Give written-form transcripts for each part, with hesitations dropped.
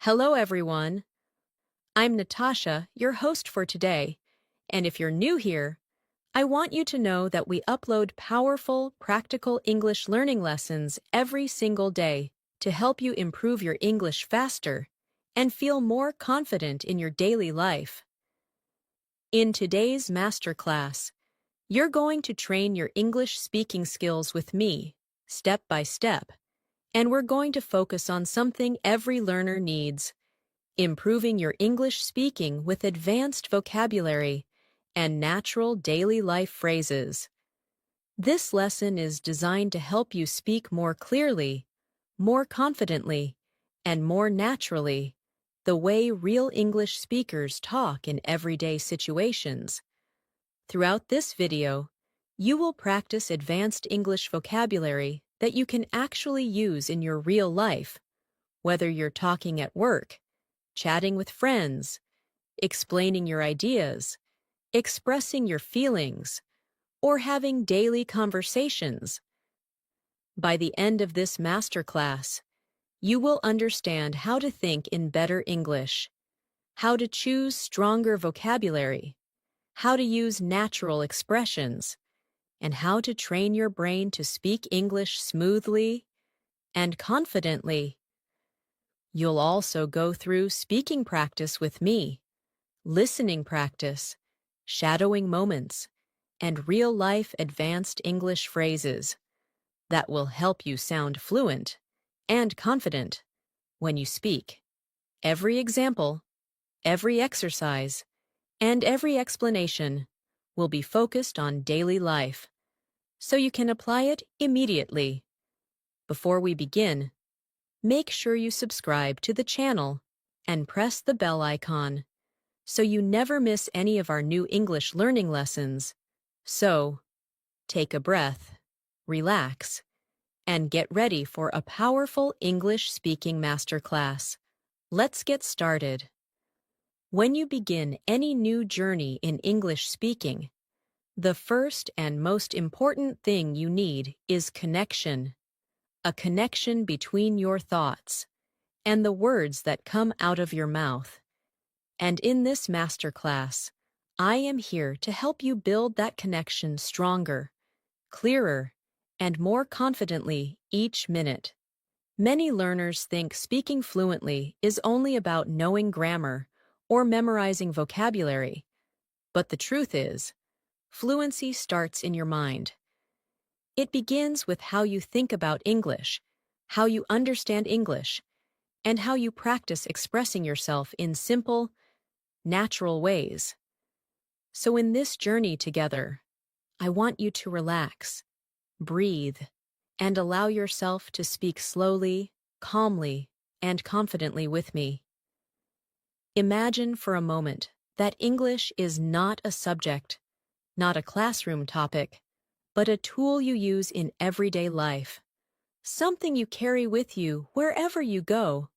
Hello, everyone. I'm Natasha, your host for today. And if you're new here, I want you to know that we upload powerful, practical English learning lessons every single day to help you improve your English faster and feel more confident in your daily life. In today's masterclass, you're going to train your English speaking skills with me, step by step, and we're going to focus on something every learner needs: improving your English speaking with advanced vocabulary and natural daily life phrases. This lesson is designed to help you speak more clearly, more confidently, and more naturally, the way real English speakers talk in everyday situations. Throughout this video, you will practice advanced English vocabulary that you can actually use in your real life, whether you're talking at work, chatting with friends, explaining your ideas, expressing your feelings, or having daily conversations. By the end of this masterclass, you will understand how to think in better English, how to choose stronger vocabulary, how to use natural expressions, and how to train your brain to speak English smoothly and confidently. You'll also go through speaking practice with me, listening practice, shadowing moments, and real-life advanced English phrases that will help you sound fluent and confident when you speak. Every example, every exercise, and every explanation will be focused on daily life, so you can apply it immediately. Before we begin, make sure you subscribe to the channel and press the bell icon so you never miss any of our new English learning lessons. So, take a breath, relax, and get ready for a powerful English speaking masterclass. Let's get started. When you begin any new journey in English speaking, the first and most important thing you need is connection. A connection between your thoughts and the words that come out of your mouth. And in this masterclass, I am here to help you build that connection stronger, clearer, and more confidently each minute. Many learners think speaking fluently is only about knowing grammar or memorizing vocabulary, but the truth is, fluency starts in your mind. It begins with how you think about English, how you understand English, and how you practice expressing yourself in simple, natural ways. So in this journey together, I want you to relax, breathe, and allow yourself to speak slowly, calmly, and confidently with me. Imagine for a moment that English is not a subject, not a classroom topic, but a tool you use in everyday life, something you carry with you wherever you go,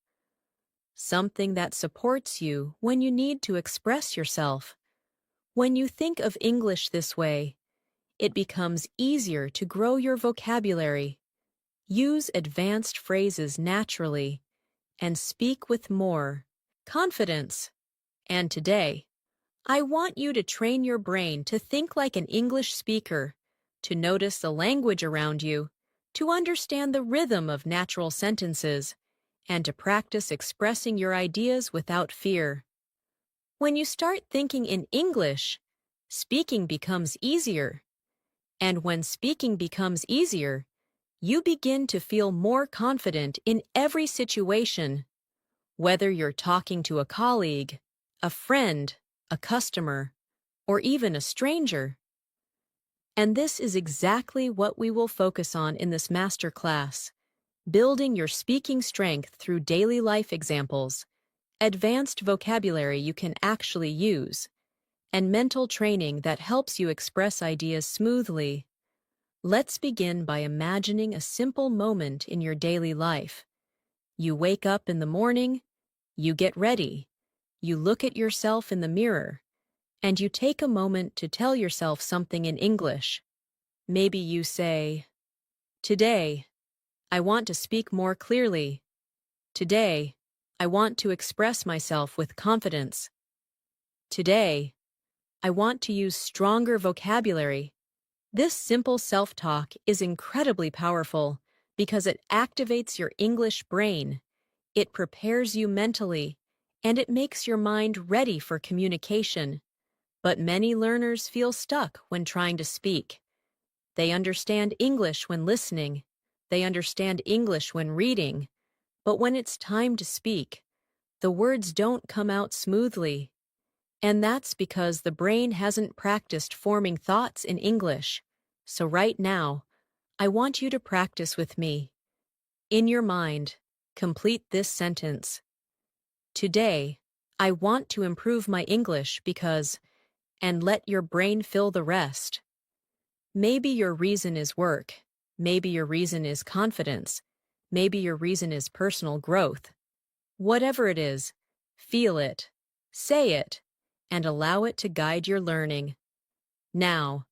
something that supports you when you need to express yourself. When you think of English this way, it becomes easier to grow your vocabulary, use advanced phrases naturally, and speak with more confidence. And today, I want you to train your brain to think like an English speaker, to notice the language around you, to understand the rhythm of natural sentences, and to practice expressing your ideas without fear. When you start thinking in English, speaking becomes easier. And when speaking becomes easier, you begin to feel more confident in every situation, whether you're talking to a colleague, a friend, a customer, or even a stranger. And this is exactly what we will focus on in this masterclass: building your speaking strength through daily life examples, advanced vocabulary you can actually use, and mental training that helps you express ideas smoothly. Let's begin by imagining a simple moment in your daily life. You wake up in the morning, you get ready, you look at yourself in the mirror, and you take a moment to tell yourself something in English. Maybe you say, "Today, I want to speak more clearly. Today, I want to express myself with confidence. Today, I want to use stronger vocabulary. This simple self-talk is incredibly powerful because it activates your English brain. It prepares you mentally, and it makes your mind ready for communication. But many learners feel stuck when trying to speak. They understand English when listening. They understand English when reading. But when it's time to speak, the words don't come out smoothly. And that's because the brain hasn't practiced forming thoughts in English. So right now, I want you to practice with me. In your mind, complete this sentence. Today, I want to improve my English because, and let your brain fill the rest. Maybe your reason is work. Maybe your reason is confidence. Maybe your reason is personal growth. Whatever it is, feel it, say it, and allow it to guide your learning. Now,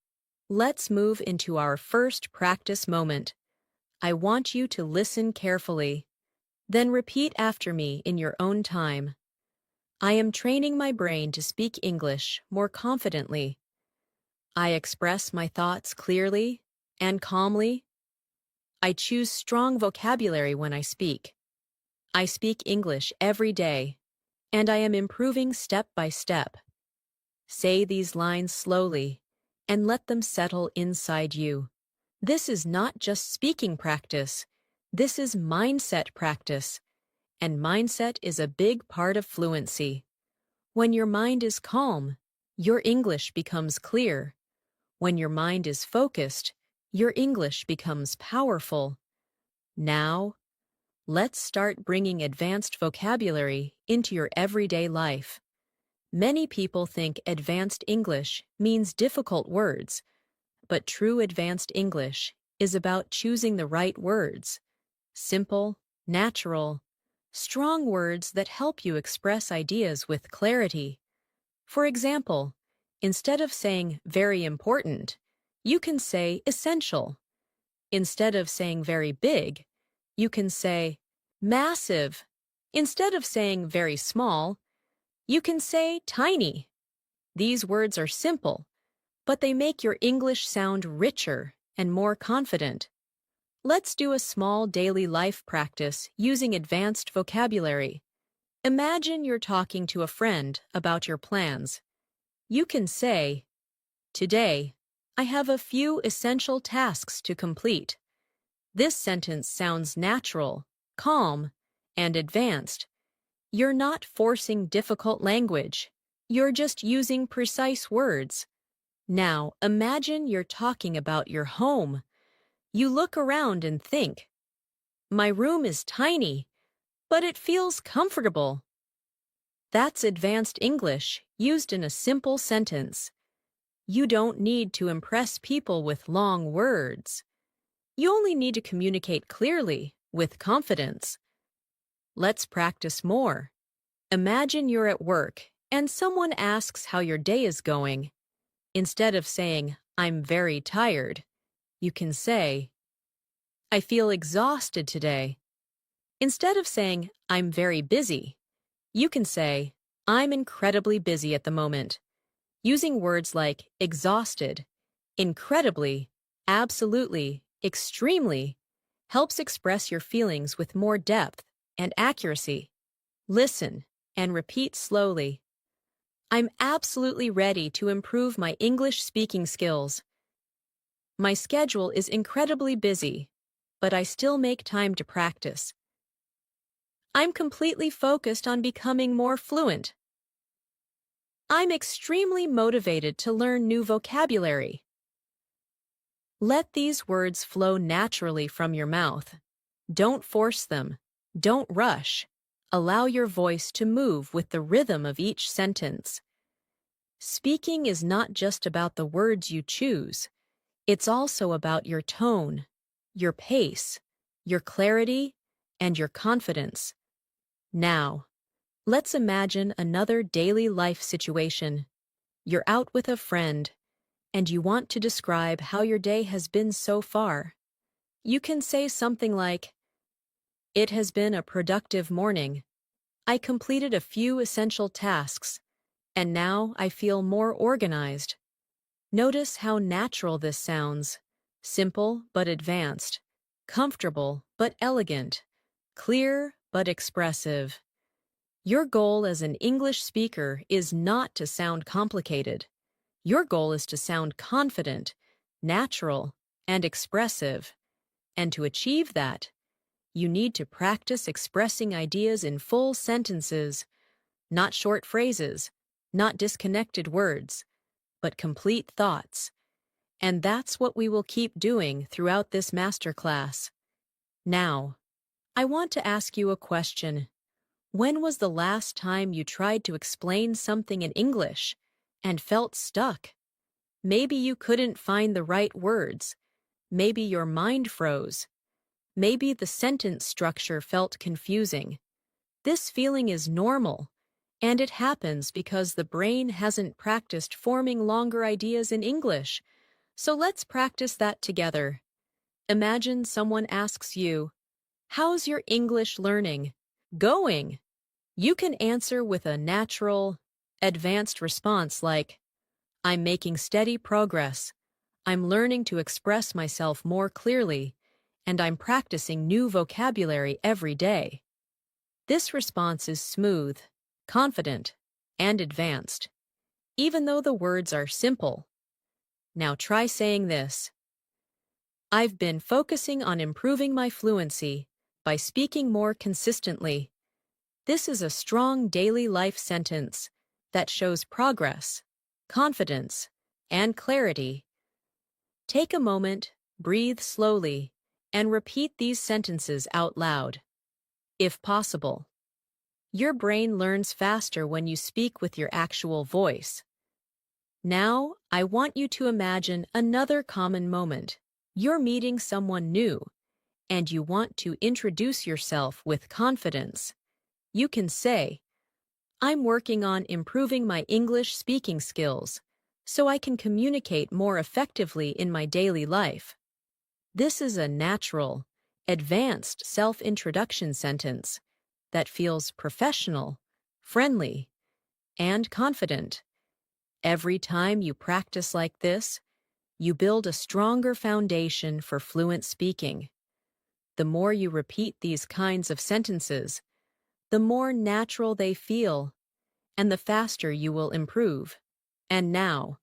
let's move into our first practice moment. I want you to listen carefully. Then repeat after me in your own time. I am training my brain to speak English more confidently. I express my thoughts clearly and calmly. I choose strong vocabulary when I speak. I speak English every day, and I am improving step by step. Say these lines slowly and let them settle inside you. This is not just speaking practice. This is mindset practice, and mindset is a big part of fluency. When your mind is calm, your English becomes clear. When your mind is focused, your English becomes powerful. Now, let's start bringing advanced vocabulary into your everyday life. Many people think advanced English means difficult words, but true advanced English is about choosing the right words. Simple, natural, strong words that help you express ideas with clarity. For example, instead of saying very important, you can say essential. Instead of saying very big, you can say massive. Instead of saying very small, you can say tiny. These words are simple, but they make your English sound richer and more confident. Let's do a small daily life practice using advanced vocabulary. Imagine you're talking to a friend about your plans. You can say, "Today, I have a few essential tasks to complete." This sentence sounds natural, calm, and advanced. You're not forcing difficult language. You're just using precise words. Now, imagine you're talking about your home. You look around and think, "My room is tiny, but it feels comfortable." That's advanced English used in a simple sentence. You don't need to impress people with long words. You only need to communicate clearly, with confidence. Let's practice more. Imagine you're at work and someone asks how your day is going. Instead of saying, "I'm very tired," you can say, "I feel exhausted today." Instead of saying, "I'm very busy," you can say, "I'm incredibly busy at the moment." Using words like exhausted, incredibly, absolutely, extremely helps express your feelings with more depth and accuracy. Listen and repeat slowly. I'm absolutely ready to improve my English speaking skills. My schedule is incredibly busy, but I still make time to practice. I'm completely focused on becoming more fluent. I'm extremely motivated to learn new vocabulary. Let these words flow naturally from your mouth. Don't force them. Don't rush. Allow your voice to move with the rhythm of each sentence. Speaking is not just about the words you choose. It's also about your tone, your pace, your clarity, and your confidence. Now, let's imagine another daily life situation. You're out with a friend, and you want to describe how your day has been so far. You can say something like, "It has been a productive morning. I completed a few essential tasks, and now I feel more organized. Notice how natural this sounds. Simple but advanced. Comfortable but elegant. Clear but expressive. Your goal as an English speaker is not to sound complicated. Your goal is to sound confident, natural, and expressive. And to achieve that, you need to practice expressing ideas in full sentences, not short phrases, not disconnected words, but complete thoughts. And that's what we will keep doing throughout this masterclass. Now, I want to ask you a question. When was the last time you tried to explain something in English and felt stuck? Maybe you couldn't find the right words. Maybe your mind froze. Maybe the sentence structure felt confusing. This feeling is normal, and it happens because the brain hasn't practiced forming longer ideas in English. So let's practice that together. Imagine someone asks you, "How's your English learning going?" You can answer with a natural, advanced response like, "I'm making steady progress. I'm learning to express myself more clearly, and I'm practicing new vocabulary every day." This response is smooth, confident, and advanced, even though the words are simple. Now try saying this. I've been focusing on improving my fluency by speaking more consistently. This is a strong daily life sentence that shows progress, confidence, and clarity. Take a moment, breathe slowly, and repeat these sentences out loud, if possible. Your brain learns faster when you speak with your actual voice. Now, I want you to imagine another common moment. You're meeting someone new, and you want to introduce yourself with confidence. You can say, "I'm working on improving my English speaking skills so I can communicate more effectively in my daily life." This is a natural, advanced self-introduction sentence that feels professional, friendly, and confident. Every time you practice like this, you build a stronger foundation for fluent speaking. The more you repeat these kinds of sentences, the more natural they feel, and the faster you will improve. And now,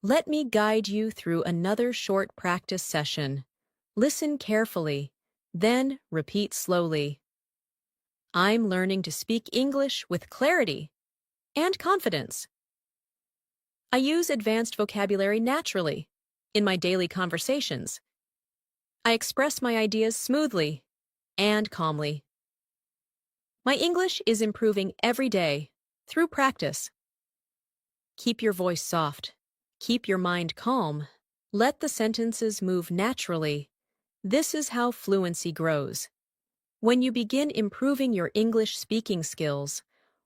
let me guide you through another short practice session. Listen carefully, then repeat slowly. I'm learning to speak English with clarity and confidence. I use advanced vocabulary naturally in my daily conversations. I express my ideas smoothly and calmly. My English is improving every day through practice. Keep your voice soft. Keep your mind calm. Let the sentences move naturally. This is how fluency grows. When you begin improving your English speaking skills,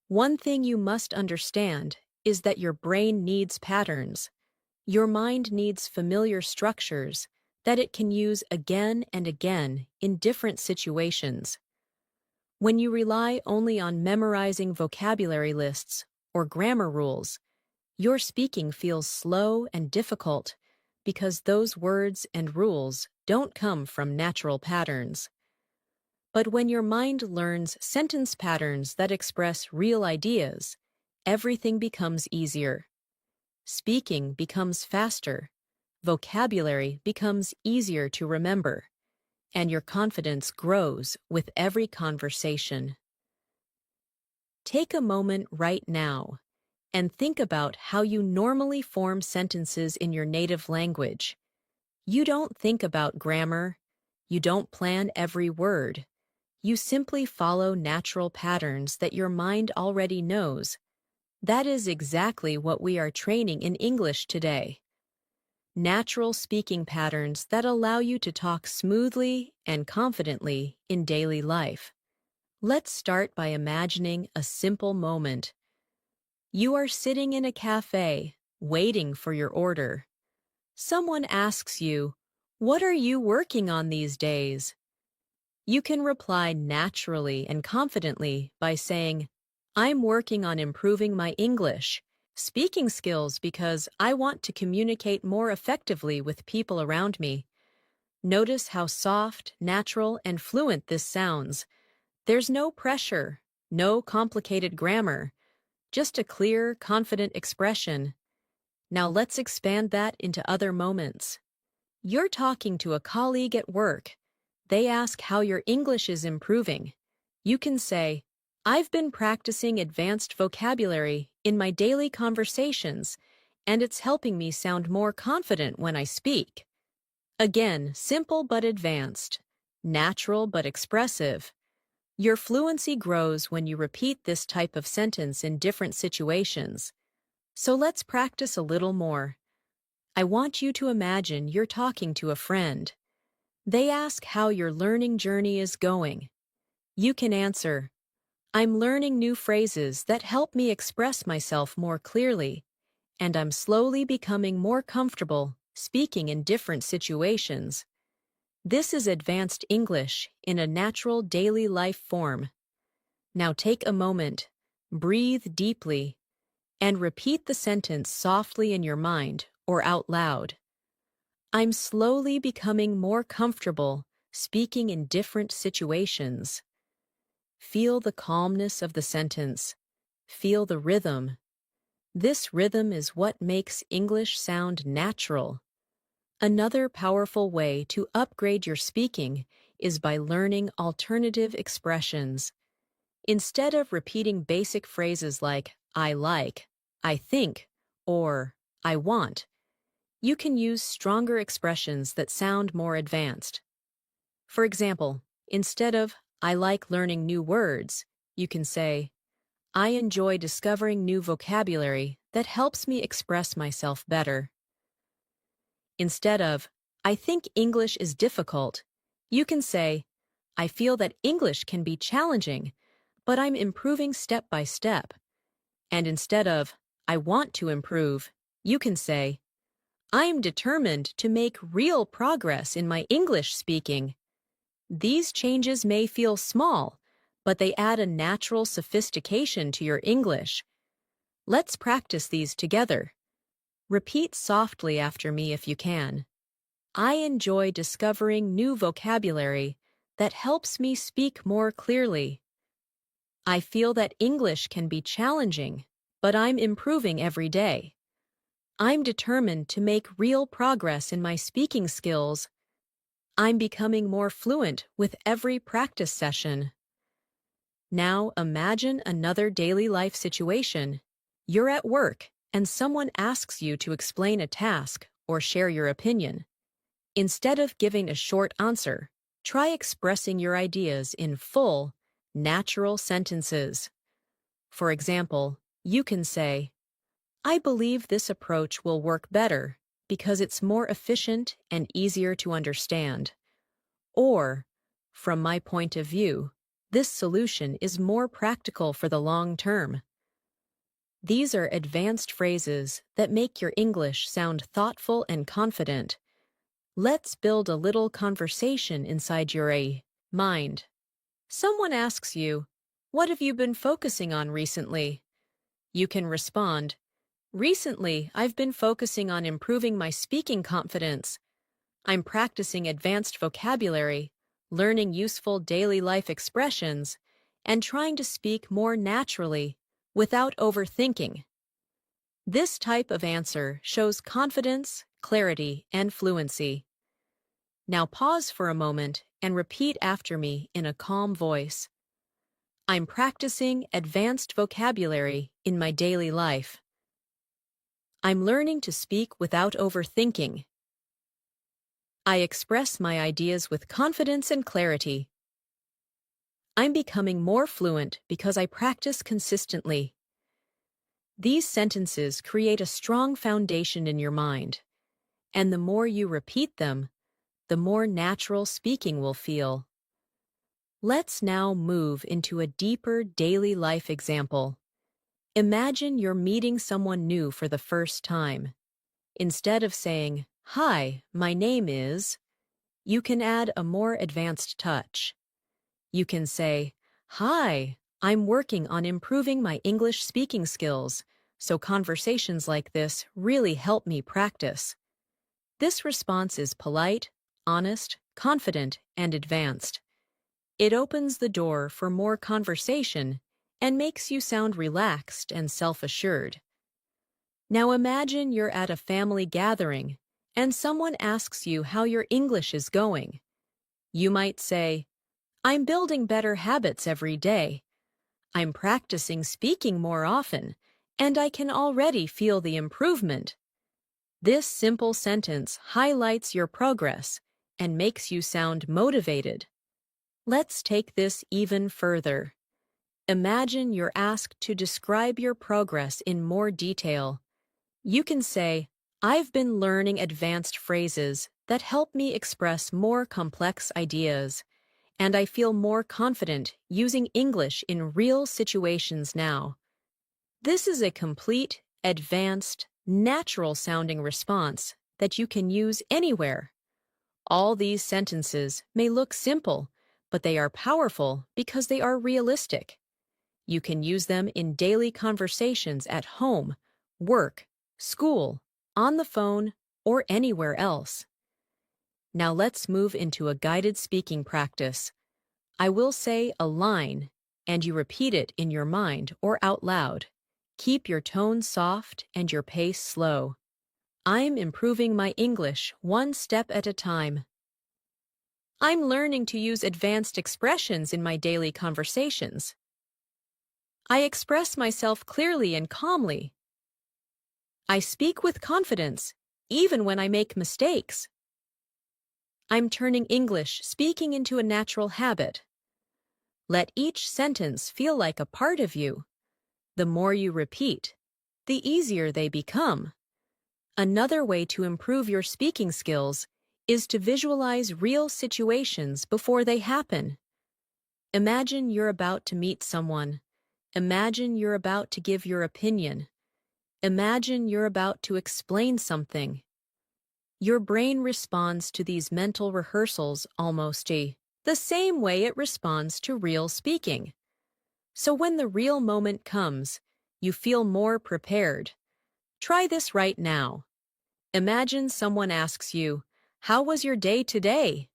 one thing you must understand is that your brain needs patterns. Your mind needs familiar structures that it can use again and again in different situations. When you rely only on memorizing vocabulary lists or grammar rules, your speaking feels slow and difficult because those words and rules don't come from natural patterns. But when your mind learns sentence patterns that express real ideas, everything becomes easier. Speaking becomes faster, vocabulary becomes easier to remember, and your confidence grows with every conversation. Take a moment right now and think about how you normally form sentences in your native language. You don't think about grammar. You don't plan every word. You simply follow natural patterns that your mind already knows. That is exactly what we are training in English today. Natural speaking patterns that allow you to talk smoothly and confidently in daily life. Let's start by imagining a simple moment. You are sitting in a cafe, waiting for your order. Someone asks you, "What are you working on these days?" You can reply naturally and confidently by saying, I'm working on improving my English speaking skills because I want to communicate more effectively with people around me. Notice how soft, natural, and fluent this sounds. There's no pressure, no complicated grammar, just a clear, confident expression. Now let's expand that into other moments. You're talking to a colleague at work. They ask how your English is improving. You can say, I've been practicing advanced vocabulary in my daily conversations, and it's helping me sound more confident when I speak. Again, simple but advanced, natural but expressive. Your fluency grows when you repeat this type of sentence in different situations. So let's practice a little more. I want you to imagine you're talking to a friend. They ask how your learning journey is going. You can answer, I'm learning new phrases that help me express myself more clearly, and I'm slowly becoming more comfortable speaking in different situations. This is advanced English in a natural daily life form. Now take a moment, breathe deeply, and repeat the sentence softly in your mind or out loud. I'm slowly becoming more comfortable speaking in different situations. Feel the calmness of the sentence. Feel the rhythm. This rhythm is what makes English sound natural. Another powerful way to upgrade your speaking is by learning alternative expressions. Instead of repeating basic phrases like I like, I think, or I want, you can use stronger expressions that sound more advanced. For example, instead of I like learning new words, you can say, I enjoy discovering new vocabulary that helps me express myself better. Instead of I think English is difficult, you can say, I feel that English can be challenging, but I'm improving step by step. And instead of I want to improve, you can say, I am determined to make real progress in my English speaking. These changes may feel small, but they add a natural sophistication to your English. Let's practice these together. Repeat softly after me if you can. I enjoy discovering new vocabulary that helps me speak more clearly. I feel that English can be challenging, but I'm improving every day. I'm determined to make real progress in my speaking skills. I'm becoming more fluent with every practice session. Now imagine another daily life situation. You're at work, and someone asks you to explain a task or share your opinion. Instead of giving a short answer, try expressing your ideas in full, natural sentences. For example, you can say, I believe this approach will work better because it's more efficient and easier to understand. Or, from my point of view, this solution is more practical for the long term. These are advanced phrases that make your English sound thoughtful and confident. Let's build a little conversation inside your mind. Someone asks you, what have you been focusing on recently? You can respond, recently, I've been focusing on improving my speaking confidence. I'm practicing advanced vocabulary, learning useful daily life expressions, and trying to speak more naturally without overthinking. This type of answer shows confidence, clarity, and fluency. Now pause for a moment and repeat after me in a calm voice. I'm practicing advanced vocabulary in my daily life. I'm learning to speak without overthinking. I express my ideas with confidence and clarity. I'm becoming more fluent because I practice consistently. These sentences create a strong foundation in your mind, and the more you repeat them, the more natural speaking will feel. Let's now move into a deeper daily life example. Imagine you're meeting someone new for the first time. Instead of saying, Hi, my name is, you can add a more advanced touch. You can say, "Hi, I'm working on improving my English speaking skills, so conversations like this really help me practice." This response is polite, honest, confident, and advanced. It opens the door for more conversation and makes you sound relaxed and self-assured. Now imagine you're at a family gathering and someone asks you how your English is going. You might say, "I'm building better habits every day. I'm practicing speaking more often, and I can already feel the improvement." This simple sentence highlights your progress and makes you sound motivated. Let's take this even further. Imagine you're asked to describe your progress in more detail. You can say, "I've been learning advanced phrases that help me express more complex ideas, and I feel more confident using English in real situations now." This is a complete, advanced, natural-sounding response that you can use anywhere. All these sentences may look simple, but they are powerful because they are realistic. You can use them in daily conversations at home, work, school, on the phone, or anywhere else. Now let's move into a guided speaking practice. I will say a line, and you repeat it in your mind or out loud. Keep your tone soft and your pace slow. I'm improving my English one step at a time. I'm learning to use advanced expressions in my daily conversations. I express myself clearly and calmly. I speak with confidence, even when I make mistakes. I'm turning English speaking into a natural habit. Let each sentence feel like a part of you. The more you repeat, the easier they become. Another way to improve your speaking skills is to visualize real situations before they happen. Imagine you're about to meet someone. Imagine you're about to give your opinion. Imagine you're about to explain something. Your brain responds to these mental rehearsals almost the same way it responds to real speaking. So when the real moment comes, you feel more prepared. Try this right now. Imagine someone asks you, "How was your day today?"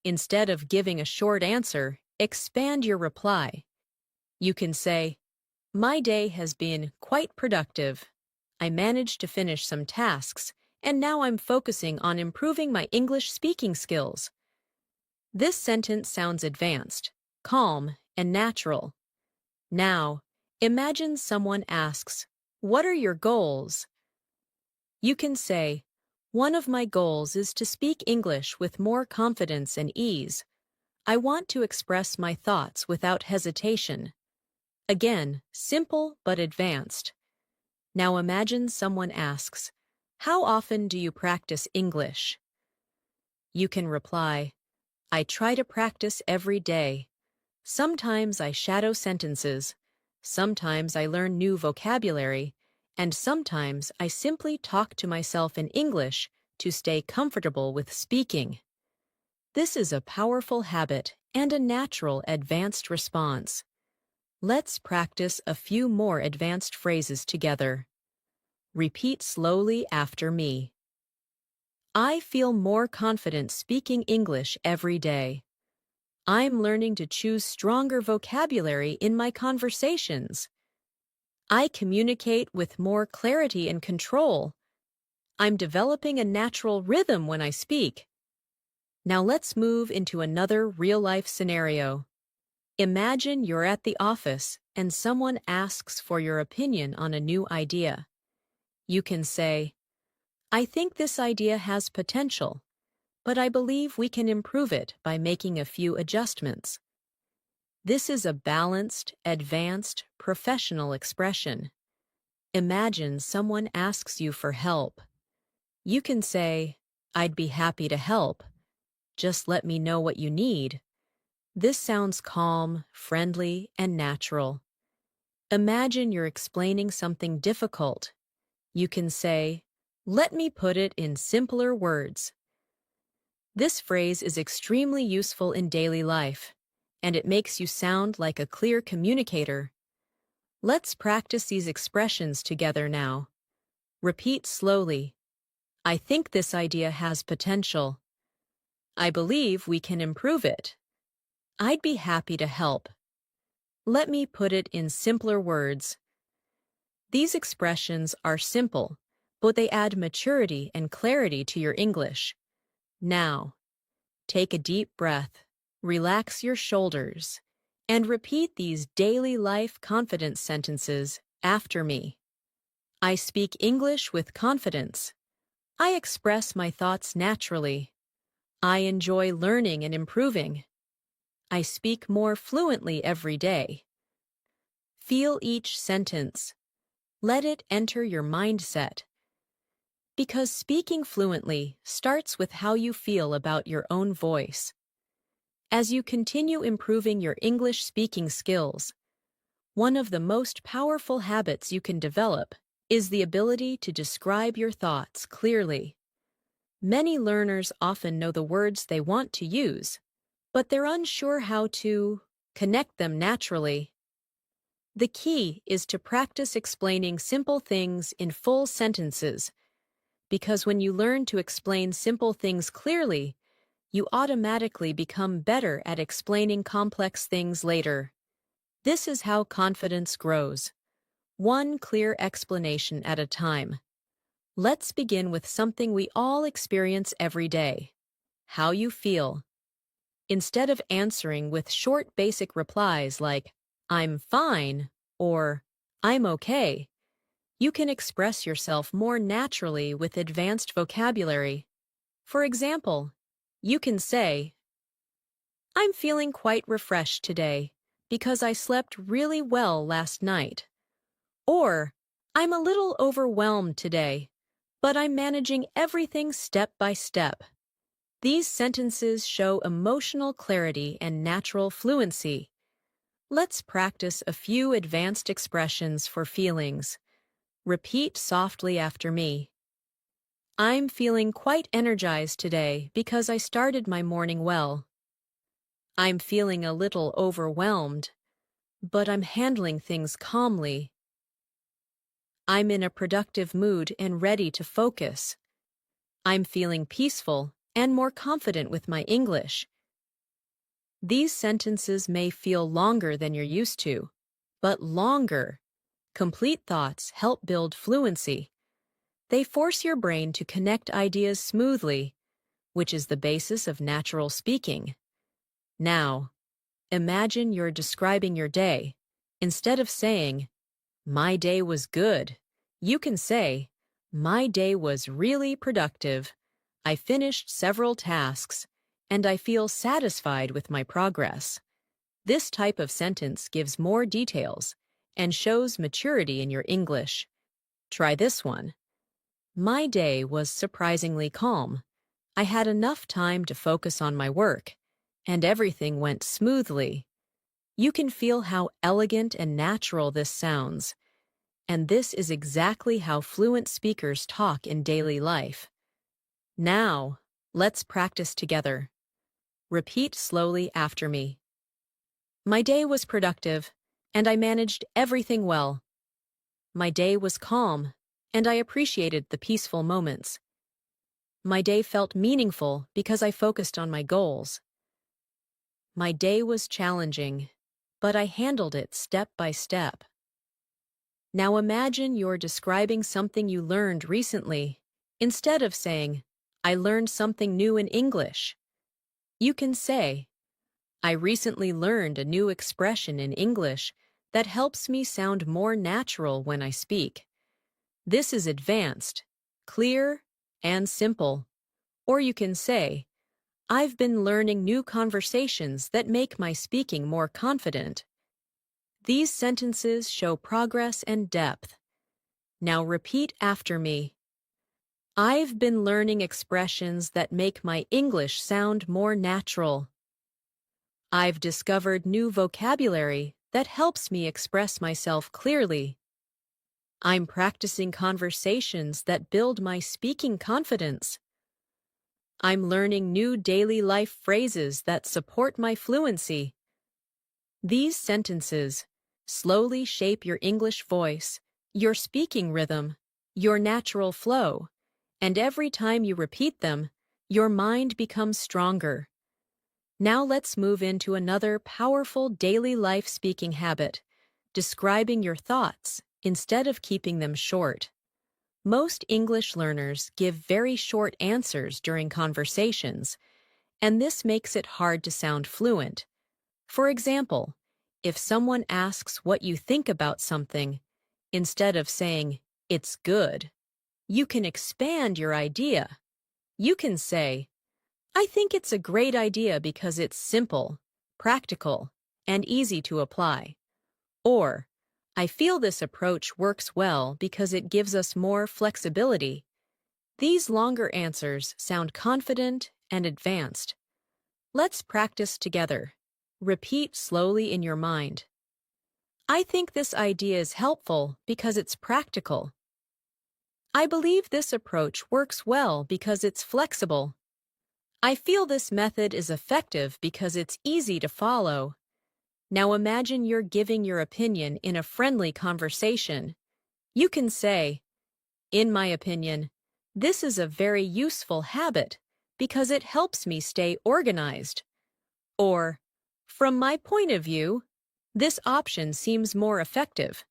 Instead of giving a short answer, expand your reply. You can say, "My day has been quite productive. I managed to finish some tasks, and now I'm focusing on improving my English speaking skills." This sentence sounds advanced, calm, and natural. Now, imagine someone asks, "What are your goals?" You can say, "One of my goals is to speak English with more confidence and ease. I want to express my thoughts without hesitation." Again, simple but advanced. Now imagine someone asks, "How often do you practice English?" You can reply, "I try to practice every day. Sometimes I shadow sentences, sometimes I learn new vocabulary, and sometimes I simply talk to myself in English to stay comfortable with speaking." This is a powerful habit and a natural advanced response. Let's practice a few more advanced phrases together. Repeat slowly after me. I feel more confident speaking English every day. I'm learning to choose stronger vocabulary in my conversations. I communicate with more clarity and control. I'm developing a natural rhythm when I speak. Now let's move into another real-life scenario. Imagine you're at the office and someone asks for your opinion on a new idea. You can say, "I think this idea has potential, but I believe we can improve it by making a few adjustments." This is a balanced, advanced, professional expression. Imagine someone asks you for help. You can say, "I'd be happy to help. Just let me know what you need." This sounds calm, friendly, and natural. Imagine you're explaining something difficult. You can say, "Let me put it in simpler words." This phrase is extremely useful in daily life. and it makes you sound like a clear communicator. Let's practice these expressions together now. Repeat slowly. I think this idea has potential. I believe we can improve it. I'd be happy to help. Let me put it in simpler words. These expressions are simple, but they add maturity and clarity to your English. Now, take a deep breath, relax your shoulders, and repeat these daily life confidence sentences after me. I speak English with confidence. I express my thoughts naturally. I enjoy learning and improving. I speak more fluently every day. Feel each sentence. Let it enter your mindset. Because speaking fluently starts with how you feel about your own voice. As you continue improving your English speaking skills, one of the most powerful habits you can develop is the ability to describe your thoughts clearly. Many learners often know the words they want to use, but they're unsure how to connect them naturally. The key is to practice explaining simple things in full sentences, because when you learn to explain simple things clearly, you automatically become better at explaining complex things later. This is how confidence grows, one clear explanation at a time. Let's begin with something we all experience every day: how you feel. Instead of answering with short basic replies like, I'm fine, or I'm okay, you can express yourself more naturally with advanced vocabulary. For example, you can say, I'm feeling quite refreshed today because I slept really well last night. Or, I'm a little overwhelmed today, but I'm managing everything step by step. These sentences show emotional clarity and natural fluency. Let's practice a few advanced expressions for feelings. Repeat softly after me. I'm feeling quite energized today because I started my morning well. I'm feeling a little overwhelmed, but I'm handling things calmly. I'm in a productive mood and ready to focus. I'm feeling peaceful and more confident with my English. These sentences may feel longer than you're used to, but longer, complete thoughts help build fluency. They force your brain to connect ideas smoothly, which is the basis of natural speaking. Now, imagine you're describing your day. Instead of saying, my day was good, you can say, my day was really productive. I finished several tasks, and I feel satisfied with my progress. This type of sentence gives more details and shows maturity in your English. Try this one. My day was surprisingly calm. I had enough time to focus on my work, and everything went smoothly. You can feel how elegant and natural this sounds, and this is exactly how fluent speakers talk in daily life. Now, let's practice together. Repeat slowly after me. My day was productive, and I managed everything well. My day was calm, and I appreciated the peaceful moments. My day felt meaningful because I focused on my goals. My day was challenging, but I handled it step by step. Now imagine you're describing something you learned recently. Instead of saying, I learned something new in English, you can say, I recently learned a new expression in English that helps me sound more natural when I speak. This is advanced, clear, and simple. Or you can say, I've been learning new conversations that make my speaking more confident. These sentences show progress and depth. Now repeat after me. I've been learning expressions that make my English sound more natural. I've discovered new vocabulary that helps me express myself clearly. I'm practicing conversations that build my speaking confidence. I'm learning new daily life phrases that support my fluency. These sentences slowly shape your English voice, your speaking rhythm, your natural flow, and every time you repeat them, your mind becomes stronger. Now let's move into another powerful daily life speaking habit, describing your thoughts instead of keeping them short. Most English learners give very short answers during conversations, and this makes it hard to sound fluent. For example, if someone asks what you think about something, instead of saying, "It's good," you can expand your idea. You can say, "I think it's a great idea because it's simple, practical, and easy to apply." Or, "I feel this approach works well because it gives us more flexibility." These longer answers sound confident and advanced. Let's practice together. Repeat slowly in your mind. "I think this idea is helpful because it's practical." "I believe this approach works well because it's flexible." "I feel this method is effective because it's easy to follow." Now imagine you're giving your opinion in a friendly conversation. You can say, "In my opinion, this is a very useful habit because it helps me stay organized." Or, "From my point of view, this option seems more effective."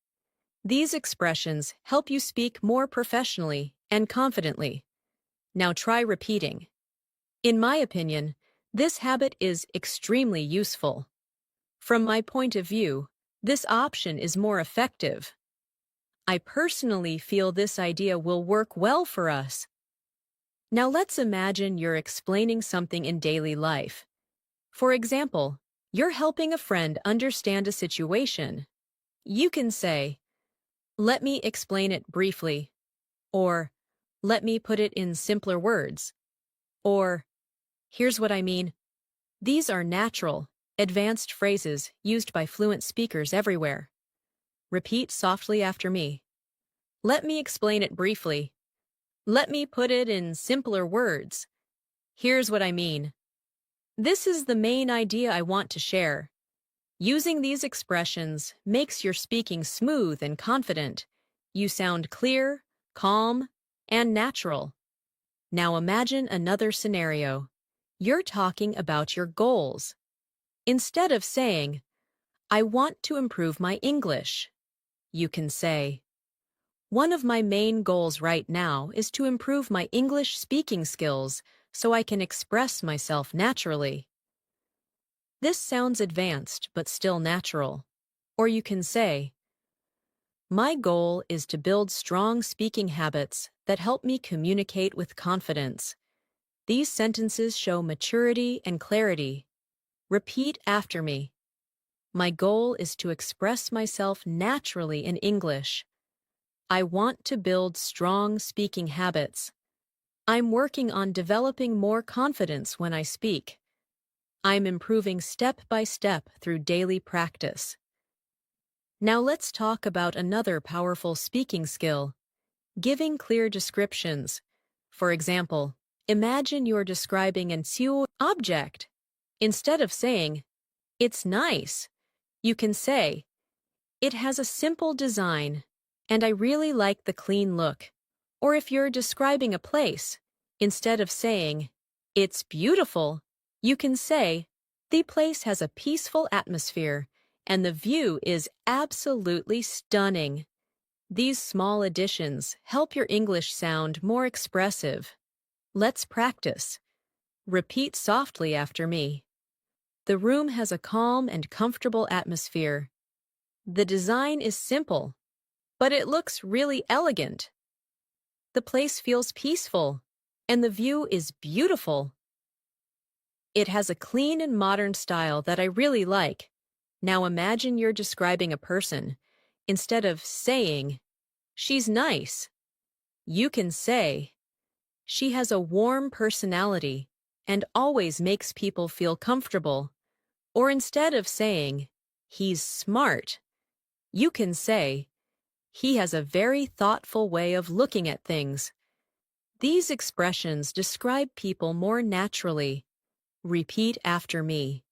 These expressions help you speak more professionally and confidently. Now try repeating. "In my opinion, this habit is extremely useful." "From my point of view, this option is more effective." "I personally feel this idea will work well for us." Now let's imagine you're explaining something in daily life. For example, you're helping a friend understand a situation. You can say, "Let me explain it briefly," or "Let me put it in simpler words," or "Here's what I mean." These are natural, advanced phrases used by fluent speakers everywhere. Repeat softly after me. "Let me explain it briefly." "Let me put it in simpler words." "Here's what I mean." "This is the main idea I want to share." Using these expressions makes your speaking smooth and confident. You sound clear, calm, and natural. Now imagine another scenario. You're talking about your goals. Instead of saying, "I want to improve my English," you can say, "One of my main goals right now is to improve my English speaking skills so I can express myself naturally." This sounds advanced but still natural. Or you can say, "My goal is to build strong speaking habits that help me communicate with confidence." These sentences show maturity and clarity. Repeat after me. "My goal is to express myself naturally in English." "I want to build strong speaking habits." "I'm working on developing more confidence when I speak." "I'm improving step by step through daily practice." Now let's talk about another powerful speaking skill, giving clear descriptions. For example, imagine you're describing an object. Instead of saying, "It's nice," you can say, "It has a simple design, and I really like the clean look." Or if you're describing a place, instead of saying, "It's beautiful," you can say, "The place has a peaceful atmosphere, and the view is absolutely stunning." These small additions help your English sound more expressive. Let's practice. Repeat softly after me. "The room has a calm and comfortable atmosphere." "The design is simple, but it looks really elegant." "The place feels peaceful, and the view is beautiful." "It has a clean and modern style that I really like." Now imagine you're describing a person. Instead of saying, "She's nice," you can say, "She has a warm personality and always makes people feel comfortable." Or instead of saying, "He's smart," you can say, "He has a very thoughtful way of looking at things." These expressions describe people more naturally. Repeat after me.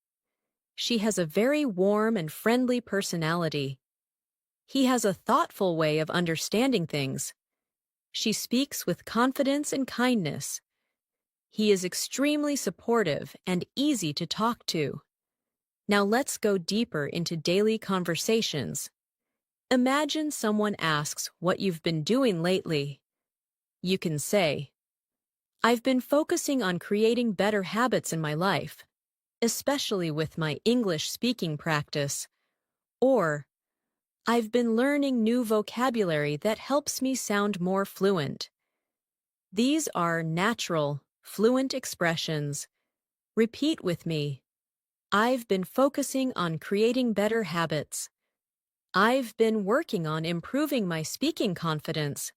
She has a very warm and friendly personality. He has a thoughtful way of understanding things. She speaks with confidence and kindness. He is extremely supportive and easy to talk to. Now let's go deeper into daily conversations. Imagine someone asks what you've been doing lately. You can say, "I've been focusing on creating better habits in my life, especially with my English speaking practice." Or, "I've been learning new vocabulary that helps me sound more fluent." These are natural, fluent expressions. Repeat with me. I've been focusing on creating better habits. I've been working on improving my speaking confidence.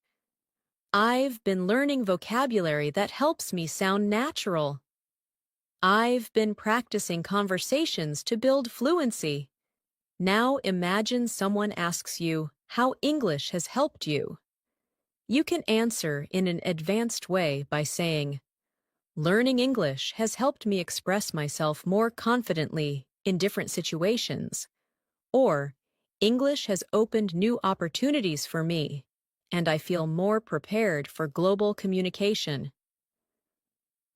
I've been learning vocabulary that helps me sound natural. I've been practicing conversations to build fluency. Now imagine someone asks you how English has helped you. You can answer in an advanced way by saying, "Learning English has helped me express myself more confidently in different situations." Or, "English has opened new opportunities for me, and I feel more prepared for global communication."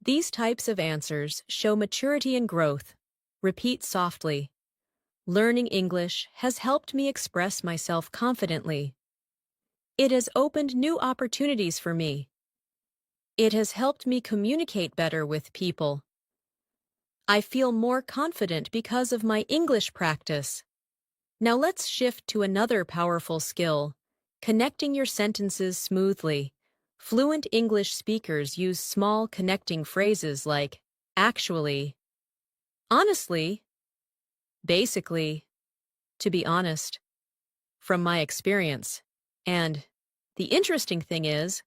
These types of answers show maturity and growth. Repeat softly. Learning English has helped me express myself confidently. It has opened new opportunities for me. It has helped me communicate better with people. I feel more confident because of my English practice. Now let's shift to another powerful skill, connecting your sentences smoothly. Fluent English speakers use small connecting phrases like actually, honestly, basically, to be honest, from my experience. And the interesting thing is,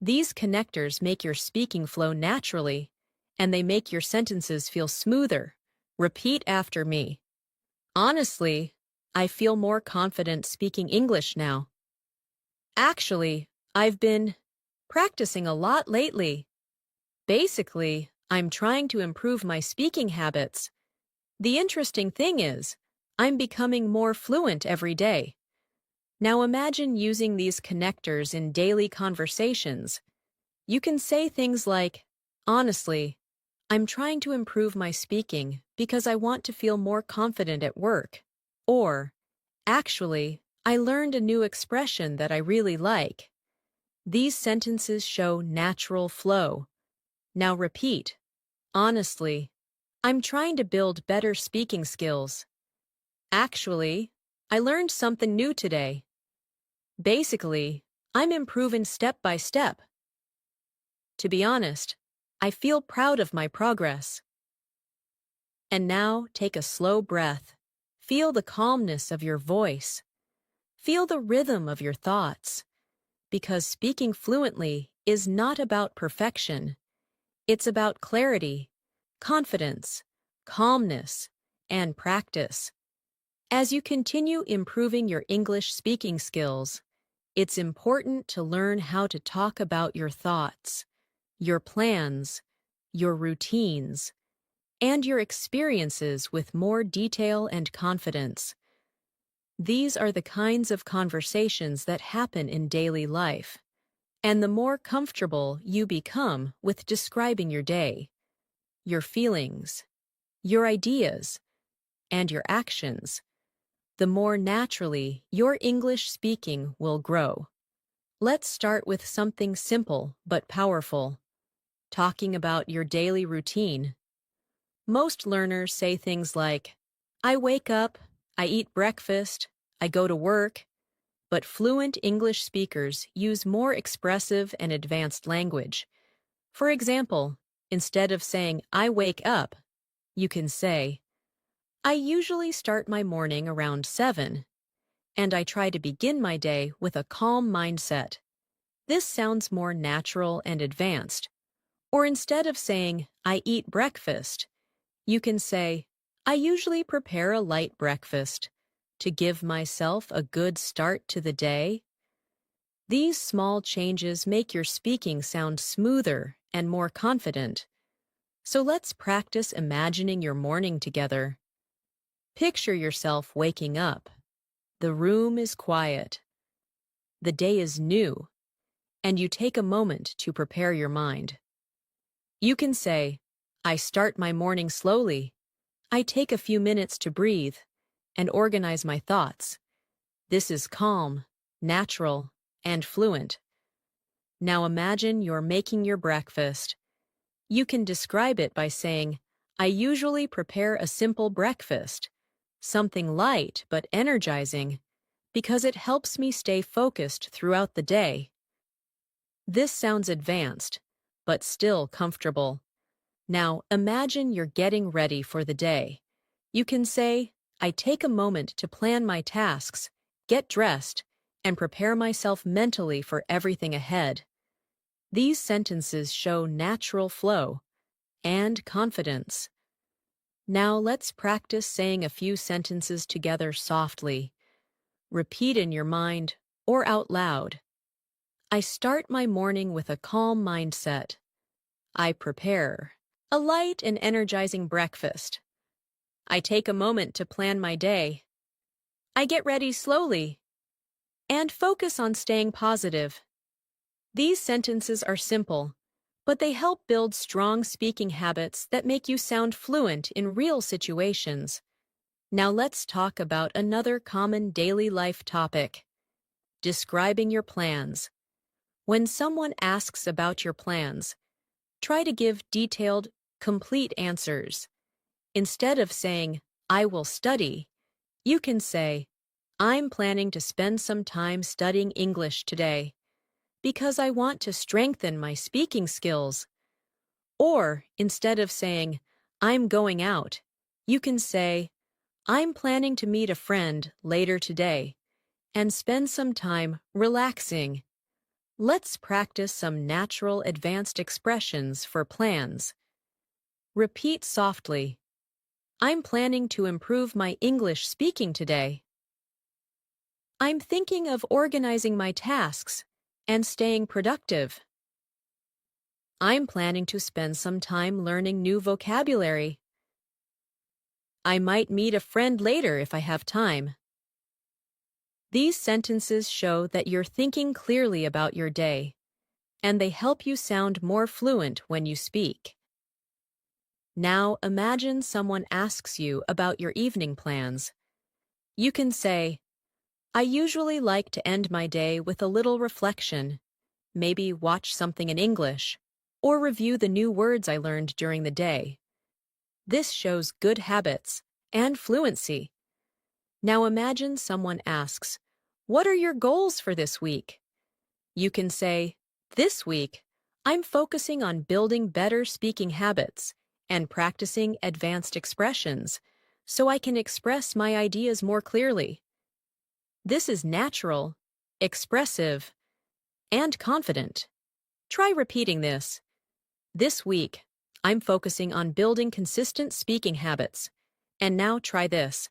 these connectors make your speaking flow naturally, and they make your sentences feel smoother. Repeat after me. Honestly, I feel more confident speaking English now. Actually, I've been practicing a lot lately. Basically, I'm trying to improve my speaking habits. The interesting thing is, I'm becoming more fluent every day. Now imagine using these connectors in daily conversations. You can say things like, "Honestly, I'm trying to improve my speaking because I want to feel more confident at work." Or, "Actually, I learned a new expression that I really like." These sentences show natural flow. Now repeat. Honestly, I'm trying to build better speaking skills. Actually, I learned something new today. Basically, I'm improving step by step. To be honest, I feel proud of my progress. And now take a slow breath. Feel the calmness of your voice. Feel the rhythm of your thoughts. Because speaking fluently is not about perfection. It's about clarity, confidence, calmness, and practice. As you continue improving your English speaking skills, it's important to learn how to talk about your thoughts, your plans, your routines, and your experiences with more detail and confidence. These are the kinds of conversations that happen in daily life. And the more comfortable you become with describing your day, your feelings, your ideas, and your actions, the more naturally your English speaking will grow. Let's start with something simple but powerful, talking about your daily routine. Most learners say things like, "I wake up, I eat breakfast, I go to work," but fluent English speakers use more expressive and advanced language. For example, instead of saying, "I wake up," you can say, "I usually start my morning around 7, and I try to begin my day with a calm mindset." This sounds more natural and advanced. Or instead of saying, "I eat breakfast," you can say, "I usually prepare a light breakfast to give myself a good start to the day." These small changes make your speaking sound smoother and more confident. So let's practice imagining your morning together. Picture yourself waking up. The room is quiet. The day is new, and you take a moment to prepare your mind. You can say, I start my morning slowly. I take a few minutes to breathe and organize my thoughts. This is calm, natural, and fluent. Now imagine you're making your breakfast. You can describe it by saying, I usually prepare a simple breakfast, something light but energizing, because it helps me stay focused throughout the day. This sounds advanced, but still comfortable. Now imagine you're getting ready for the day. You can say, I take a moment to plan my tasks, get dressed, and prepare myself mentally for everything ahead. These sentences show natural flow and confidence. Now let's practice saying a few sentences together softly. Repeat in your mind or out loud. I start my morning with a calm mindset. I prepare a light and energizing breakfast. I take a moment to plan my day. I get ready slowly. And focus on staying positive. These sentences are simple, but they help build strong speaking habits that make you sound fluent in real situations. Now let's talk about another common daily life topic: describing your plans. When someone asks about your plans, try to give detailed, complete answers. Instead of saying, I will study, you can say, I'm planning to spend some time studying English today because I want to strengthen my speaking skills. Or, instead of saying, I'm going out, you can say, I'm planning to meet a friend later today and spend some time relaxing. Let's practice some natural advanced expressions for plans. Repeat softly. I'm planning to improve my English speaking today. I'm thinking of organizing my tasks and staying productive. I'm planning to spend some time learning new vocabulary. I might meet a friend later if I have time. These sentences show that you're thinking clearly about your day, and they help you sound more fluent when you speak. Now imagine someone asks you about your evening plans. You can say, I usually like to end my day with a little reflection, maybe watch something in English, or review the new words I learned during the day. This shows good habits and fluency. Now imagine someone asks, what are your goals for this week? You can say, this week, I'm focusing on building better speaking habits and practicing advanced expressions so I can express my ideas more clearly. This is natural, expressive, and confident. Try repeating this. This week, I'm focusing on building consistent speaking habits. And now try this.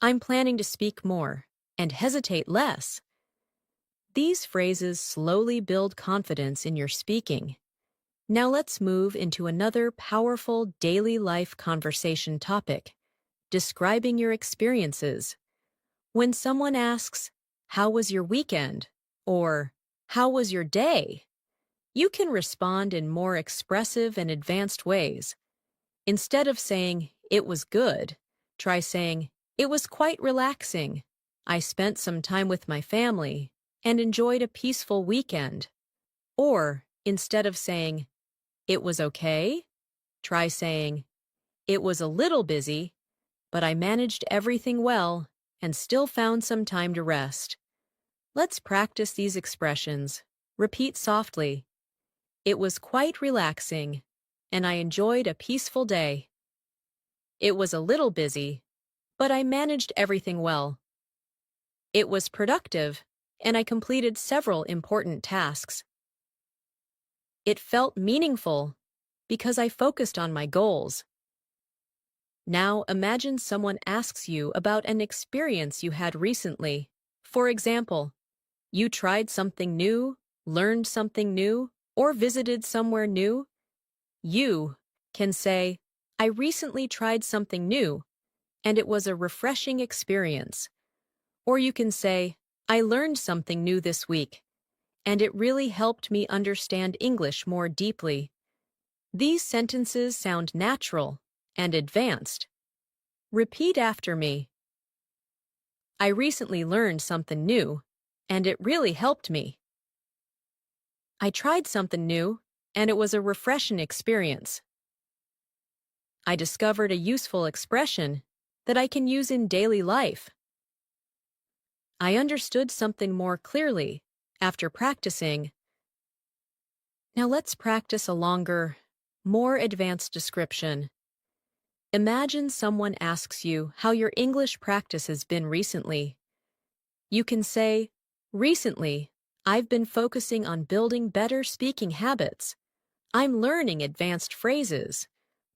I'm planning to speak more and hesitate less. These phrases slowly build confidence in your speaking. Now let's move into another powerful daily life conversation topic: describing your experiences. When someone asks, how was your weekend? Or, how was your day? You can respond in more expressive and advanced ways. Instead of saying, it was good, try saying, it was quite relaxing. I spent some time with my family and enjoyed a peaceful weekend. Or, instead of saying, it was okay, try saying, it was a little busy, but I managed everything well and still found some time to rest. Let's practice these expressions. Repeat softly. It was quite relaxing, and I enjoyed a peaceful day. It was a little busy, but I managed everything well. It was productive, and I completed several important tasks. It felt meaningful because I focused on my goals. Now imagine someone asks you about an experience you had recently. For example, you tried something new, learned something new, or visited somewhere new. You can say, I recently tried something new, and it was a refreshing experience. Or you can say, I learned something new this week, and it really helped me understand English more deeply. These sentences sound natural and advanced. Repeat after me. I recently learned something new, and it really helped me. I tried something new, and it was a refreshing experience. I discovered a useful expression that I can use in daily life. I understood something more clearly after practicing. Now let's practice a longer, more advanced description. Imagine someone asks you how your English practice has been recently. You can say, recently, I've been focusing on building better speaking habits. I'm learning advanced phrases,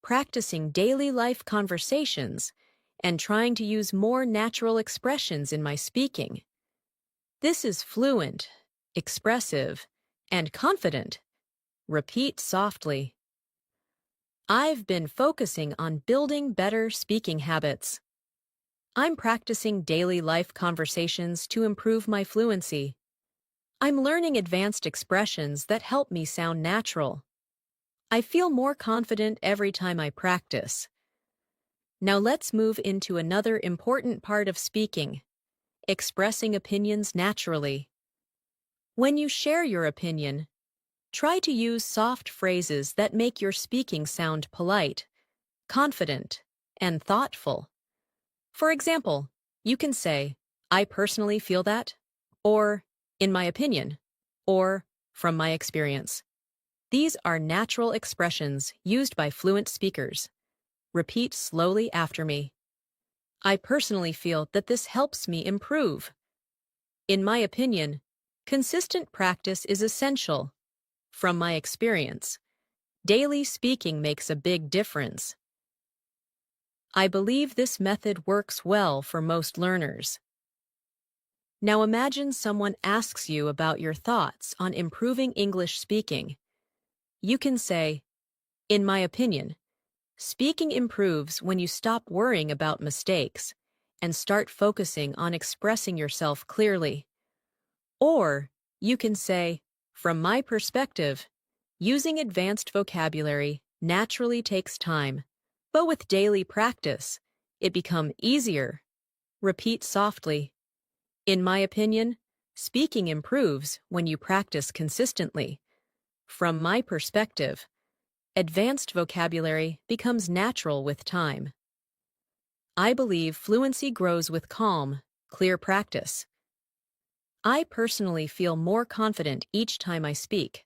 practicing daily life conversations, and trying to use more natural expressions in my speaking. This is fluent, expressive, and confident. Repeat softly. I've been focusing on building better speaking habits. I'm practicing daily life conversations to improve my fluency. I'm learning advanced expressions that help me sound natural. I feel more confident every time I practice. Now let's move into another important part of speaking, expressing opinions naturally. When you share your opinion, try to use soft phrases that make your speaking sound polite, confident, and thoughtful. For example, you can say, I personally feel that, or, in my opinion, or, from my experience. These are natural expressions used by fluent speakers. Repeat slowly after me. I personally feel that this helps me improve. In my opinion, consistent practice is essential. From my experience, daily speaking makes a big difference. I believe this method works well for most learners. Now imagine someone asks you about your thoughts on improving English speaking. You can say, in my opinion, speaking improves when you stop worrying about mistakes and start focusing on expressing yourself clearly. Or you can say, from my perspective, using advanced vocabulary naturally takes time, but with daily practice, it becomes easier. Repeat softly. In my opinion, speaking improves when you practice consistently. From my perspective, advanced vocabulary becomes natural with time. I believe fluency grows with calm, clear practice. I personally feel more confident each time I speak.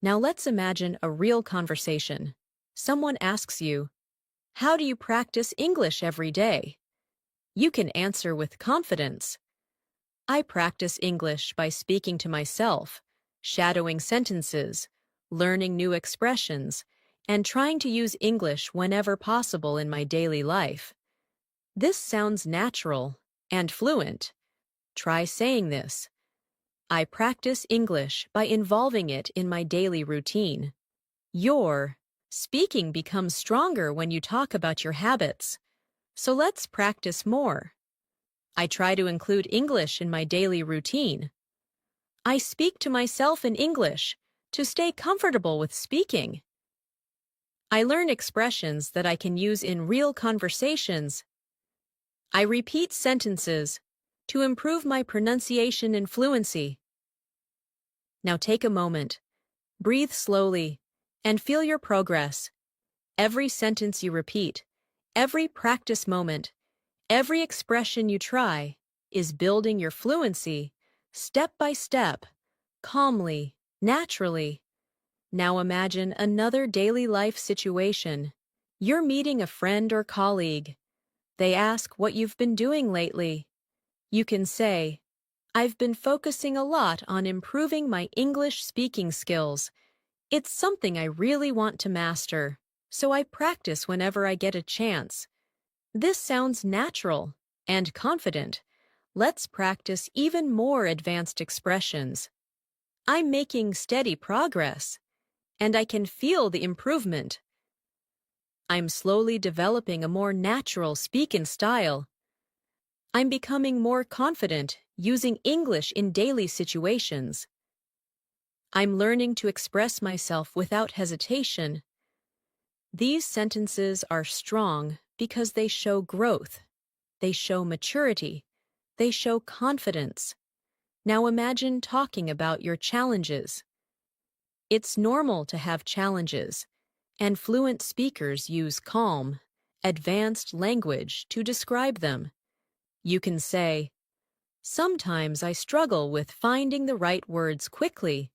Now let's imagine a real conversation. Someone asks you, how do you practice English every day? You can answer with confidence. I practice English by speaking to myself, shadowing sentences, learning new expressions, and trying to use English whenever possible in my daily life. This sounds natural and fluent. Try saying this. I practice English by involving it in my daily routine. Your speaking becomes stronger when you talk about your habits. So let's practice more. I try to include English in my daily routine. I speak to myself in English to stay comfortable with speaking. I learn expressions that I can use in real conversations. I repeat sentences to improve my pronunciation and fluency. Now take a moment, breathe slowly, and feel your progress. Every sentence you repeat, every practice moment, every expression you try is building your fluency, step by step, calmly, naturally. Now imagine another daily life situation. You're meeting a friend or colleague. They ask what you've been doing lately. You can say, I've been focusing a lot on improving my English speaking skills. It's something I really want to master, so I practice whenever I get a chance. This sounds natural and confident. Let's practice even more advanced expressions. I'm making steady progress, and I can feel the improvement. I'm slowly developing a more natural speaking style. I'm becoming more confident using English in daily situations. I'm learning to express myself without hesitation. These sentences are strong because they show growth, they show maturity, they show confidence. Now imagine talking about your challenges. It's normal to have challenges, and fluent speakers use calm, advanced language to describe them. You can say, "Sometimes I struggle with finding the right words quickly,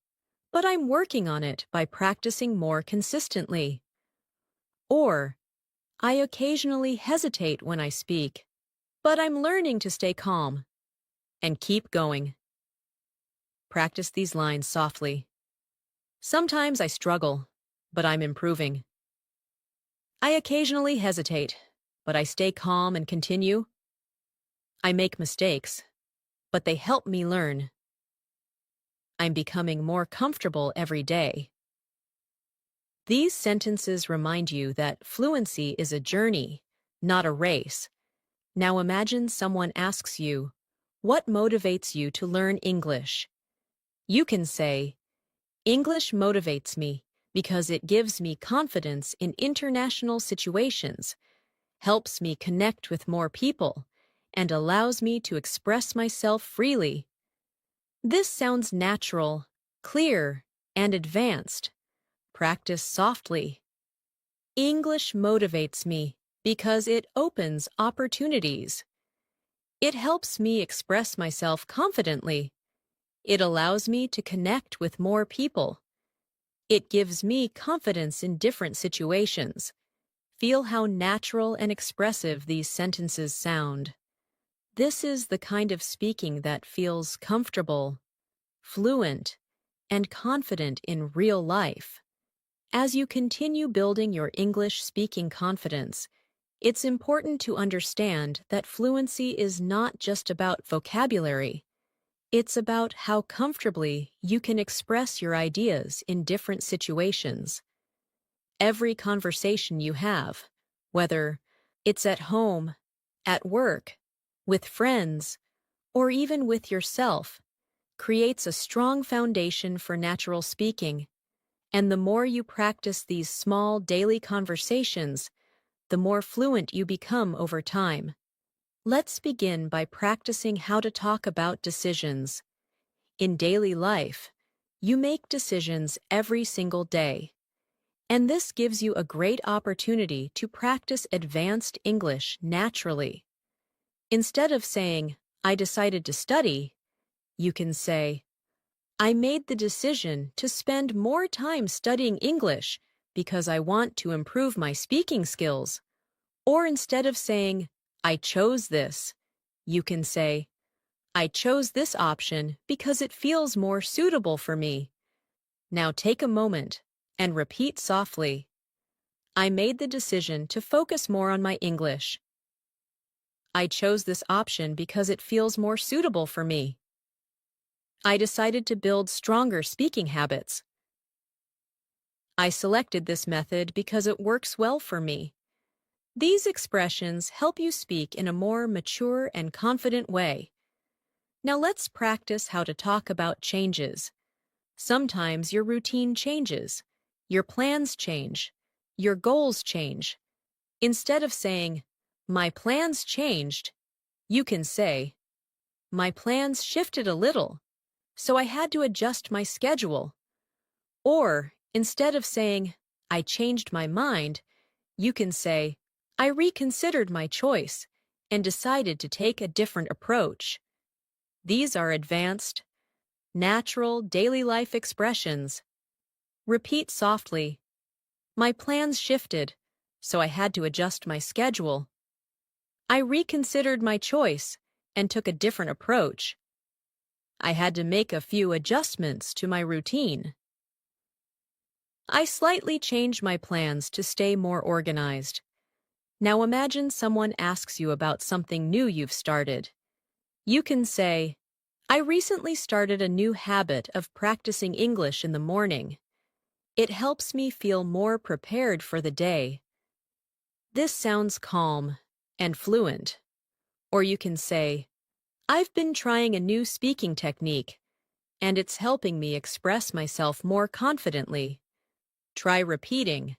but I'm working on it by practicing more consistently." Or, "I occasionally hesitate when I speak, but I'm learning to stay calm." And keep going. Practice these lines softly. Sometimes I struggle, but I'm improving. I occasionally hesitate, but I stay calm and continue. I make mistakes, but they help me learn. I'm becoming more comfortable every day. These sentences remind you that fluency is a journey, not a race. Now imagine someone asks you, "What motivates you to learn English?" You can say, "English motivates me because it gives me confidence in international situations, helps me connect with more people, and allows me to express myself freely." This sounds natural, clear, and advanced. Practice softly. English motivates me because it opens opportunities. It helps me express myself confidently. It allows me to connect with more people. It gives me confidence in different situations. Feel how natural and expressive these sentences sound. This is the kind of speaking that feels comfortable, fluent, and confident in real life. As you continue building your English speaking confidence, it's important to understand that fluency is not just about vocabulary. It's about how comfortably you can express your ideas in different situations. Every conversation you have, whether it's at home, at work, with friends, or even with yourself, creates a strong foundation for natural speaking. And the more you practice these small daily conversations, the more fluent you become over time. Let's begin by practicing how to talk about decisions. In daily life, you make decisions every single day. And this gives you a great opportunity to practice advanced English naturally. Instead of saying, "I decided to study," you can say, "I made the decision to spend more time studying English because I want to improve my speaking skills." Or instead of saying, "I chose this," you can say, "I chose this option because it feels more suitable for me." Now take a moment and repeat softly, "I made the decision to focus more on my English. I chose this option because it feels more suitable for me. I decided to build stronger speaking habits. I selected this method because it works well for me." These expressions help you speak in a more mature and confident way. Now let's practice how to talk about changes. Sometimes your routine changes, your plans change, your goals change. Instead of saying, "My plans changed," you can say, "My plans shifted a little, so I had to adjust my schedule." Or, instead of saying, "I changed my mind," you can say, "I reconsidered my choice and decided to take a different approach." These are advanced, natural daily life expressions. Repeat softly, "My plans shifted, so I had to adjust my schedule. I reconsidered my choice and took a different approach. I had to make a few adjustments to my routine. I slightly changed my plans to stay more organized." Now imagine someone asks you about something new you've started. You can say, "I recently started a new habit of practicing English in the morning. It helps me feel more prepared for the day." This sounds calm and fluent. Or you can say, I've been trying a new speaking technique, and it's helping me express myself more confidently. Try repeating,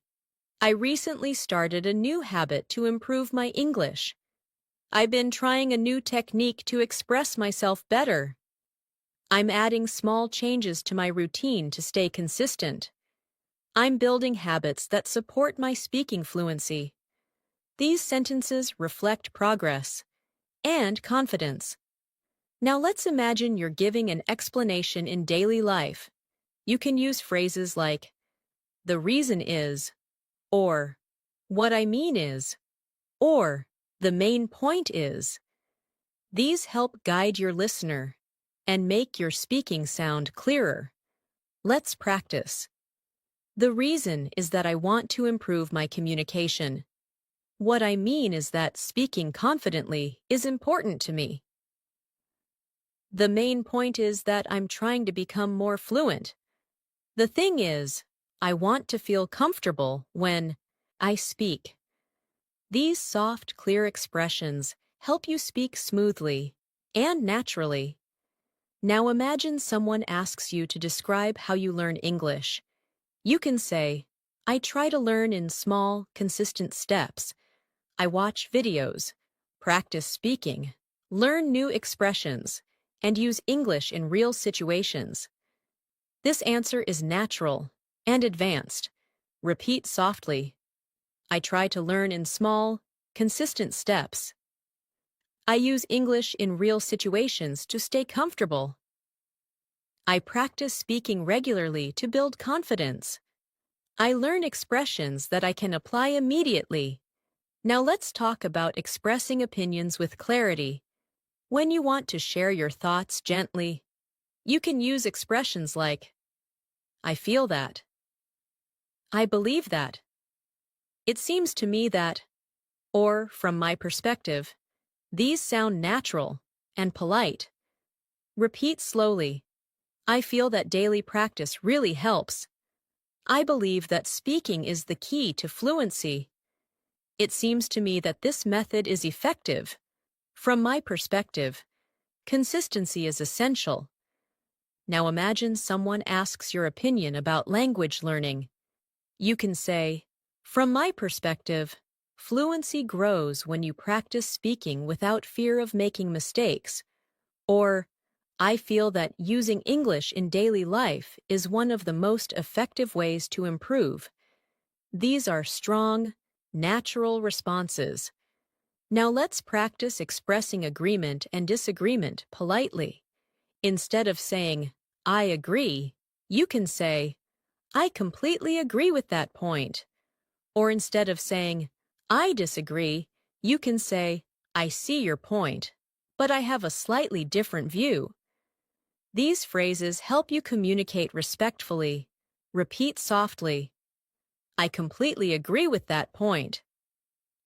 I recently started a new habit to improve my English. I've been trying a new technique to express myself better. I'm adding small changes to my routine to stay consistent. I'm building habits that support my speaking fluency. These sentences reflect progress and confidence. Now let's imagine you're giving an explanation in daily life. You can use phrases like, the reason is, or what I mean is, or the main point is. These help guide your listener and make your speaking sound clearer. Let's practice. The reason is that I want to improve my communication. What I mean is that speaking confidently is important to me. The main point is that I'm trying to become more fluent. The thing is, I want to feel comfortable when I speak. These soft, clear expressions help you speak smoothly and naturally. Now imagine someone asks you to describe how you learn English. You can say, I try to learn in small, consistent steps. I watch videos, practice speaking, learn new expressions, and use English in real situations. This answer is natural and advanced. Repeat softly. I try to learn in small, consistent steps. I use English in real situations to stay comfortable. I practice speaking regularly to build confidence. I learn expressions that I can apply immediately. Now let's talk about expressing opinions with clarity. When you want to share your thoughts gently, you can use expressions like, I feel that. I believe that. It seems to me that, or from my perspective. These sound natural and polite. Repeat slowly. I feel that daily practice really helps. I believe that speaking is the key to fluency. It seems to me that this method is effective. From my perspective, consistency is essential. Now imagine someone asks your opinion about language learning. You can say, from my perspective, fluency grows when you practice speaking without fear of making mistakes. Or, I feel that using English in daily life is one of the most effective ways to improve. These are strong, natural responses. Now let's practice expressing agreement and disagreement politely. Instead of saying, I agree, you can say, I completely agree with that point. Or instead of saying, I disagree, you can say, I see your point, but I have a slightly different view. These phrases help you communicate respectfully. Repeat softly. I completely agree with that point.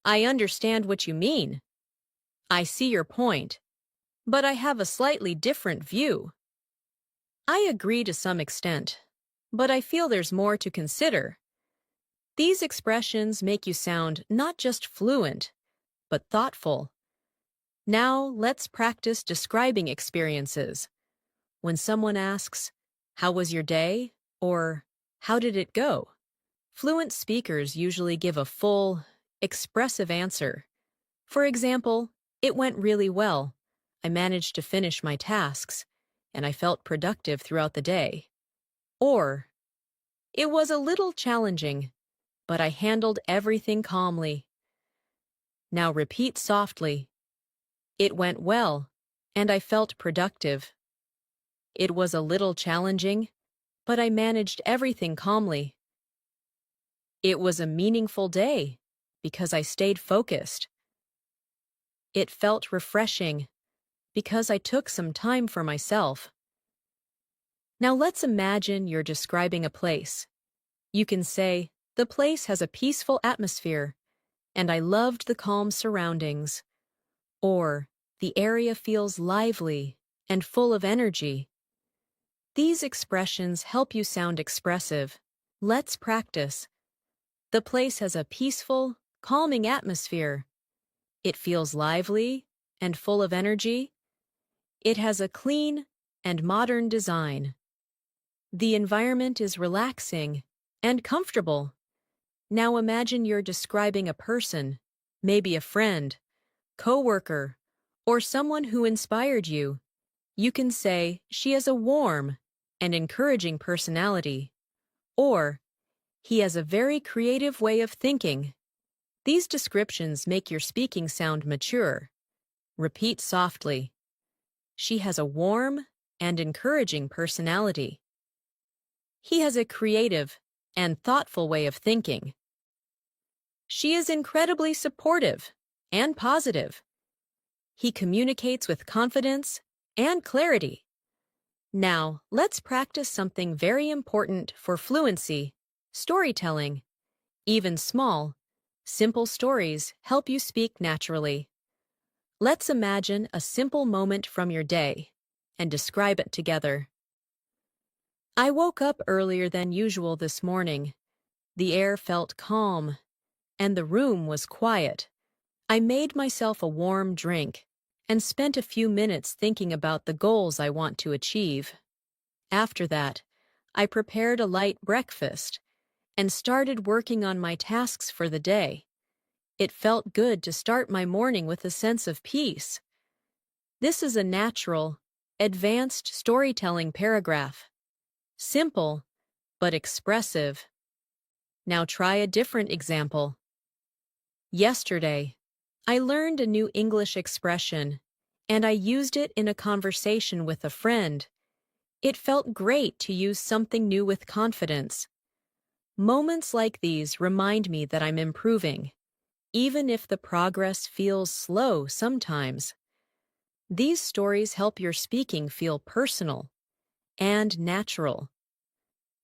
I understand what you mean. I see your point, but I have a slightly different view. I agree to some extent, but I feel there's more to consider. These expressions make you sound not just fluent, but thoughtful. Now let's practice describing experiences. When someone asks, how was your day? Or, how did it go? Fluent speakers usually give a full, expressive answer. For example, it went really well. I managed to finish my tasks, and I felt productive throughout the day. Or, it was a little challenging, but I handled everything calmly. Now repeat softly. It went well, and I felt productive. It was a little challenging, but I managed everything calmly. It was a meaningful day because I stayed focused. It felt refreshing because I took some time for myself. Now let's imagine you're describing a place. You can say, the place has a peaceful atmosphere, and I loved the calm surroundings. Or, the area feels lively and full of energy. These expressions help you sound expressive. Let's practice. The place has a peaceful, calming atmosphere. It feels lively and full of energy. It has a clean and modern design. The environment is relaxing and comfortable. Now imagine you're describing a person, maybe a friend, coworker, or someone who inspired you. You can say she has a warm and encouraging personality, or he has a very creative way of thinking. These descriptions make your speaking sound mature. Repeat softly. She has a warm and encouraging personality. He has a creative and thoughtful way of thinking. She is incredibly supportive and positive. He communicates with confidence and clarity. Now, let's practice something very important for fluency: storytelling. Even small, simple stories help you speak naturally. Let's imagine a simple moment from your day and describe it together. I woke up earlier than usual this morning. The air felt calm, and the room was quiet. I made myself a warm drink and spent a few minutes thinking about the goals I want to achieve. After that, I prepared a light breakfast and started working on my tasks for the day. It felt good to start my morning with a sense of peace. This is a natural, advanced storytelling paragraph. Simple, but expressive. Now try a different example. Yesterday, I learned a new English expression, and I used it in a conversation with a friend. It felt great to use something new with confidence. Moments like these remind me that I'm improving, even if the progress feels slow sometimes. These stories help your speaking feel personal and natural.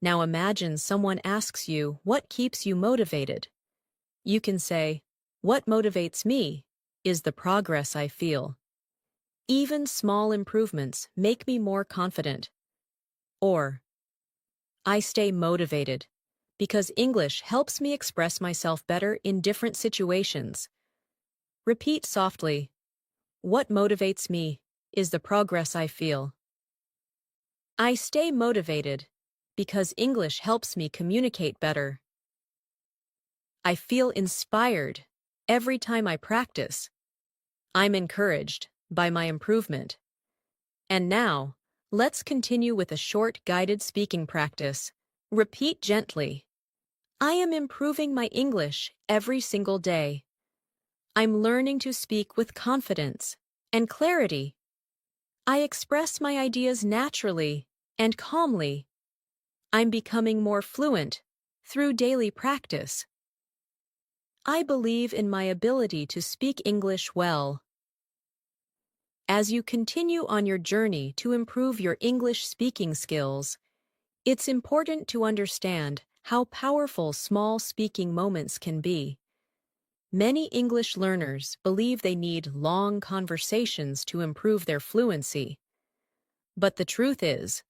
Now imagine someone asks you what keeps you motivated. You can say, "What motivates me is the progress I feel. Even small improvements make me more confident." Or, "I stay motivated because English helps me express myself better in different situations." Repeat softly, "What motivates me is the progress I feel. I stay motivated because English helps me communicate better. I feel inspired every time I practice. I'm encouraged by my improvement." And now, let's continue with a short guided speaking practice. Repeat gently. I am improving my English every single day. I'm learning to speak with confidence and clarity. I express my ideas naturally and calmly. I'm becoming more fluent through daily practice. I believe in my ability to speak English well. As you continue on your journey to improve your English speaking skills, it's important to understand how powerful small speaking moments can be. Many English learners believe they need long conversations to improve their fluency. But the truth is,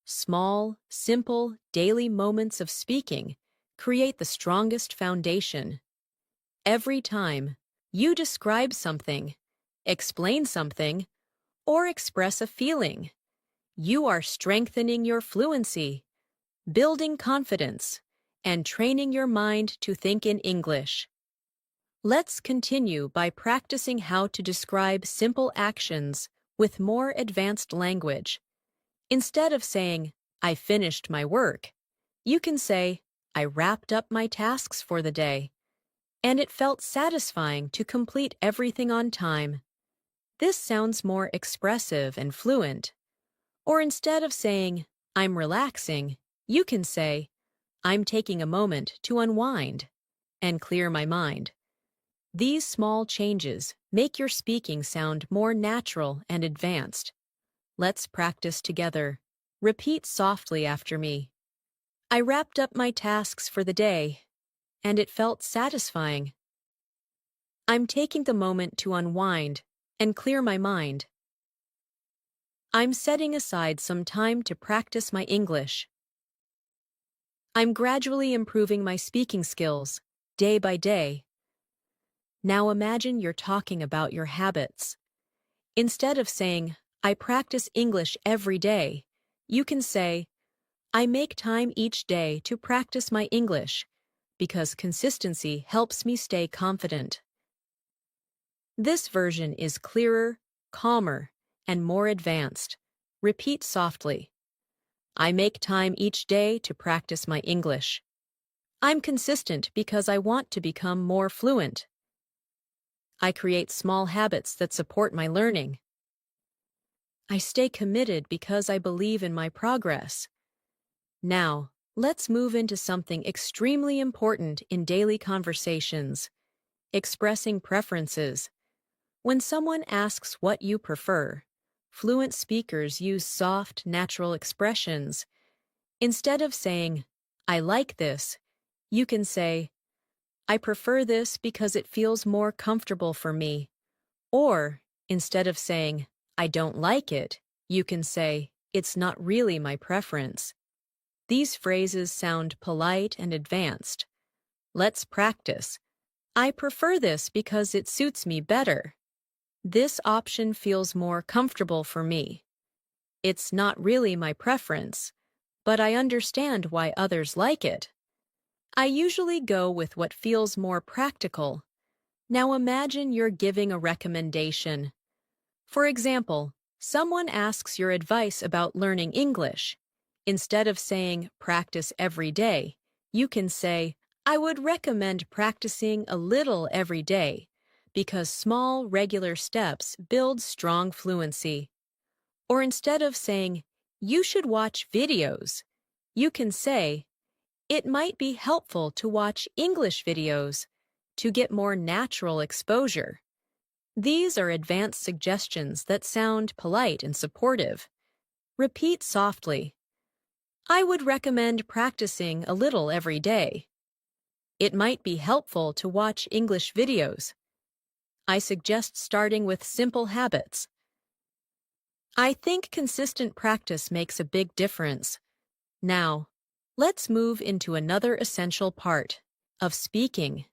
small, simple, daily moments of speaking create the strongest foundation. Every time you describe something, explain something, or express a feeling, you are strengthening your fluency, building confidence, and training your mind to think in English. Let's continue by practicing how to describe simple actions with more advanced language. Instead of saying, "I finished my work," you can say, "I wrapped up my tasks for the day, and it felt satisfying to complete everything on time." This sounds more expressive and fluent. Or instead of saying, "I'm relaxing," you can say, "I'm taking a moment to unwind and clear my mind." These small changes make your speaking sound more natural and advanced. Let's practice together. Repeat softly after me. I wrapped up my tasks for the day, and it felt satisfying. I'm taking the moment to unwind and clear my mind. I'm setting aside some time to practice my English. I'm gradually improving my speaking skills, day by day. Now imagine you're talking about your habits. Instead of saying, I practice English every day, you can say, I make time each day to practice my English because consistency helps me stay confident. This version is clearer, calmer, and more advanced. Repeat softly. I make time each day to practice my English. I'm consistent because I want to become more fluent. I create small habits that support my learning. I stay committed because I believe in my progress. Now, let's move into something extremely important in daily conversations: expressing preferences. When someone asks what you prefer, fluent speakers use soft, natural expressions. Instead of saying, I like this, you can say, I prefer this because it feels more comfortable for me. Or, instead of saying, I don't like it, you can say, it's not really my preference. These phrases sound polite and advanced. Let's practice. I prefer this because it suits me better. This option feels more comfortable for me. It's not really my preference, but I understand why others like it. I usually go with what feels more practical. Now imagine you're giving a recommendation. For example, someone asks your advice about learning English. Instead of saying, practice every day, you can say, I would recommend practicing a little every day, because small, regular steps build strong fluency. Or instead of saying, you should watch videos, you can say, it might be helpful to watch English videos to get more natural exposure. These are advanced suggestions that sound polite and supportive. Repeat softly. I would recommend practicing a little every day. It might be helpful to watch English videos. I suggest starting with simple habits. I think consistent practice makes a big difference. Now, let's move into another essential part of speaking: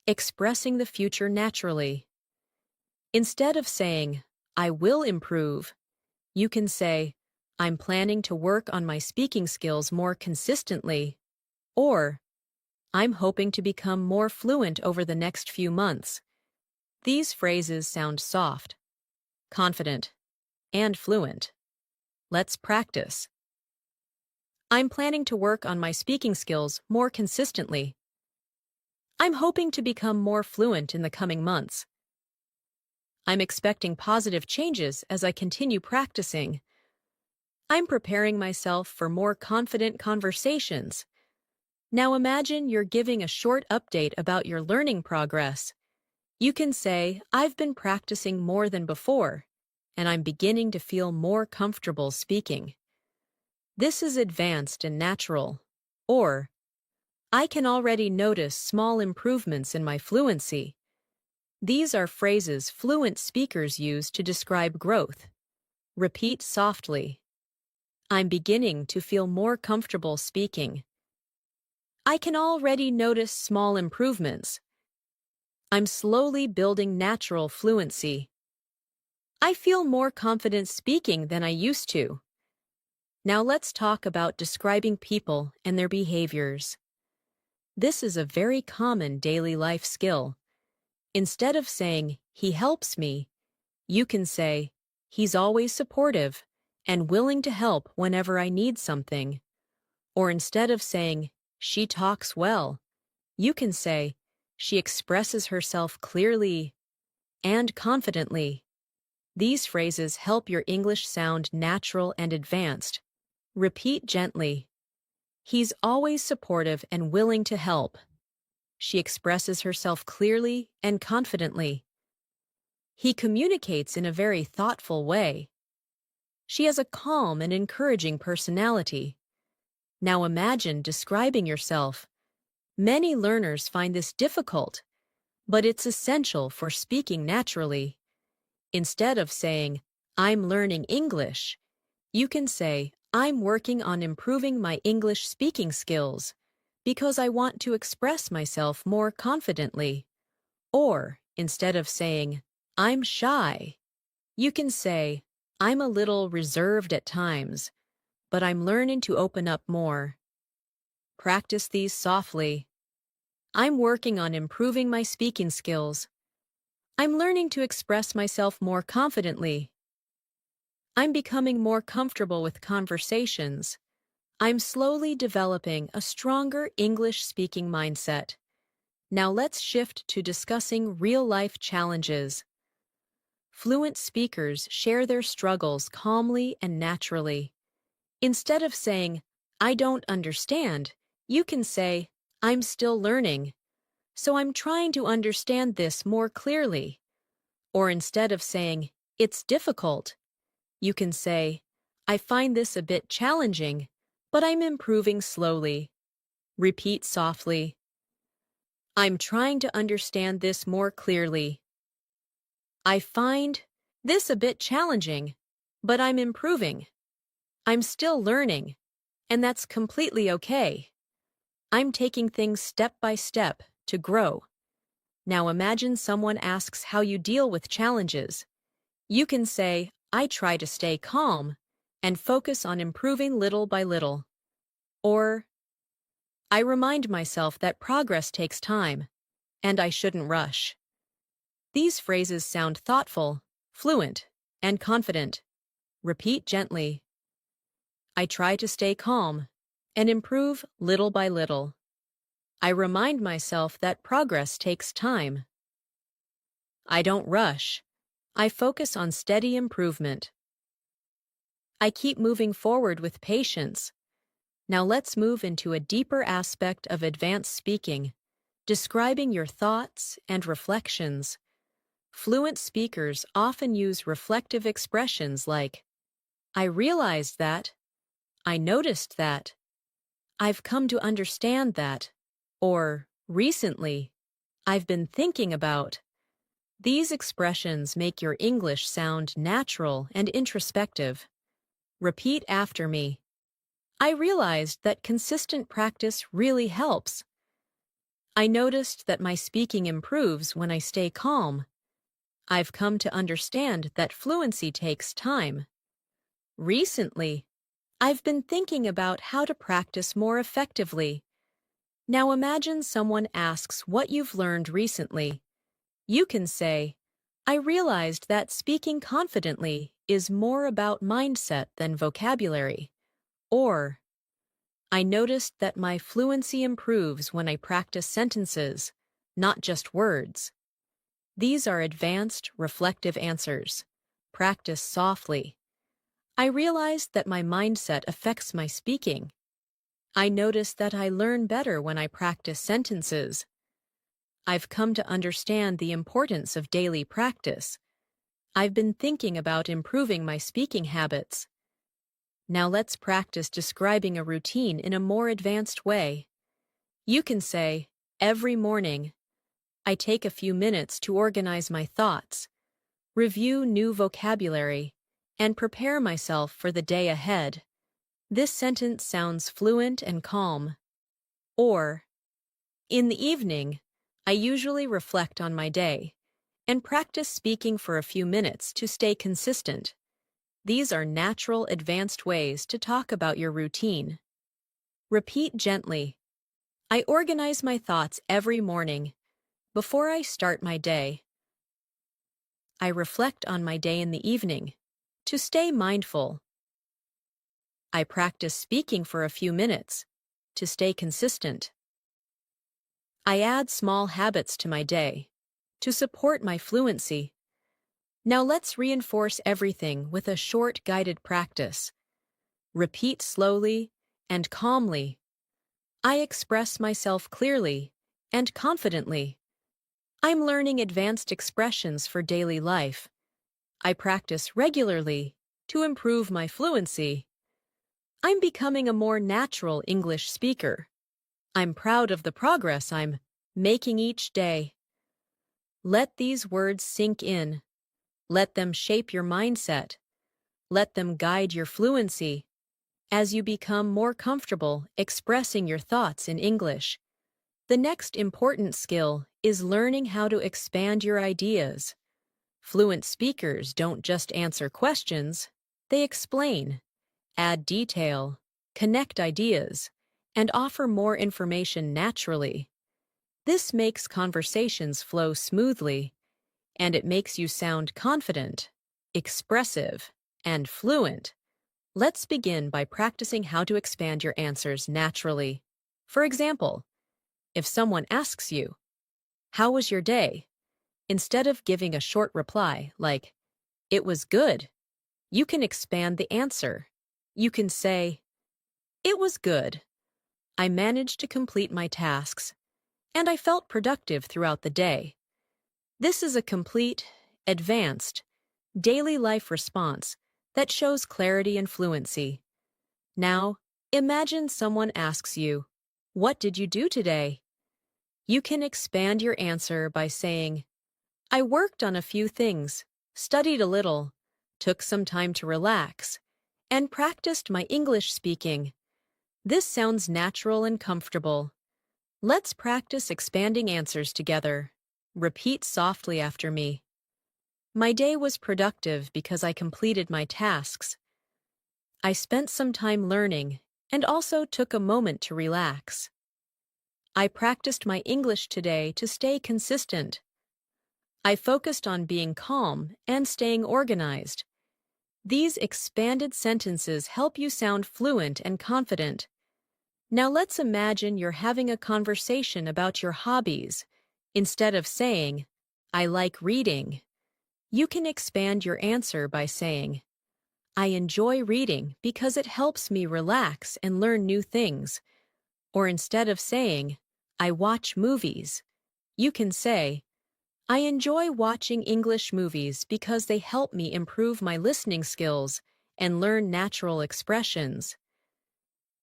expressing the future naturally. Instead of saying, I will improve, you can say, I'm planning to work on my speaking skills more consistently, or I'm hoping to become more fluent over the next few months. These phrases sound soft, confident, and fluent. Let's practice. I'm planning to work on my speaking skills more consistently. I'm hoping to become more fluent in the coming months. I'm expecting positive changes as I continue practicing. I'm preparing myself for more confident conversations. Now imagine you're giving a short update about your learning progress. You can say, I've been practicing more than before, and I'm beginning to feel more comfortable speaking. This is advanced and natural. Or, I can already notice small improvements in my fluency. These are phrases fluent speakers use to describe growth. Repeat softly. I'm beginning to feel more comfortable speaking. I can already notice small improvements. I'm slowly building natural fluency. I feel more confident speaking than I used to. Now let's talk about describing people and their behaviors. This is a very common daily life skill. Instead of saying, he helps me, you can say, he's always supportive and willing to help whenever I need something. Or instead of saying, she talks well, you can say, she expresses herself clearly and confidently. These phrases help your English sound natural and advanced. Repeat gently. He's always supportive and willing to help. She expresses herself clearly and confidently. He communicates in a very thoughtful way. She has a calm and encouraging personality. Now imagine describing yourself. Many learners find this difficult, but it's essential for speaking naturally. Instead of saying, I'm learning English, you can say, I'm working on improving my English speaking skills because I want to express myself more confidently. Or, instead of saying, I'm shy, you can say, I'm a little reserved at times, but I'm learning to open up more. Practice these softly. I'm working on improving my speaking skills. I'm learning to express myself more confidently. I'm becoming more comfortable with conversations. I'm slowly developing a stronger English-speaking mindset. Now let's shift to discussing real-life challenges. Fluent speakers share their struggles calmly and naturally. Instead of saying, I don't understand, you can say, I'm still learning, so I'm trying to understand this more clearly. Or instead of saying, it's difficult, you can say, I find this a bit challenging, but I'm improving slowly. Repeat softly. I'm trying to understand this more clearly. I find this a bit challenging, but I'm improving. I'm still learning, and that's completely okay. I'm taking things step by step to grow. Now imagine someone asks how you deal with challenges. You can say, I try to stay calm and focus on improving little by little. Or, I remind myself that progress takes time, and I shouldn't rush. These phrases sound thoughtful, fluent, and confident. Repeat gently. I try to stay calm and improve little by little. I remind myself that progress takes time. I don't rush. I focus on steady improvement. I keep moving forward with patience. Now let's move into a deeper aspect of advanced speaking, describing your thoughts and reflections. Fluent speakers often use reflective expressions like, I realized that, I noticed that, I've come to understand that, or, recently, I've been thinking about. These expressions make your English sound natural and introspective. Repeat after me. I realized that consistent practice really helps. I noticed that my speaking improves when I stay calm. I've come to understand that fluency takes time. Recently, I've been thinking about how to practice more effectively. Now imagine someone asks what you've learned recently. You can say, I realized that speaking confidently is more about mindset than vocabulary. Or, I noticed that my fluency improves when I practice sentences, not just words. These are advanced, reflective answers. Practice softly. I realized that my mindset affects my speaking. I noticed that I learn better when I practice sentences. I've come to understand the importance of daily practice. I've been thinking about improving my speaking habits. Now let's practice describing a routine in a more advanced way. You can say, every morning, I take a few minutes to organize my thoughts, review new vocabulary, and prepare myself for the day ahead. This sentence sounds fluent and calm. Or, in the evening, I usually reflect on my day and practice speaking for a few minutes to stay consistent. These are natural, advanced ways to talk about your routine. Repeat gently. I organize my thoughts every morning. Before I start my day, I reflect on my day in the evening. To stay mindful, I practice speaking for a few minutes. To stay consistent, I add small habits to my day. To support my fluency. Now let's reinforce everything with a short guided practice. Repeat slowly and calmly. I express myself clearly and confidently. I'm learning advanced expressions for daily life. I practice regularly to improve my fluency. I'm becoming a more natural English speaker. I'm proud of the progress I'm making each day. Let these words sink in. Let them shape your mindset. Let them guide your fluency. As you become more comfortable expressing your thoughts in English, The next important skill is learning how to expand your ideas. Fluent speakers don't just answer questions, they explain, add detail, connect ideas, and offer more information naturally. This makes conversations flow smoothly, and it makes you sound confident, expressive, and fluent. Let's begin by practicing how to expand your answers naturally. For example, if someone asks you, "How was your day?" instead of giving a short reply like, "It was good," you can expand the answer. You can say, "It was good. I managed to complete my tasks, and I felt productive throughout the day." This is a complete, advanced, daily life response that shows clarity and fluency. Now, imagine someone asks you, "What did you do today?" You can expand your answer by saying, "I worked on a few things, studied a little, took some time to relax, and practiced my English speaking." This sounds natural and comfortable. Let's practice expanding answers together. Repeat softly after me. My day was productive because I completed my tasks. I spent some time learning and also took a moment to relax. I practiced my English today to stay consistent. I focused on being calm and staying organized. These expanded sentences help you sound fluent and confident. Now let's imagine you're having a conversation about your hobbies. Instead of saying, "I like reading," you can expand your answer by saying, "I enjoy reading because it helps me relax and learn new things." Or instead of saying, "I watch movies," you can say, "I enjoy watching English movies because they help me improve my listening skills and learn natural expressions."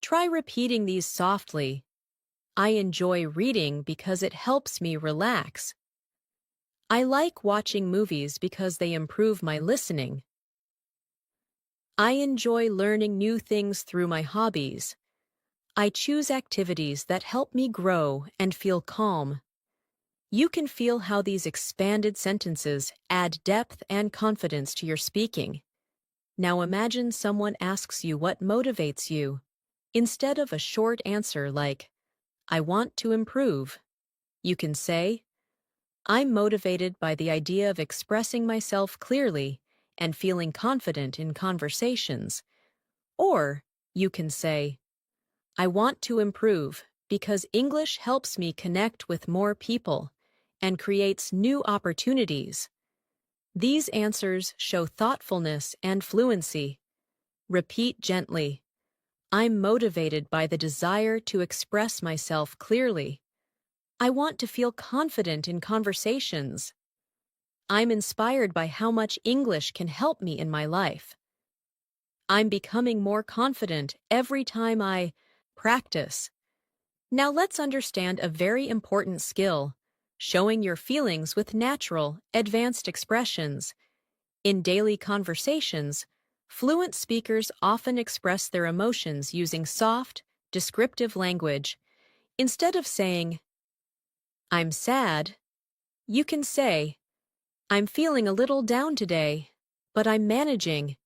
Try repeating these softly. I enjoy reading because it helps me relax. I like watching movies because they improve my listening. I enjoy learning new things through my hobbies. I choose activities that help me grow and feel calm. You can feel how these expanded sentences add depth and confidence to your speaking. Now imagine someone asks you what motivates you. Instead of a short answer like, "I want to improve," you can say, "I'm motivated by the idea of expressing myself clearly and feeling confident in conversations." Or you can say, "I want to improve because English helps me connect with more people and creates new opportunities." These answers show thoughtfulness and fluency. Repeat gently. I'm motivated by the desire to express myself clearly. I want to feel confident in conversations. I'm inspired by how much English can help me in my life. I'm becoming more confident every time I practice. Now let's understand a very important skill, showing your feelings with natural, advanced expressions. In daily conversations, fluent speakers often express their emotions using soft, descriptive language. Instead of saying, "I'm sad," you can say, "I'm feeling a little down today, but I'm managing."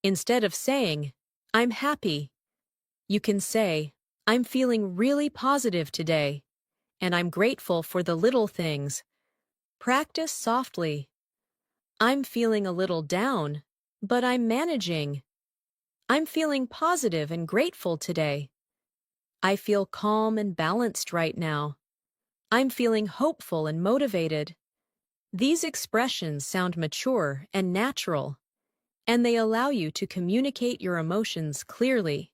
Instead of saying, "I'm happy," you can say, "I'm feeling really positive today, and I'm grateful for the little things." Practice softly. I'm feeling a little down, but I'm managing. I'm feeling positive and grateful today. I feel calm and balanced right now. I'm feeling hopeful and motivated. These expressions sound mature and natural, and they allow you to communicate your emotions clearly.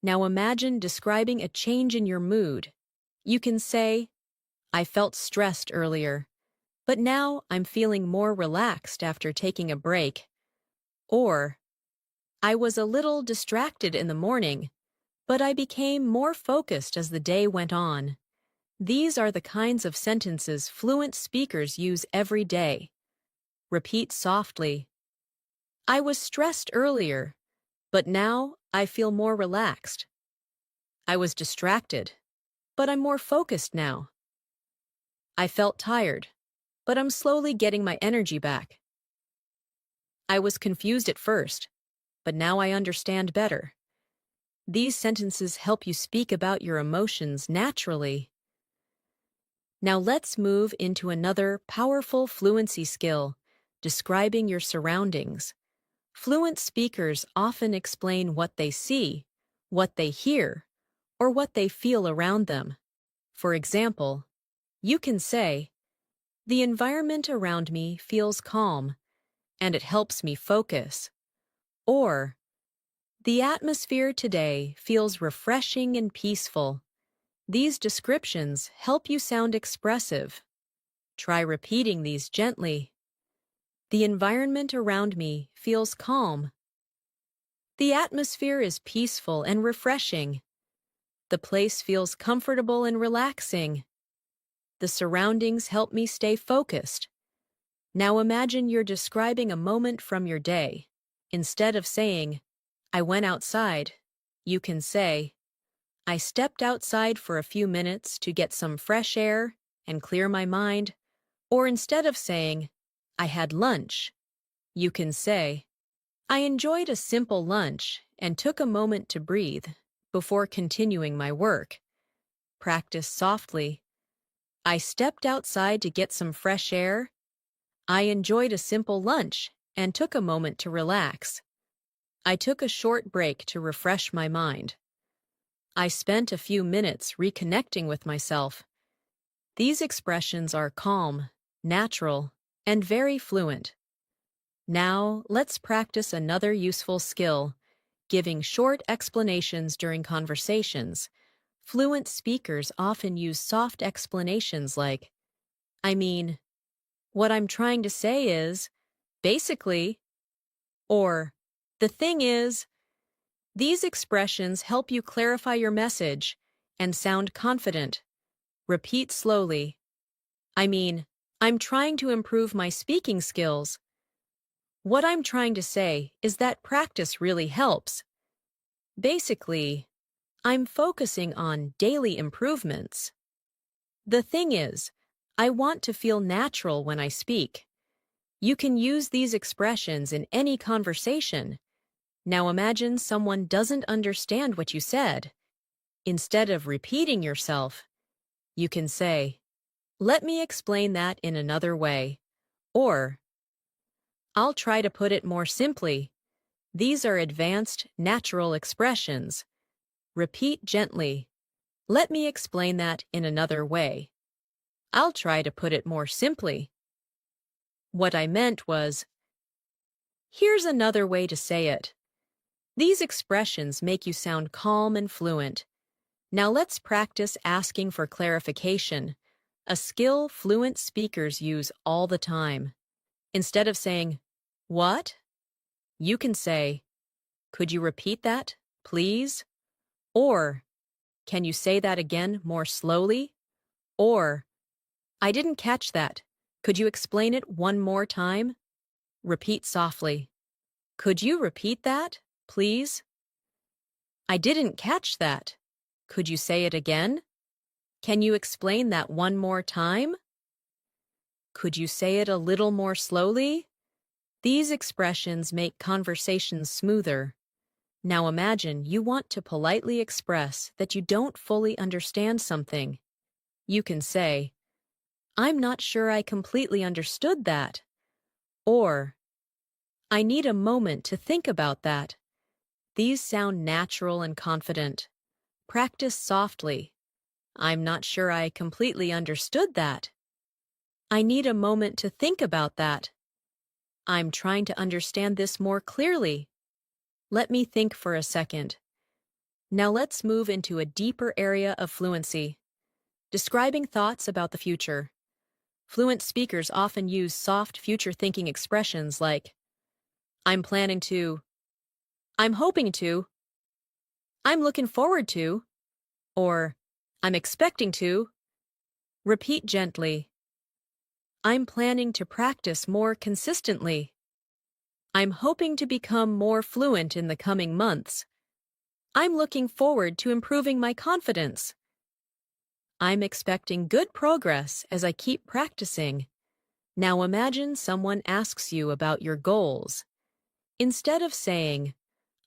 Now imagine describing a change in your mood. You can say, "I felt stressed earlier, but now I'm feeling more relaxed after taking a break." Or, "I was a little distracted in the morning, but I became more focused as the day went on." These are the kinds of sentences fluent speakers use every day. Repeat softly. I was stressed earlier, but now I feel more relaxed. I was distracted, but I'm more focused now. I felt tired, but I'm slowly getting my energy back. I was confused at first, but now I understand better. These sentences help you speak about your emotions naturally. Now let's move into another powerful fluency skill, describing your surroundings. Fluent speakers often explain what they see, what they hear, or what they feel around them. For example, you can say, "The environment around me feels calm, and it helps me focus." Or, "The atmosphere today feels refreshing and peaceful." These descriptions help you sound expressive. Try repeating these gently. The environment around me feels calm. The atmosphere is peaceful and refreshing. The place feels comfortable and relaxing. The surroundings help me stay focused. Now imagine you're describing a moment from your day. Instead of saying, "I went outside," you can say, "I stepped outside for a few minutes to get some fresh air and clear my mind." Or instead of saying, "I had lunch," you can say, "I enjoyed a simple lunch and took a moment to breathe before continuing my work." Practice softly. I stepped outside to get some fresh air. I enjoyed a simple lunch and took a moment to relax. I took a short break to refresh my mind. I spent a few minutes reconnecting with myself. These expressions are calm, natural, and very fluent. Now, let's practice another useful skill, giving short explanations during conversations. Fluent speakers often use soft explanations like, "I mean, what I'm trying to say is, basically," or "the thing is." These expressions help you clarify your message and sound confident. Repeat slowly. "I mean, I'm trying to improve my speaking skills. What I'm trying to say is that practice really helps. Basically, I'm focusing on daily improvements. The thing is, I want to feel natural when I speak." You can use these expressions in any conversation. Now imagine someone doesn't understand what you said. Instead of repeating yourself, you can say, "Let me explain that in another way." Or, "I'll try to put it more simply." These are advanced, natural expressions. Repeat gently. "Let me explain that in another way. I'll try to put it more simply. What I meant was, here's another way to say it." These expressions make you sound calm and fluent. Now let's practice asking for clarification, a skill fluent speakers use all the time. Instead of saying, "What?" you can say, "Could you repeat that, please?" Or, "Can you say that again more slowly?" Or, "I didn't catch that. Could you explain it one more time?" Repeat softly. "Could you repeat that, please?" "I didn't catch that. Could you say it again?" "Can you explain that one more time?" "Could you say it a little more slowly?" These expressions make conversations smoother. Now imagine you want to politely express that you don't fully understand something. You can say, "I'm not sure I completely understood that." Or, "I need a moment to think about that." These sound natural and confident. Practice softly. "I'm not sure I completely understood that." "I need a moment to think about that." "I'm trying to understand this more clearly." "Let me think for a second." Now let's move into a deeper area of fluency, describing thoughts about the future. Fluent speakers often use soft future-thinking expressions like, "I'm planning to," "I'm hoping to," "I'm looking forward to," or "I'm expecting to." Repeat gently. "I'm planning to practice more consistently." "I'm hoping to become more fluent in the coming months." "I'm looking forward to improving my confidence." I'm expecting good progress as I keep practicing. Now imagine someone asks you about your goals. Instead of saying,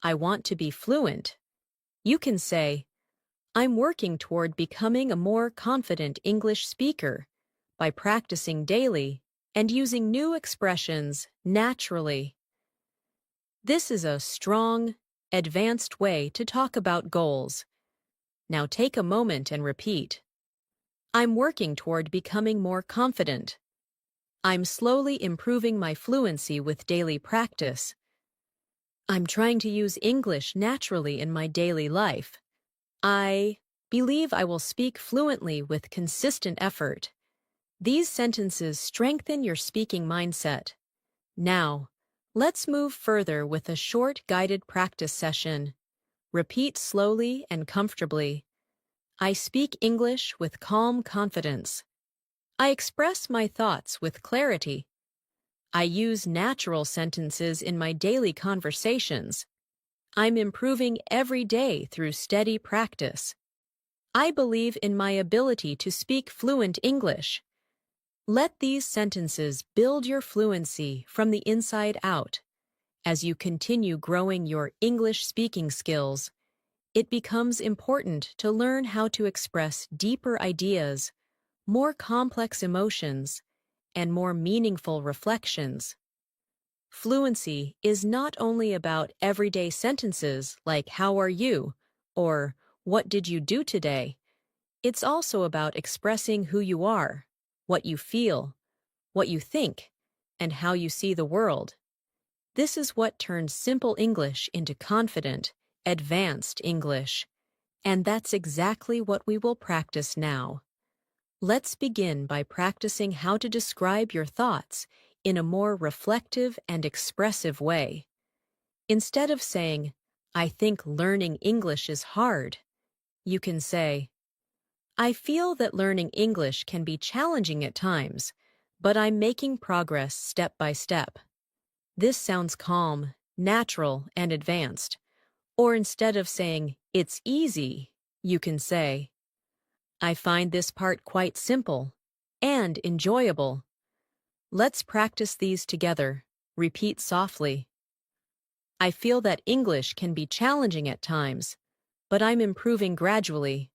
I want to be fluent, you can say, I'm working toward becoming a more confident English speaker by practicing daily and using new expressions naturally. This is a strong, advanced way to talk about goals. Now take a moment and repeat. I'm working toward becoming more confident. I'm slowly improving my fluency with daily practice. I'm trying to use English naturally in my daily life. I believe I will speak fluently with consistent effort. These sentences strengthen your speaking mindset. Now, let's move further with a short guided practice session. Repeat slowly and comfortably. I speak English with calm confidence. I express my thoughts with clarity. I use natural sentences in my daily conversations. I'm improving every day through steady practice. I believe in my ability to speak fluent English. Let these sentences build your fluency from the inside out. As you continue growing your English speaking skills, it becomes important to learn how to express deeper ideas, more complex emotions, and more meaningful reflections. Fluency is not only about everyday sentences like "How are you?" or "What did you do today?" It's also about expressing who you are, what you feel, what you think, and how you see the world. This is what turns simple English into confident, advanced English. And that's exactly what we will practice now. Let's begin by practicing how to describe your thoughts in a more reflective and expressive way. Instead of saying, I think learning English is hard, you can say, I feel that learning English can be challenging at times, but I'm making progress step by step. This sounds calm, natural, and advanced. Or instead of saying, it's easy, you can say, I find this part quite simple and enjoyable. Let's practice these together. Repeat softly. I feel that English can be challenging at times, but I'm improving gradually.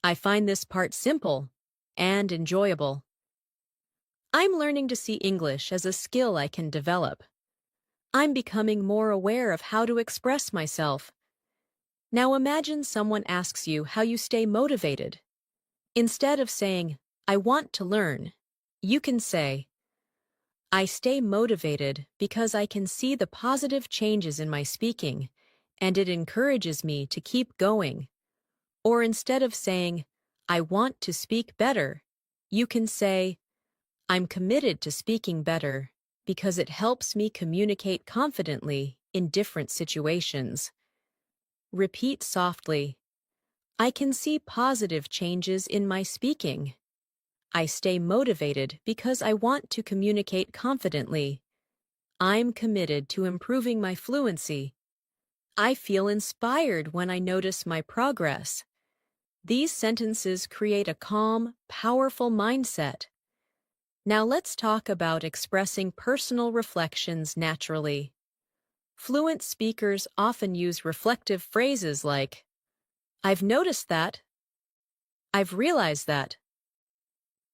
I find this part simple and enjoyable. I'm learning to see English as a skill I can develop. I'm becoming more aware of how to express myself. Now imagine someone asks you how you stay motivated. Instead of saying, I want to learn, you can say, I stay motivated because I can see the positive changes in my speaking, and it encourages me to keep going. Or instead of saying, I want to speak better, you can say, I'm committed to speaking better because it helps me communicate confidently in different situations. Repeat softly. I can see positive changes in my speaking. I stay motivated because I want to communicate confidently. I'm committed to improving my fluency. I feel inspired when I notice my progress. These sentences create a calm, powerful mindset. Now let's talk about expressing personal reflections naturally. Fluent speakers often use reflective phrases like, I've noticed that. I've realized that.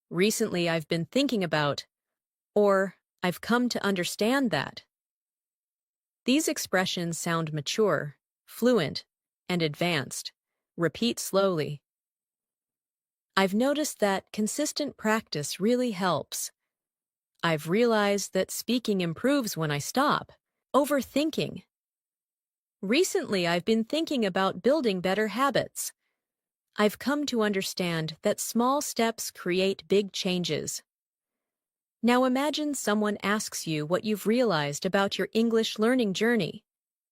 Recently I've been thinking about, or I've come to understand that. These expressions sound mature, fluent, and advanced. Repeat slowly. I've noticed that consistent practice really helps. I've realized that speaking improves when I stop overthinking. Recently, I've been thinking about building better habits. I've come to understand that small steps create big changes. Now imagine someone asks you what you've realized about your English learning journey.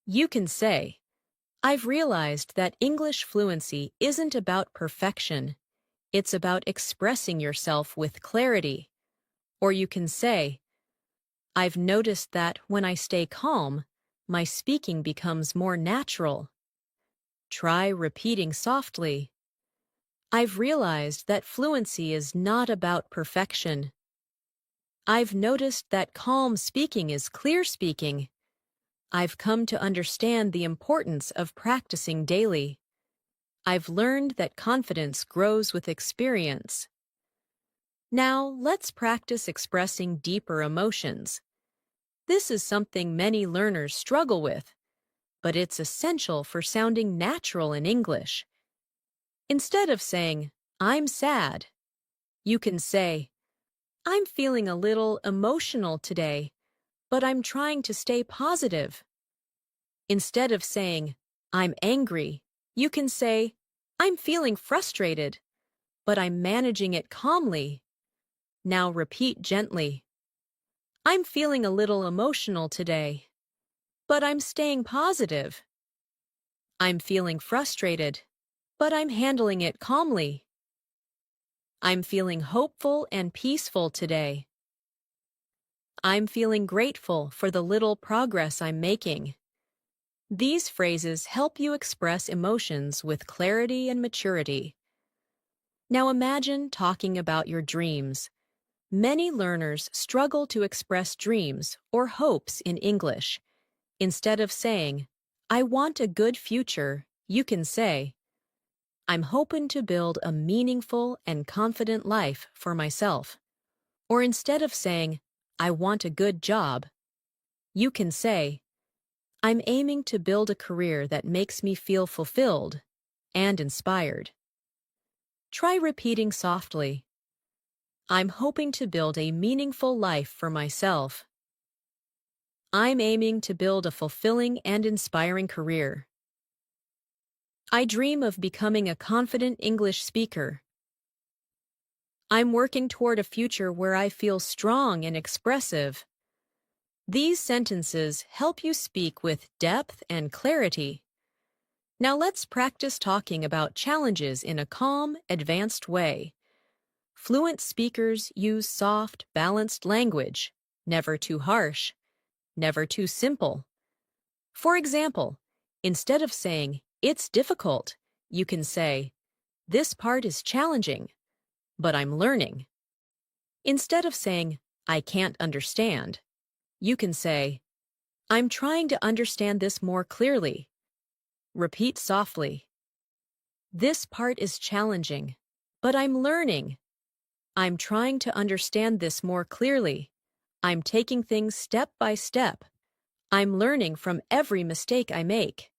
You can say, I've realized that English fluency isn't about perfection. It's about expressing yourself with clarity. Or you can say, I've noticed that when I stay calm, my speaking becomes more natural. Try repeating softly. I've realized that fluency is not about perfection. I've noticed that calm speaking is clear speaking. I've come to understand the importance of practicing daily. I've learned that confidence grows with experience. Now, let's practice expressing deeper emotions. This is something many learners struggle with, but it's essential for sounding natural in English. Instead of saying, "I'm sad," you can say, "I'm feeling a little emotional today, but I'm trying to stay positive." Instead of saying, "I'm angry," you can say, "I'm feeling frustrated, but I'm managing it calmly." Now repeat gently. "I'm feeling a little emotional today, but I'm staying positive." "I'm feeling frustrated, but I'm handling it calmly." "I'm feeling hopeful and peaceful today." "I'm feeling grateful for the little progress I'm making." These phrases help you express emotions with clarity and maturity. Now imagine talking about your dreams. Many learners struggle to express dreams or hopes in English. Instead of saying, "I want a good future," you can say, "I'm hoping to build a meaningful and confident life for myself." Or instead of saying, "I want a good job," you can say, "I'm aiming to build a career that makes me feel fulfilled and inspired." Try repeating softly, "I'm hoping to build a meaningful life for myself." "I'm aiming to build a fulfilling and inspiring career." "I dream of becoming a confident English speaker." "I'm working toward a future where I feel strong and expressive." These sentences help you speak with depth and clarity. Now let's practice talking about challenges in a calm, advanced way. Fluent speakers use soft, balanced language, never too harsh, never too simple. For example, instead of saying, "It's difficult," you can say, "This part is challenging, but I'm learning." Instead of saying, "I can't understand," you can say, "I'm trying to understand this more clearly." Repeat softly, "This part is challenging, but I'm learning. I'm trying to understand this more clearly. I'm taking things step by step. I'm learning from every mistake I make."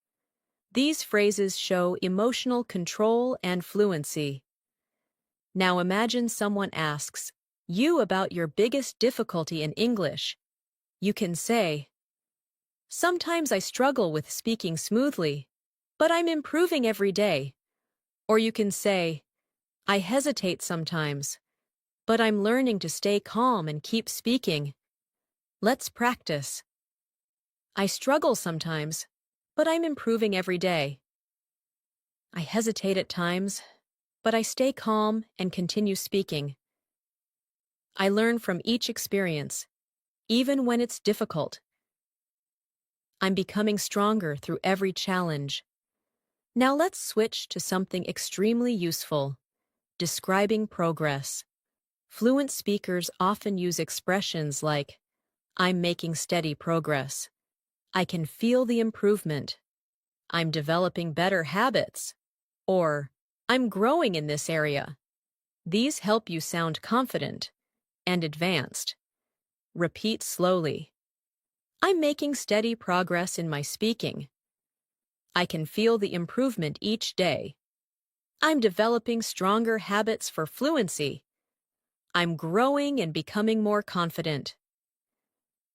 These phrases show emotional control and fluency. Now imagine someone asks you about your biggest difficulty in English. You can say, "Sometimes I struggle with speaking smoothly, but I'm improving every day." Or you can say, "I hesitate sometimes, but I'm learning to stay calm and keep speaking." Let's practice. "I struggle sometimes, but I'm improving every day." "I hesitate at times, but I stay calm and continue speaking." "I learn from each experience, even when it's difficult." "I'm becoming stronger through every challenge." Now let's switch to something extremely useful, describing progress. Fluent speakers often use expressions like, "I'm making steady progress." "I can feel the improvement." "I'm developing better habits." Or, "I'm growing in this area." These help you sound confident and advanced. Repeat slowly. "I'm making steady progress in my speaking." "I can feel the improvement each day." "I'm developing stronger habits for fluency." "I'm growing and becoming more confident."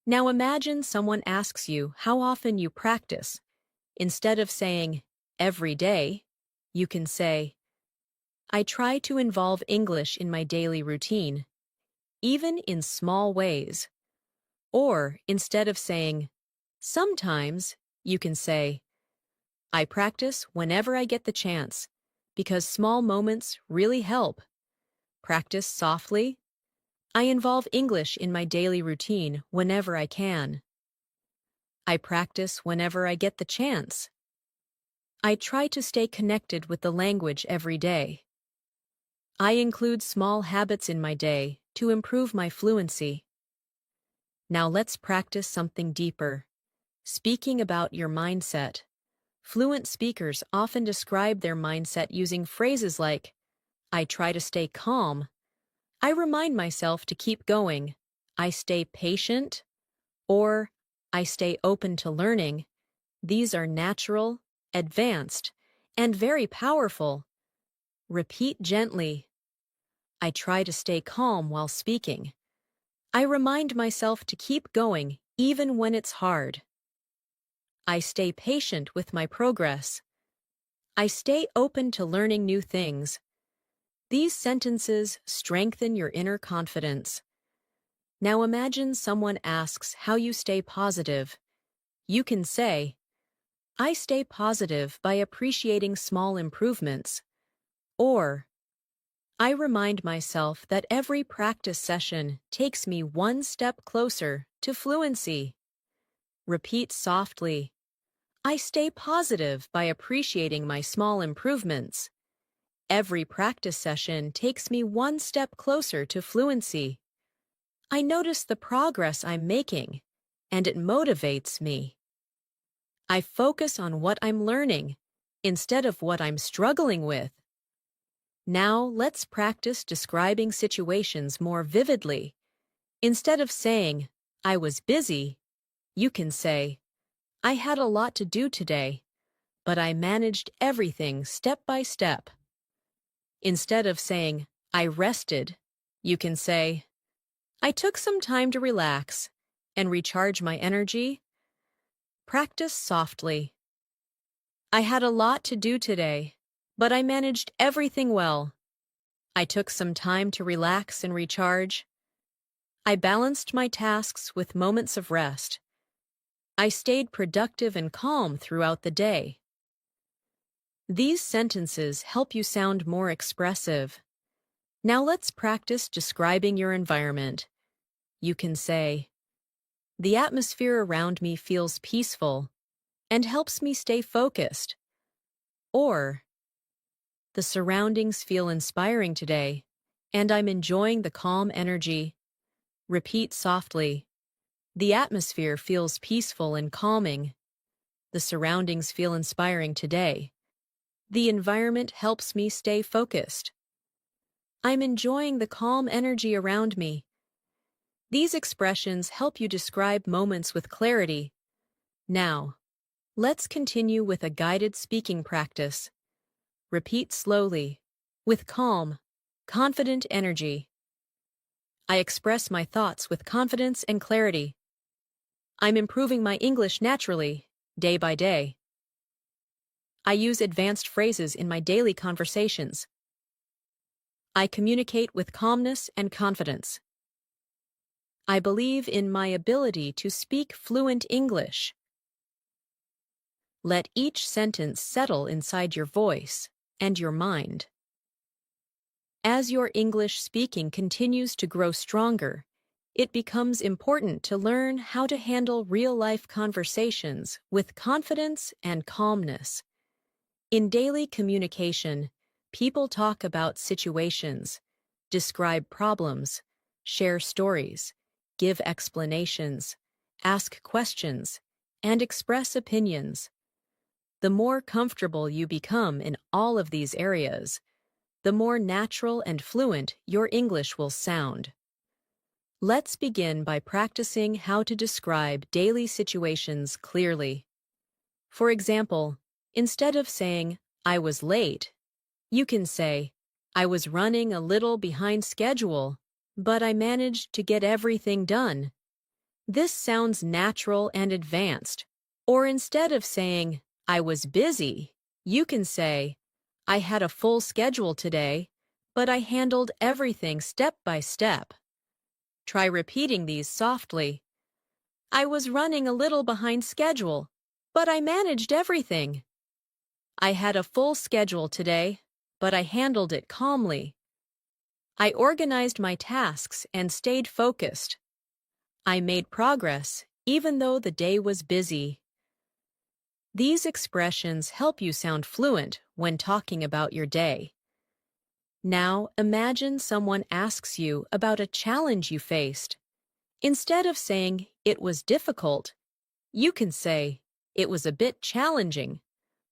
Now imagine someone asks you how often you practice. Instead of saying, "Every day," you can say, "I try to involve English in my daily routine, even in small ways." Or instead of saying, "Sometimes," you can say, "I practice whenever I get the chance, because small moments really help." Practice softly. "I involve English in my daily routine whenever I can." "I practice whenever I get the chance." "I try to stay connected with the language every day." I include small habits in my day to improve my fluency. Now let's practice something deeper. Speaking about your mindset. Fluent speakers often describe their mindset using phrases like, I try to stay calm. I remind myself to keep going. I stay patient. Or, I stay open to learning. These are natural, advanced, and very powerful. Repeat gently. I try to stay calm while speaking. I remind myself to keep going even when it's hard. I stay patient with my progress. I stay open to learning new things. These sentences strengthen your inner confidence. Now imagine someone asks how you stay positive. You can say, I stay positive by appreciating small improvements. Or, I remind myself that every practice session takes me one step closer to fluency. Repeat softly. I stay positive by appreciating my small improvements. Every practice session takes me one step closer to fluency. I notice the progress I'm making, and it motivates me. I focus on what I'm learning instead of what I'm struggling with. Now let's practice describing situations more vividly. Instead of saying, I was busy, you can say, I had a lot to do today, but I managed everything step by step. Instead of saying, I rested, you can say, I took some time to relax and recharge my energy. Practice softly. I had a lot to do today, but I managed everything well. I took some time to relax and recharge. I balanced my tasks with moments of rest. I stayed productive and calm throughout the day. These sentences help you sound more expressive. Now let's practice describing your environment. You can say, the atmosphere around me feels peaceful and helps me stay focused. Or, the surroundings feel inspiring today, and I'm enjoying the calm energy. Repeat softly. The atmosphere feels peaceful and calming. The surroundings feel inspiring today. The environment helps me stay focused. I'm enjoying the calm energy around me. These expressions help you describe moments with clarity. Now, let's continue with a guided speaking practice. Repeat slowly, with calm, confident energy. I express my thoughts with confidence and clarity. I'm improving my English naturally, day by day. I use advanced phrases in my daily conversations. I communicate with calmness and confidence. I believe in my ability to speak fluent English. Let each sentence settle inside your voice and your mind. As your English speaking continues to grow stronger, it becomes important to learn how to handle real-life conversations with confidence and calmness. In daily communication, people talk about situations, describe problems, share stories, give explanations, ask questions, and express opinions. The more comfortable you become in all of these areas, the more natural and fluent your English will sound. Let's begin by practicing how to describe daily situations clearly. For example, instead of saying, I was late, you can say, I was running a little behind schedule, but I managed to get everything done. This sounds natural and advanced. Or instead of saying, I was busy, you can say, I had a full schedule today, but I handled everything step by step. Try repeating these softly. I was running a little behind schedule, but I managed everything. I had a full schedule today, but I handled it calmly. I organized my tasks and stayed focused. I made progress even though the day was busy. These expressions help you sound fluent when talking about your day. Now imagine someone asks you about a challenge you faced. Instead of saying, "It was difficult," you can say, "It was a bit challenging,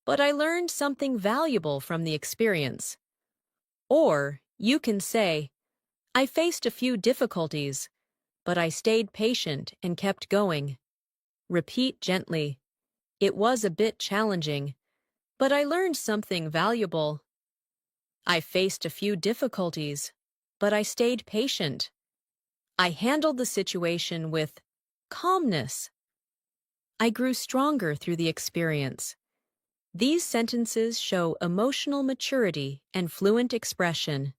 but I learned something valuable from the experience." Or you can say, "I faced a few difficulties, but I stayed patient and kept going." Repeat gently, "It was a bit challenging, but I learned something valuable." "I faced a few difficulties, but I stayed patient." "I handled the situation with calmness." "I grew stronger through the experience." These sentences show emotional maturity and fluent expression.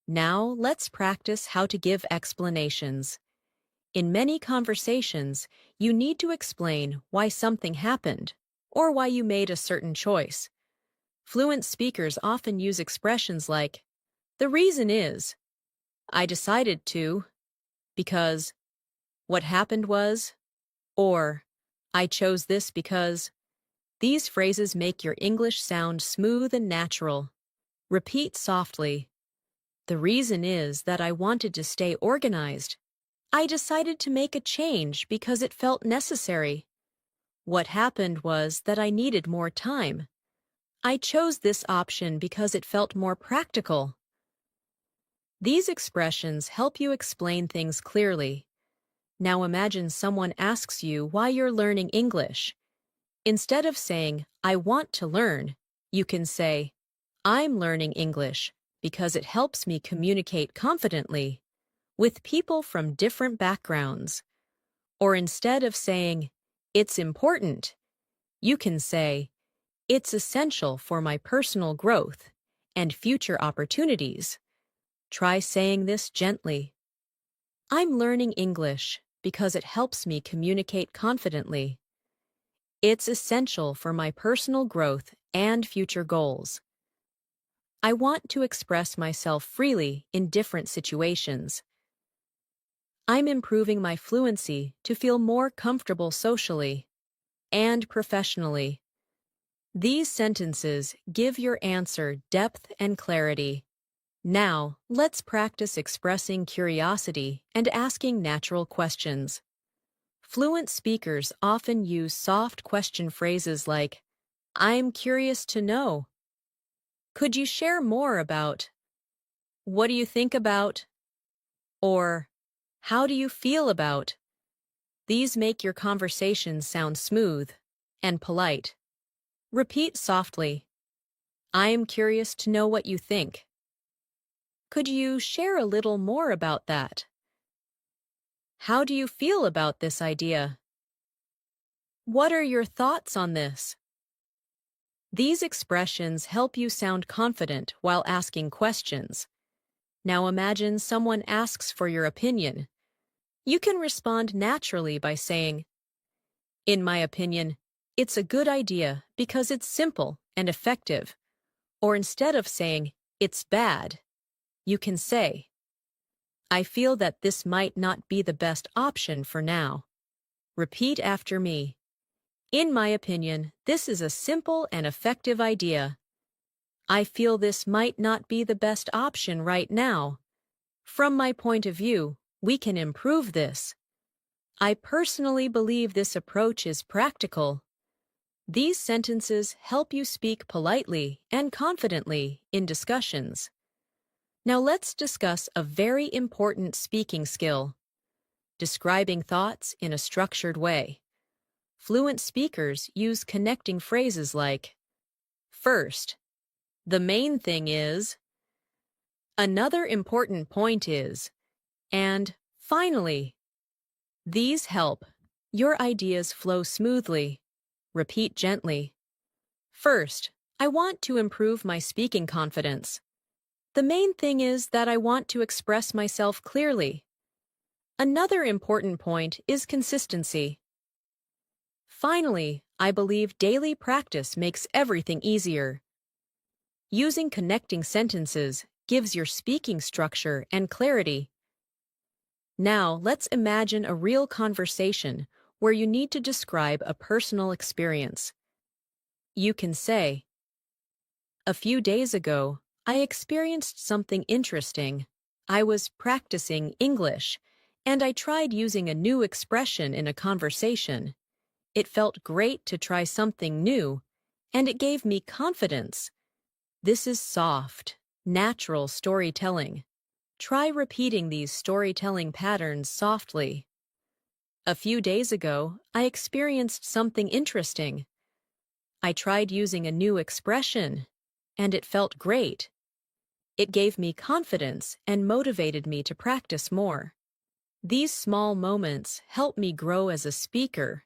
Now let's practice how to give explanations. In many conversations, you need to explain why something happened or why you made a certain choice. Fluent speakers often use expressions like, "The reason is," "I decided to," "because," "what happened was," or "I chose this because." These phrases make your English sound smooth and natural. Repeat softly. "The reason is that I wanted to stay organized. I decided to make a change because it felt necessary. What happened was that I needed more time. I chose this option because it felt more practical." These expressions help you explain things clearly. Now imagine someone asks you why you're learning English. Instead of saying, "I want to learn," you can say, "I'm learning English because it helps me communicate confidently with people from different backgrounds." Or instead of saying, "It's important," you can say, "It's essential for my personal growth and future opportunities." Try saying this gently. "I'm learning English because it helps me communicate confidently. It's essential for my personal growth and future goals. I want to express myself freely in different situations. I'm improving my fluency to feel more comfortable socially and professionally." These sentences give your answer depth and clarity. Now, let's practice expressing curiosity and asking natural questions. Fluent speakers often use soft question phrases like, "I'm curious to know." "Could you share more about?" "What do you think about?" Or, "How do you feel about?" These make your conversation sound smooth and polite. Repeat softly, "I am curious to know what you think." "Could you share a little more about that?" "How do you feel about this idea?" "What are your thoughts on this?" These expressions help you sound confident while asking questions. Now imagine someone asks for your opinion. You can respond naturally by saying, "In my opinion, it's a good idea because it's simple and effective." Or instead of saying, "It's bad," you can say, "I feel that this might not be the best option for now." Repeat after me. "In my opinion, this is a simple and effective idea. I feel this might not be the best option right now. From my point of view, we can improve this. I personally believe this approach is practical." These sentences help you speak politely and confidently in discussions. Now let's discuss a very important speaking skill: describing thoughts in a structured way. Fluent speakers use connecting phrases like, "First," "The main thing is," "Another important point is," and "Finally." These help your ideas flow smoothly. Repeat gently. "First, I want to improve my speaking confidence. The main thing is that I want to express myself clearly. Another important point is consistency. Finally, I believe daily practice makes everything easier." Using connecting sentences gives your speaking structure and clarity. Now, let's imagine a real conversation where you need to describe a personal experience. You can say, "A few days ago, I experienced something interesting. I was practicing English, and I tried using a new expression in a conversation. It felt great to try something new, and it gave me confidence. This is soft, natural storytelling. Try repeating these storytelling patterns softly. A few days ago, I experienced something interesting. I tried using a new expression, and it felt great. It gave me confidence and motivated me to practice more. These small moments help me grow as a speaker.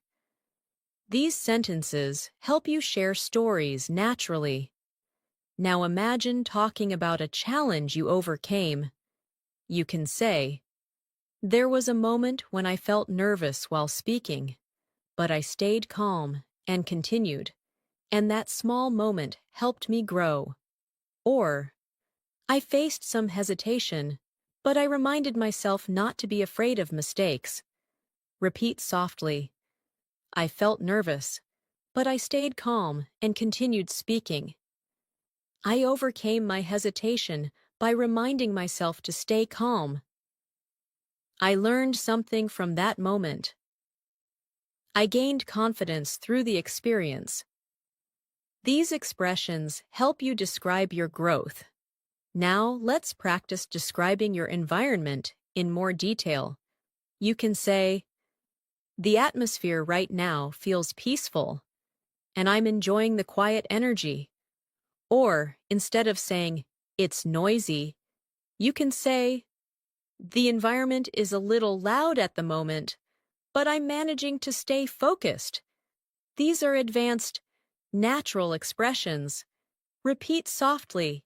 These sentences help you share stories naturally. Now imagine talking about a challenge you overcame. You can say, "There was a moment when I felt nervous while speaking, but I stayed calm and continued, and that small moment helped me grow." Or, "I faced some hesitation, but I reminded myself not to be afraid of mistakes." Repeat softly, "I felt nervous, but I stayed calm and continued speaking. I overcame my hesitation by reminding myself to stay calm. I learned something from that moment. I gained confidence through the experience." These expressions help you describe your growth. Now let's practice describing your environment in more detail. You can say, "The atmosphere right now feels peaceful, and I'm enjoying the quiet energy." Or, instead of saying, "It's noisy," you can say, "The environment is a little loud at the moment, but I'm managing to stay focused." These are advanced, natural expressions. Repeat softly,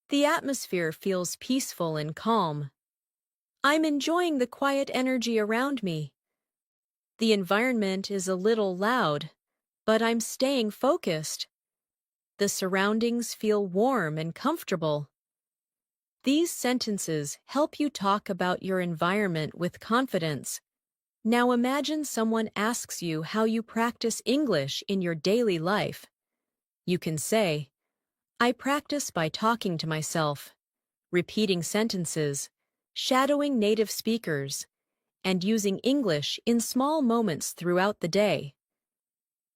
"The atmosphere feels peaceful and calm. I'm enjoying the quiet energy around me. The environment is a little loud, but I'm staying focused. The surroundings feel warm and comfortable." These sentences help you talk about your environment with confidence. Now imagine someone asks you how you practice English in your daily life. You can say, "I practice by talking to myself, repeating sentences, shadowing native speakers, and using English in small moments throughout the day."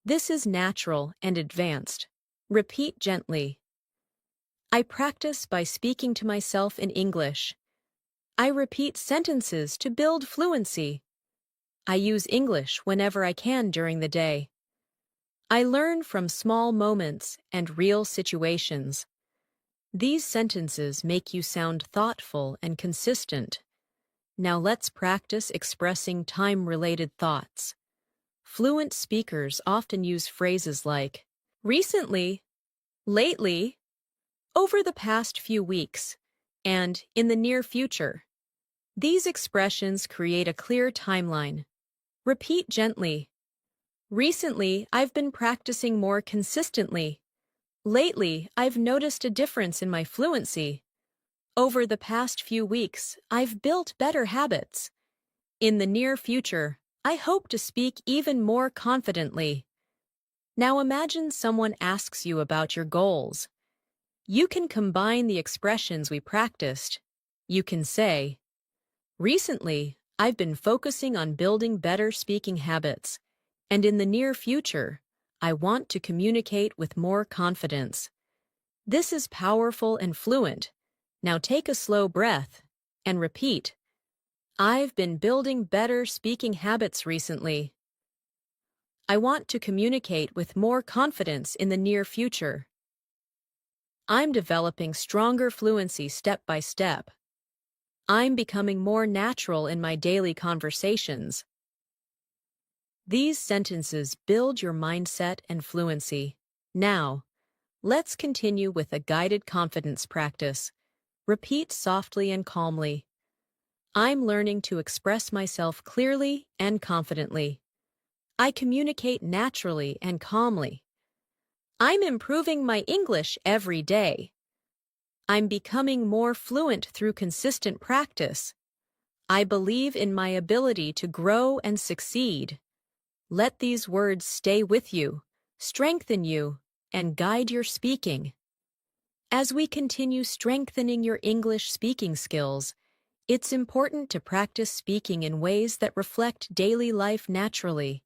This is natural and advanced. Repeat gently. "I practice by speaking to myself in English. I repeat sentences to build fluency. I use English whenever I can during the day. I learn from small moments and real situations." These sentences make you sound thoughtful and consistent. Now let's practice expressing time-related thoughts. Fluent speakers often use phrases like recently, lately, over the past few weeks, and in the near future. These expressions create a clear timeline. Repeat gently. "Recently, I've been practicing more consistently. Lately, I've noticed a difference in my fluency. Over the past few weeks, I've built better habits. In the near future, I hope to speak even more confidently." Now imagine someone asks you about your goals. You can combine the expressions we practiced. You can say, "Recently, I've been focusing on building better speaking habits, and in the near future, I want to communicate with more confidence." This is powerful and fluent. Now take a slow breath and repeat, "I've been building better speaking habits recently. I want to communicate with more confidence in the near future. I'm developing stronger fluency step by step. I'm becoming more natural in my daily conversations." These sentences build your mindset and fluency. Now, let's continue with a guided confidence practice. Repeat softly and calmly. "I'm learning to express myself clearly and confidently. I communicate naturally and calmly. I'm improving my English every day. I'm becoming more fluent through consistent practice. I believe in my ability to grow and succeed." Let these words stay with you, strengthen you, and guide your speaking. As we continue strengthening your English speaking skills, it's important to practice speaking in ways that reflect daily life naturally.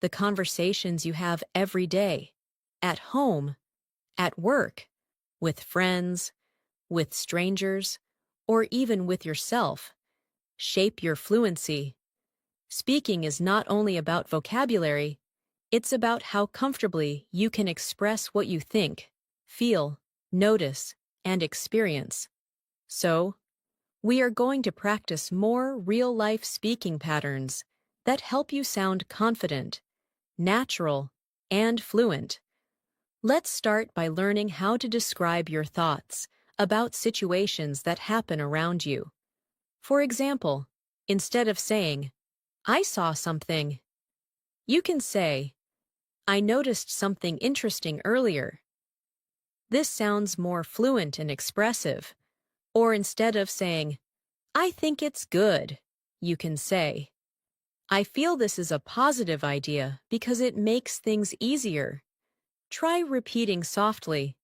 The conversations you have every day, at home, at work, with friends, with strangers, or even with yourself, shape your fluency. Speaking is not only about vocabulary, it's about how comfortably you can express what you think, feel, notice, and experience. So, we are going to practice more real-life speaking patterns that help you sound confident, natural, and fluent. Let's start by learning how to describe your thoughts about situations that happen around you. For example, instead of saying, "I saw something," you can say, "I noticed something interesting earlier." This sounds more fluent and expressive. Or instead of saying, "I think it's good," you can say, "I feel this is a positive idea because it makes things easier." Try repeating softly,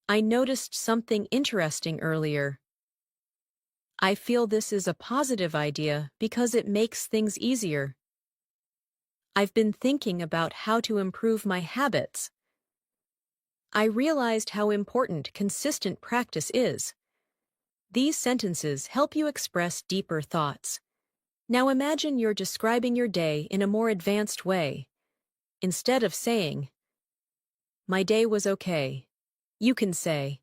"I noticed something interesting earlier." "I feel this is a positive idea because it makes things easier." "I've been thinking about how to improve my habits." "I realized how important consistent practice is." These sentences help you express deeper thoughts. Now imagine you're describing your day in a more advanced way. Instead of saying, "My day was okay," you can say,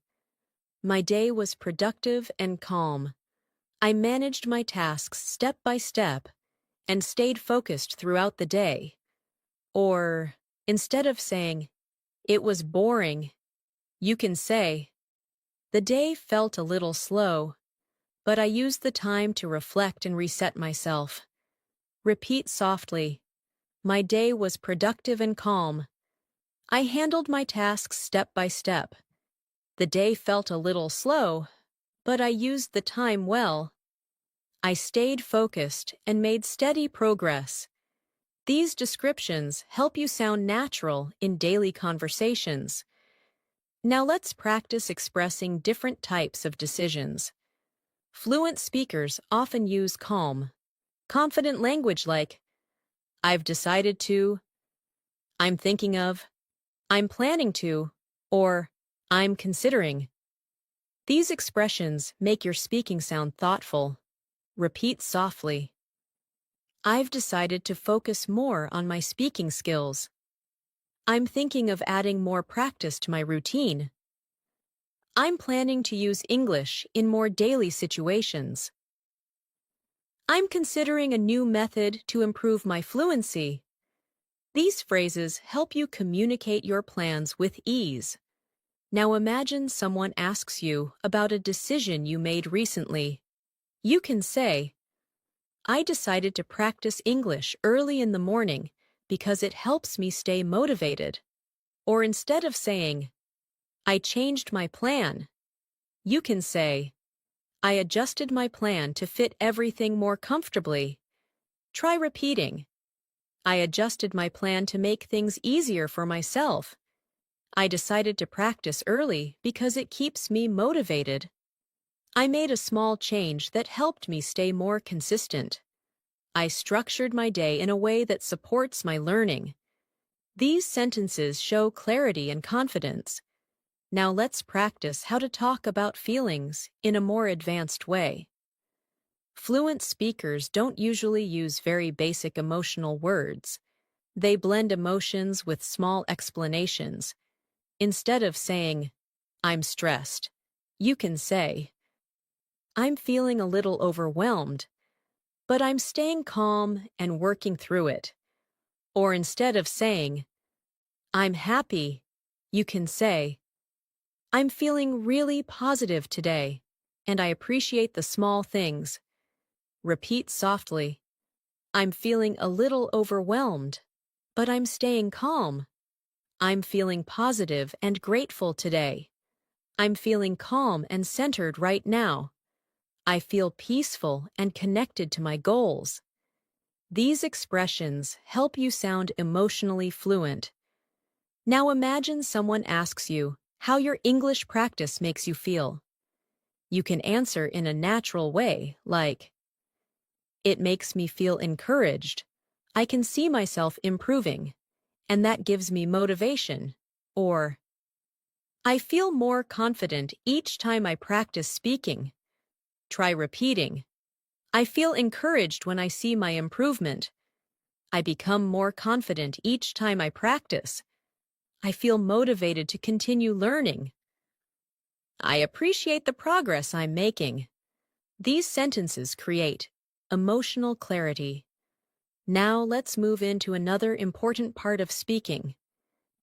"My day was productive and calm. I managed my tasks step by step and stayed focused throughout the day." Or, instead of saying, "It was boring," you can say, "The day felt a little slow, but I used the time to reflect and reset myself." Repeat softly, "My day was productive and calm. I handled my tasks step by step. The day felt a little slow, but I used the time well. I stayed focused and made steady progress." These descriptions help you sound natural in daily conversations. Now let's practice expressing different types of decisions. Fluent speakers often use calm, confident language like, "I've decided to," "I'm thinking of," "I'm planning to," or "I'm considering." These expressions make your speaking sound thoughtful. Repeat softly, "I've decided to focus more on my speaking skills." "I'm thinking of adding more practice to my routine." "I'm planning to use English in more daily situations." "I'm considering a new method to improve my fluency." These phrases help you communicate your plans with ease. Now imagine someone asks you about a decision you made recently. You can say, "I decided to practice English early in the morning because it helps me stay motivated." Or instead of saying, "I changed my plan," you can say, "I adjusted my plan to fit everything more comfortably." Try repeating, "I adjusted my plan to make things easier for myself." "I decided to practice early because it keeps me motivated." "I made a small change that helped me stay more consistent." "I structured my day in a way that supports my learning." These sentences show clarity and confidence. Now let's practice how to talk about feelings in a more advanced way. Fluent speakers don't usually use very basic emotional words. They blend emotions with small explanations. Instead of saying, "I'm stressed," you can say, "I'm feeling a little overwhelmed, but I'm staying calm and working through it." Or instead of saying, "I'm happy," you can say, "I'm feeling really positive today, and I appreciate the small things." Repeat softly, "I'm feeling a little overwhelmed, but I'm staying calm." "I'm feeling positive and grateful today." "I'm feeling calm and centered right now." "I feel peaceful and connected to my goals." These expressions help you sound emotionally fluent. Now imagine someone asks you, how your English practice makes you feel. You can answer in a natural way, like, "It makes me feel encouraged. I can see myself improving, and that gives me motivation." Or, "I feel more confident each time I practice speaking." Try repeating, "I feel encouraged when I see my improvement. I become more confident each time I practice. I feel motivated to continue learning. I appreciate the progress I'm making." These sentences create emotional clarity. Now let's move into another important part of speaking,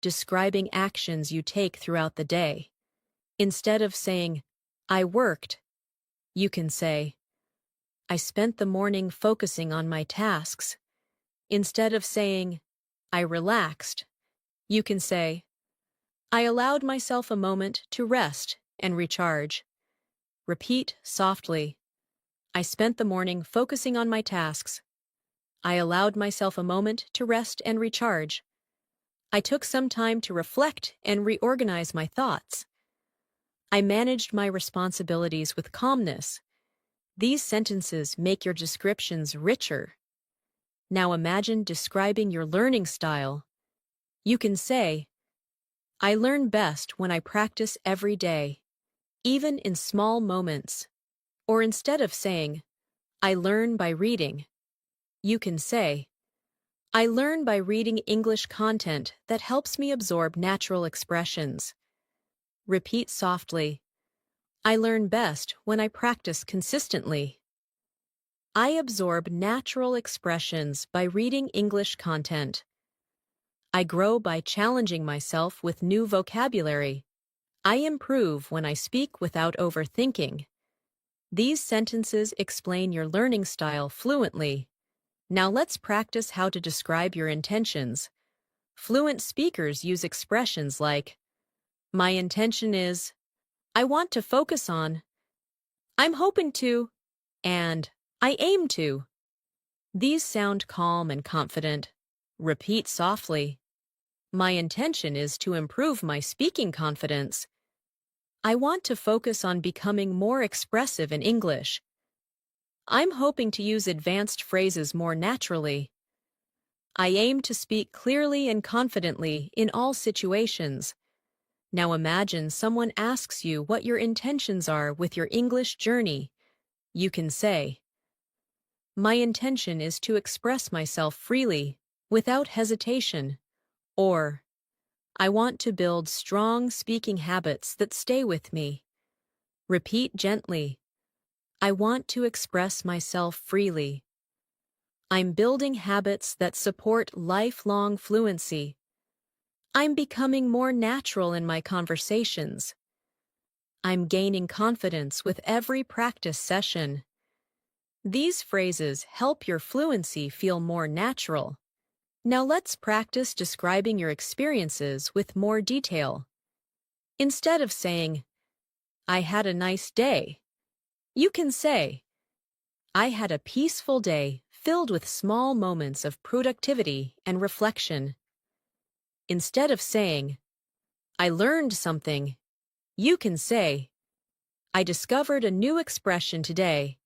describing actions you take throughout the day. Instead of saying, "I worked," you can say, "I spent the morning focusing on my tasks." Instead of saying, "I relaxed," you can say, "I allowed myself a moment to rest and recharge." Repeat softly, "I spent the morning focusing on my tasks. I allowed myself a moment to rest and recharge. I took some time to reflect and reorganize my thoughts. I managed my responsibilities with calmness." These sentences make your descriptions richer. Now imagine describing your learning style. You can say, "I learn best when I practice every day, even in small moments." Or instead of saying, "I learn by reading," you can say, "I learn by reading English content that helps me absorb natural expressions." Repeat softly, "I learn best when I practice consistently. I absorb natural expressions by reading English content. I grow by challenging myself with new vocabulary. I improve when I speak without overthinking." These sentences explain your learning style fluently. Now let's practice how to describe your intentions. Fluent speakers use expressions like, "My intention is," "I want to focus on," "I'm hoping to," and "I aim to." These sound calm and confident. Repeat softly, "My intention is to improve my speaking confidence." "I want to focus on becoming more expressive in English." "I'm hoping to use advanced phrases more naturally." "I aim to speak clearly and confidently in all situations." Now imagine someone asks you what your intentions are with your English journey. You can say, "My intention is to express myself freely, without hesitation." Or, "I want to build strong speaking habits that stay with me." Repeat gently, "I want to express myself freely." "I'm building habits that support lifelong fluency." "I'm becoming more natural in my conversations." "I'm gaining confidence with every practice session." These phrases help your fluency feel more natural. Now let's practice describing your experiences with more detail. Instead of saying, "I had a nice day," you can say, "I had a peaceful day filled with small moments of productivity and reflection." Instead of saying, "I learned something," you can say, "I discovered a new expression today,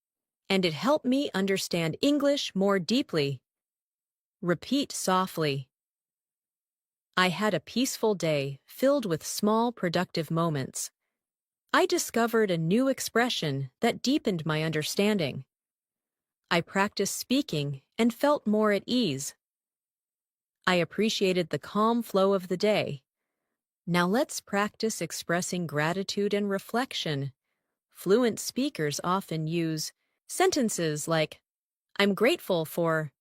and it helped me understand English more deeply." Repeat softly, "I had a peaceful day filled with small productive moments. I discovered a new expression that deepened my understanding. I practiced speaking and felt more at ease. I appreciated the calm flow of the day." Now let's practice expressing gratitude and reflection. Fluent speakers often use sentences like, "I'm grateful for,"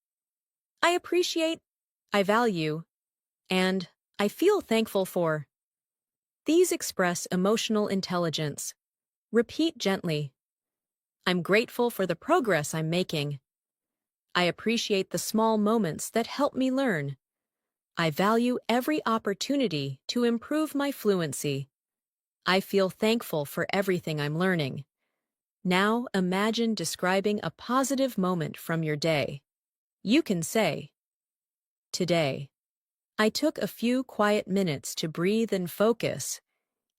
"I appreciate," "I value," and "I feel thankful for." These express emotional intelligence. Repeat gently, "I'm grateful for the progress I'm making." "I appreciate the small moments that help me learn." "I value every opportunity to improve my fluency." "I feel thankful for everything I'm learning." Now imagine describing a positive moment from your day. You can say, "Today, I took a few quiet minutes to breathe and focus,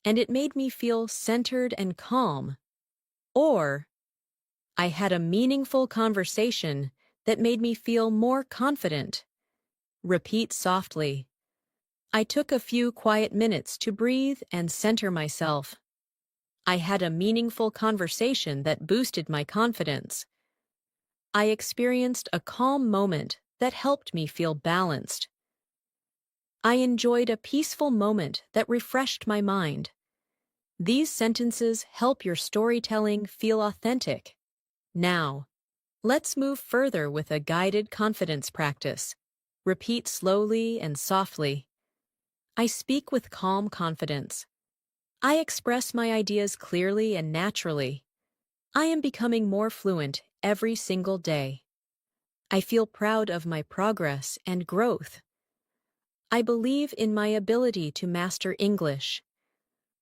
and it made me feel centered and calm. Or, I had a meaningful conversation that made me feel more confident. Repeat softly. I took a few quiet minutes to breathe and center myself. I had a meaningful conversation that boosted my confidence. I experienced a calm moment that helped me feel balanced. I enjoyed a peaceful moment that refreshed my mind. These sentences help your storytelling feel authentic. Now, let's move further with a guided confidence practice. Repeat slowly and softly. I speak with calm confidence. I express my ideas clearly and naturally. I am becoming more fluent every single day. I feel proud of my progress and growth. I believe in my ability to master English.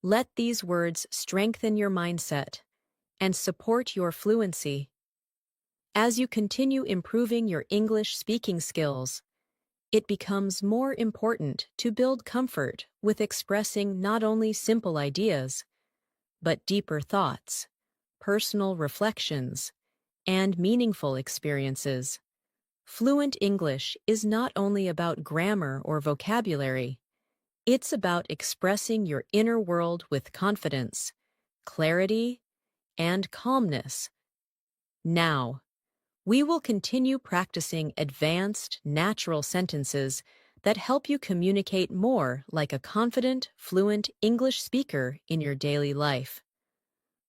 Let these words strengthen your mindset and support your fluency. As you continue improving your English speaking skills, it becomes more important to build comfort with expressing not only simple ideas, but deeper thoughts, personal reflections, and meaningful experiences. Fluent English is not only about grammar or vocabulary, it's about expressing your inner world with confidence, clarity, and calmness. Now, we will continue practicing advanced, natural sentences that help you communicate more like a confident, fluent English speaker in your daily life.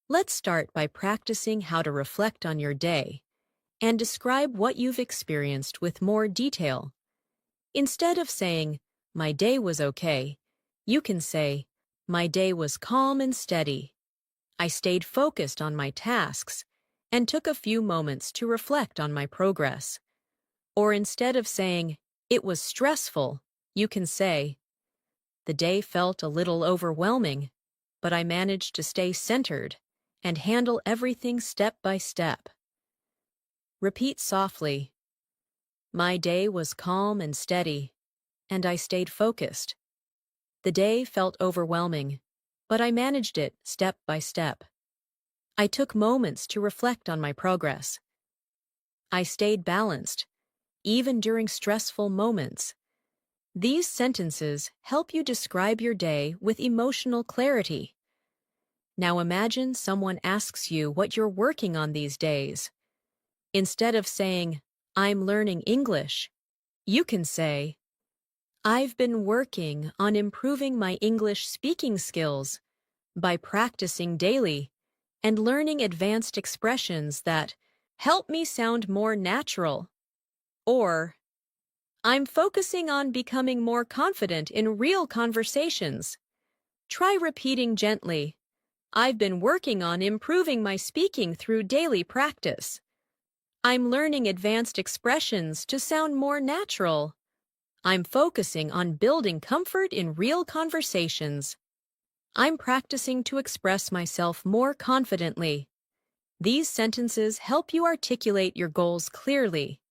Let's start by practicing how to reflect on your day and describe what you've experienced with more detail. Instead of saying, "My day was okay," you can say, "My day was calm and steady. I stayed focused on my tasks and took a few moments to reflect on my progress." Or instead of saying, "It was stressful," you can say, "The day felt a little overwhelming, but I managed to stay centered and handle everything step by step." Repeat softly. My day was calm and steady, and I stayed focused. The day felt overwhelming, but I managed it step by step. I took moments to reflect on my progress. I stayed balanced, even during stressful moments. These sentences help you describe your day with emotional clarity. Now imagine someone asks you what you're working on these days. Instead of saying, "I'm learning English," you can say, "I've been working on improving my English speaking skills by practicing daily and learning advanced expressions that help me sound more natural." Or, "I'm focusing on becoming more confident in real conversations." Try repeating gently, "I've been working on improving my speaking through daily practice. I'm learning advanced expressions to sound more natural. I'm focusing on building comfort in real conversations. I'm practicing to express myself more confidently." These sentences help you articulate your goals clearly.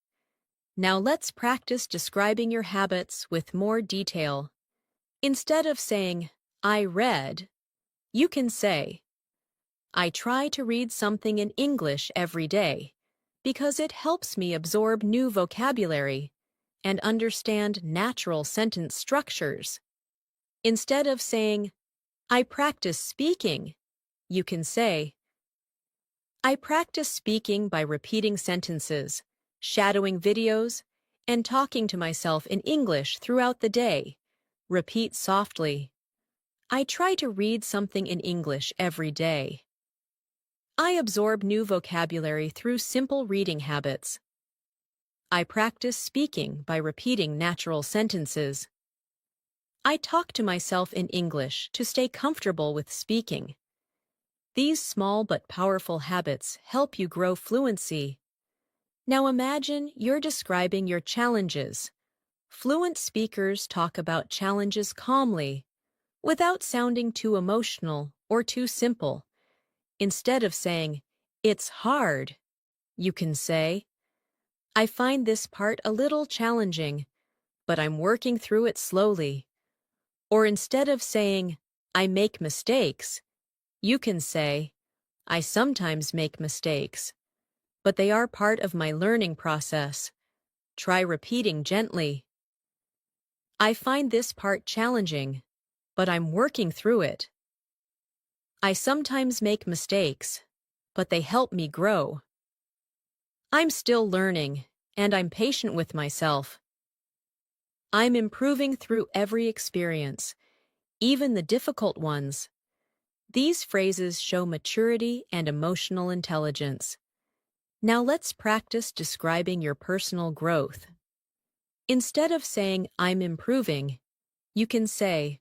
Now let's practice describing your habits with more detail. Instead of saying, "I read," you can say, "I try to read something in English every day because it helps me absorb new vocabulary and understand natural sentence structures." Instead of saying, "I practice speaking," you can say, "I practice speaking by repeating sentences, shadowing videos, and talking to myself in English throughout the day." Repeat softly. I try to read something in English every day. I absorb new vocabulary through simple reading habits. I practice speaking by repeating natural sentences. I talk to myself in English to stay comfortable with speaking. These small but powerful habits help you grow fluency. Now imagine you're describing your challenges. Fluent speakers talk about challenges calmly, without sounding too emotional or too simple. Instead of saying, "It's hard," you can say, "I find this part a little challenging, but I'm working through it slowly." Or instead of saying, I make mistakes, you can say, I sometimes make mistakes, but they are part of my learning process. Try repeating gently. I find this part challenging, but I'm working through it. I sometimes make mistakes, but they help me grow. I'm still learning, and I'm patient with myself. I'm improving through every experience, even the difficult ones. These phrases show maturity and emotional intelligence. Now let's practice describing your personal growth. Instead of saying, I'm improving, you can say,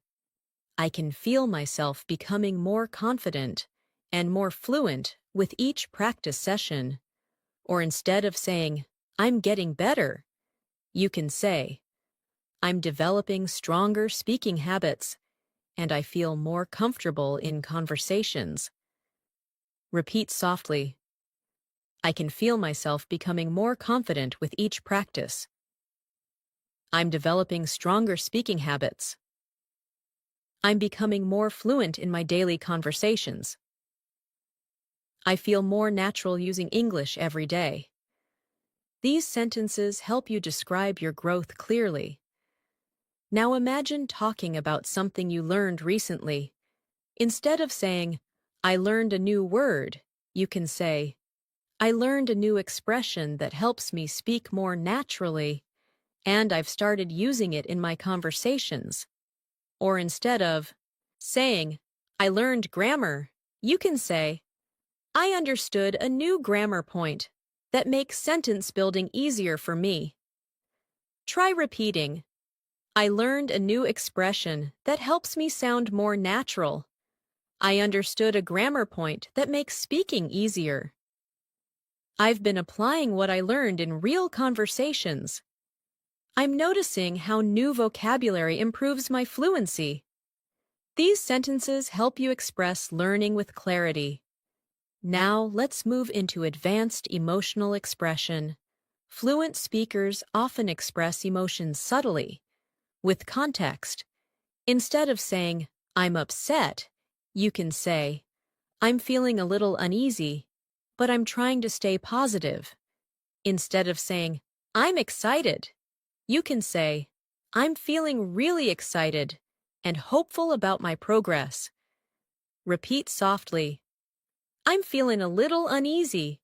I can feel myself becoming more confident and more fluent with each practice session. Or instead of saying, I'm getting better, you can say, I'm developing stronger speaking habits and I feel more comfortable in conversations. Repeat softly. I can feel myself becoming more confident with each practice. I'm developing stronger speaking habits. I'm becoming more fluent in my daily conversations. I feel more natural using English every day. These sentences help you describe your growth clearly. Now imagine talking about something you learned recently. Instead of saying, I learned a new word, you can say, I learned a new expression that helps me speak more naturally, and I've started using it in my conversations. Or instead of saying, I learned grammar, you can say, I understood a new grammar point that makes sentence building easier for me. Try repeating, I learned a new expression that helps me sound more natural. I understood a grammar point that makes speaking easier. I've been applying what I learned in real conversations. I'm noticing how new vocabulary improves my fluency. These sentences help you express learning with clarity. Now let's move into advanced emotional expression. Fluent speakers often express emotions subtly, with context. Instead of saying, I'm upset, you can say, I'm feeling a little uneasy, but I'm trying to stay positive. Instead of saying, I'm excited, you can say, I'm feeling really excited and hopeful about my progress. Repeat softly, I'm feeling a little uneasy,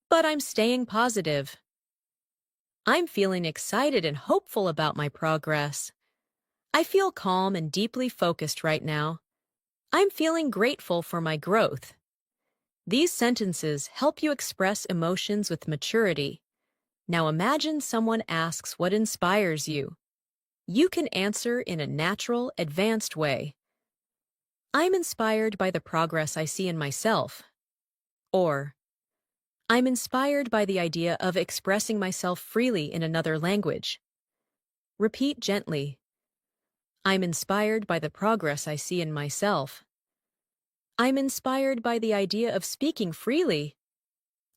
but I'm staying positive. I'm feeling excited and hopeful about my progress. I feel calm and deeply focused right now. I'm feeling grateful for my growth. These sentences help you express emotions with maturity. Now imagine someone asks what inspires you. You can answer in a natural, advanced way. I'm inspired by the progress I see in myself. Or, I'm inspired by the idea of expressing myself freely in another language. Repeat gently. I'm inspired by the progress I see in myself. I'm inspired by the idea of speaking freely.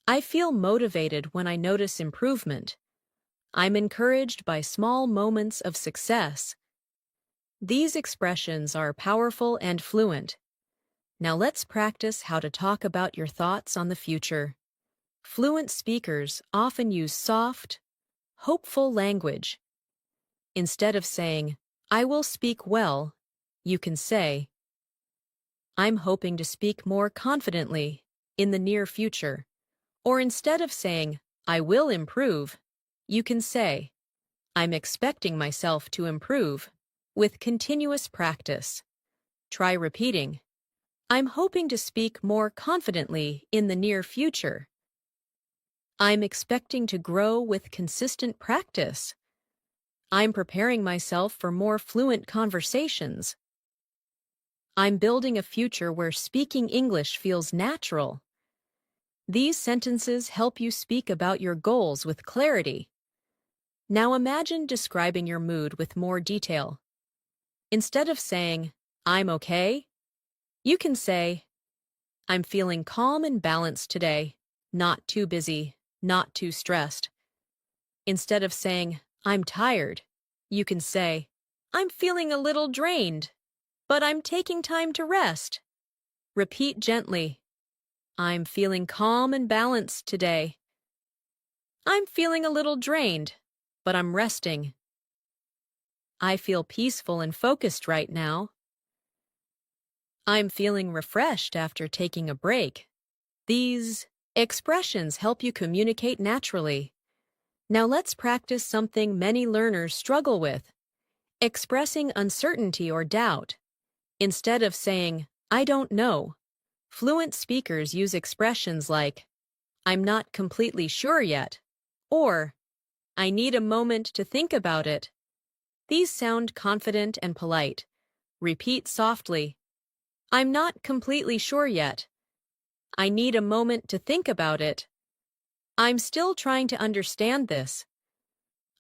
I feel motivated when I notice improvement. I'm encouraged by small moments of success. These expressions are powerful and fluent. Now let's practice how to talk about your thoughts on the future. Fluent speakers often use soft, hopeful language. Instead of saying, I will speak well, you can say, I'm hoping to speak more confidently in the near future. Or instead of saying, I will improve, you can say, I'm expecting myself to improve with continuous practice. Try repeating, I'm hoping to speak more confidently in the near future. I'm expecting to grow with consistent practice. I'm preparing myself for more fluent conversations. I'm building a future where speaking English feels natural. These sentences help you speak about your goals with clarity. Now imagine describing your mood with more detail. Instead of saying, I'm okay, you can say, I'm feeling calm and balanced today, not too busy, not too stressed. Instead of saying, I'm tired, you can say, I'm feeling a little drained, but I'm taking time to rest. Repeat gently. I'm feeling calm and balanced today. I'm feeling a little drained, but I'm resting. I feel peaceful and focused right now. I'm feeling refreshed after taking a break. These expressions help you communicate naturally. Now let's practice something many learners struggle with: expressing uncertainty or doubt. Instead of saying, "I don't know," fluent speakers use expressions like, "I'm not completely sure yet," or "I need a moment to think about it." These sound confident and polite. Repeat softly. I'm not completely sure yet. I need a moment to think about it. I'm still trying to understand this.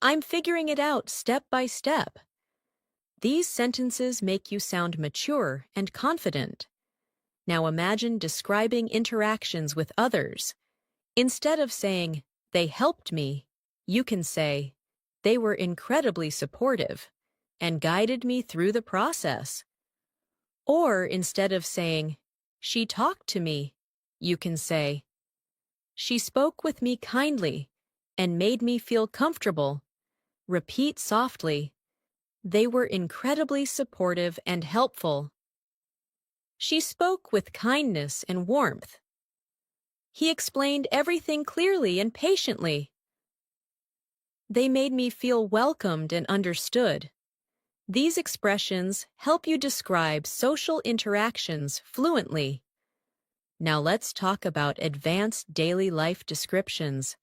I'm figuring it out step by step. These sentences make you sound mature and confident. Now imagine describing interactions with others. Instead of saying, "They helped me," you can say, "They were incredibly supportive and guided me through the process." Or instead of saying, "She talked to me," you can say, "She spoke with me kindly and made me feel comfortable." Repeat softly. They were incredibly supportive and helpful. She spoke with kindness and warmth. He explained everything clearly and patiently. They made me feel welcomed and understood. These expressions help you describe social interactions fluently. Now let's talk about advanced daily life descriptions.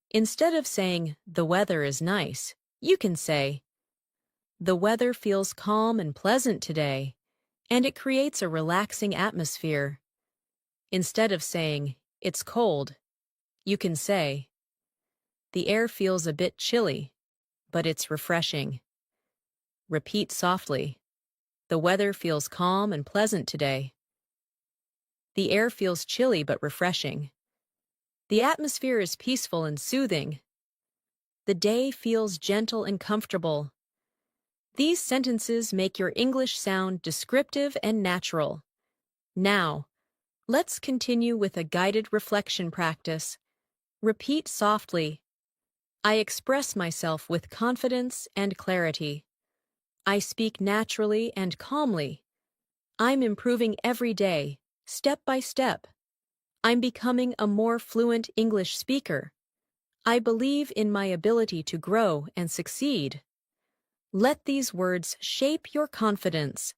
Instead of saying, "The weather is nice," you can say, "The weather feels calm and pleasant today, and it creates a relaxing atmosphere." Instead of saying, "It's cold," you can say, "The air feels a bit chilly, but it's refreshing." Repeat softly. The weather feels calm and pleasant today. The air feels chilly but refreshing. The atmosphere is peaceful and soothing. The day feels gentle and comfortable. These sentences make your English sound descriptive and natural. Now, let's continue with a guided reflection practice. Repeat softly. I express myself with confidence and clarity. I speak naturally and calmly. I'm improving every day, step by step. I'm becoming a more fluent English speaker. I believe in my ability to grow and succeed. Let these words shape your confidence.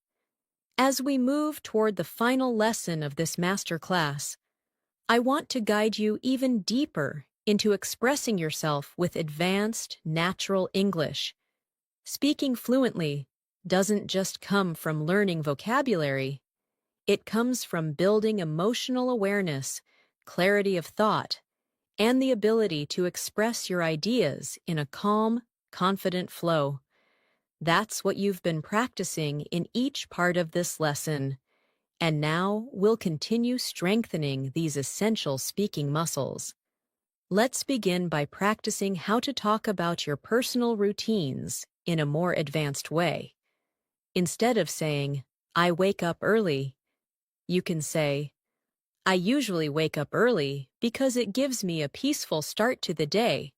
As we move toward the final lesson of this master class, I want to guide you even deeper into expressing yourself with advanced, natural English. Speaking fluently doesn't just come from learning vocabulary. It comes from building emotional awareness, clarity of thought, and the ability to express your ideas in a calm, confident flow. That's what you've been practicing in each part of this lesson. And now we'll continue strengthening these essential speaking muscles. Let's begin by practicing how to talk about your personal routines in a more advanced way. Instead of saying, "I wake up early," you can say, "I usually wake up early because it gives me a peaceful start to the day."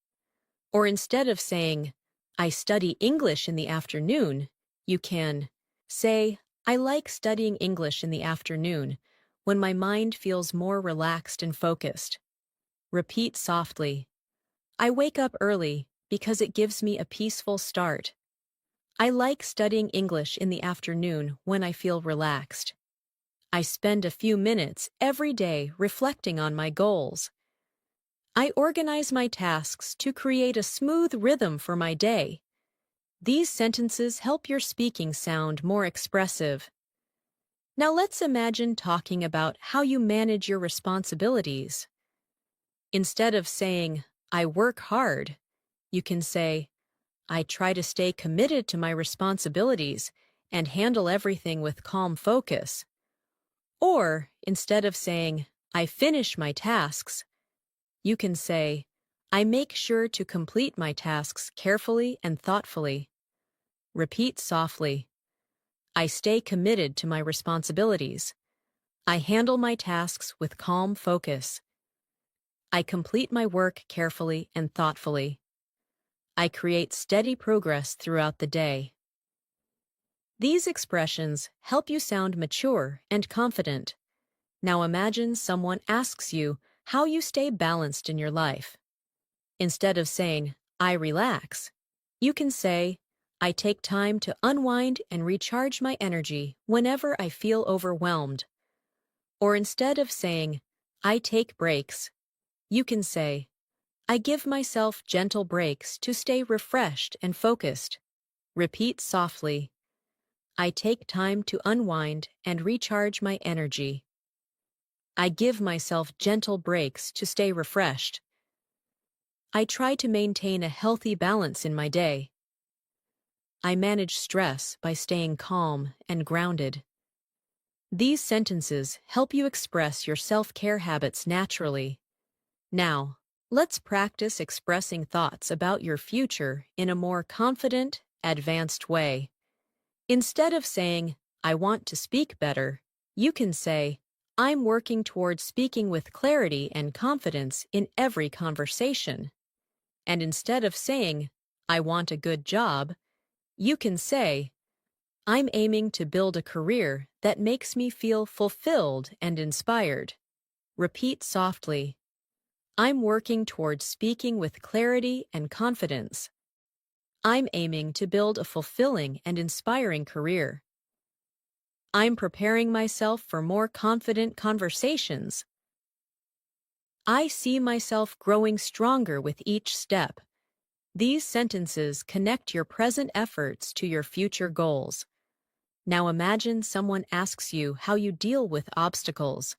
Or instead of saying, "I study English in the afternoon," you can say, "I like studying English in the afternoon when my mind feels more relaxed and focused." Repeat softly. I wake up early because it gives me a peaceful start. I like studying English in the afternoon when I feel relaxed. I spend a few minutes every day reflecting on my goals. I organize my tasks to create a smooth rhythm for my day. These sentences help your speaking sound more expressive. Now let's imagine talking about how you manage your responsibilities. Instead of saying, "I work hard," you can say, "I try to stay committed to my responsibilities and handle everything with calm focus." Or, instead of saying, "I finish my tasks," you can say, "I make sure to complete my tasks carefully and thoughtfully." Repeat softly. I stay committed to my responsibilities. I handle my tasks with calm focus. I complete my work carefully and thoughtfully. I create steady progress throughout the day. These expressions help you sound mature and confident. Now imagine someone asks you how you stay balanced in your life. Instead of saying, I relax, you can say, I take time to unwind and recharge my energy whenever I feel overwhelmed. Or instead of saying, I take breaks, you can say, I give myself gentle breaks to stay refreshed and focused. Repeat softly, I take time to unwind and recharge my energy. I give myself gentle breaks to stay refreshed. I try to maintain a healthy balance in my day. I manage stress by staying calm and grounded. These sentences help you express your self-care habits naturally. Now, let's practice expressing thoughts about your future in a more confident, advanced way. Instead of saying, I want to speak better, you can say, I'm working towards speaking with clarity and confidence in every conversation. And instead of saying, I want a good job, you can say, I'm aiming to build a career that makes me feel fulfilled and inspired. Repeat softly, I'm working towards speaking with clarity and confidence. I'm aiming to build a fulfilling and inspiring career. I'm preparing myself for more confident conversations. I see myself growing stronger with each step. These sentences connect your present efforts to your future goals. Now imagine someone asks you how you deal with obstacles.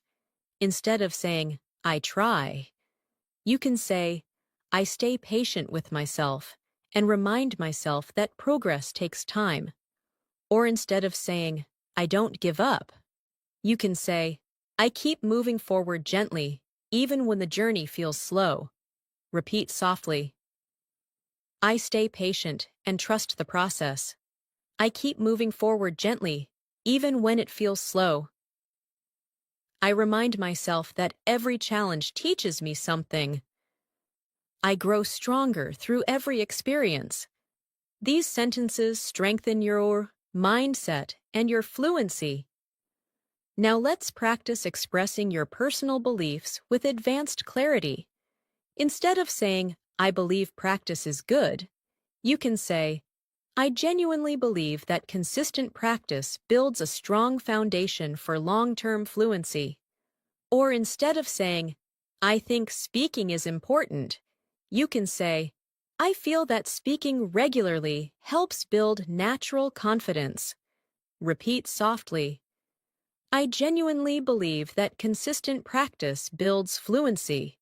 Instead of saying, I try, you can say, I stay patient with myself and remind myself that progress takes time. Or instead of saying, I don't give up, you can say, I keep moving forward gently, even when the journey feels slow. Repeat softly, I stay patient and trust the process. I keep moving forward gently, even when it feels slow. I remind myself that every challenge teaches me something. I grow stronger through every experience. These sentences strengthen your mindset and your fluency. Now let's practice expressing your personal beliefs with advanced clarity. Instead of saying, I believe practice is good, you can say, I genuinely believe that consistent practice builds a strong foundation for long-term fluency. Or instead of saying, I think speaking is important, you can say, I feel that speaking regularly helps build natural confidence. Repeat softly, I genuinely believe that consistent practice builds fluency.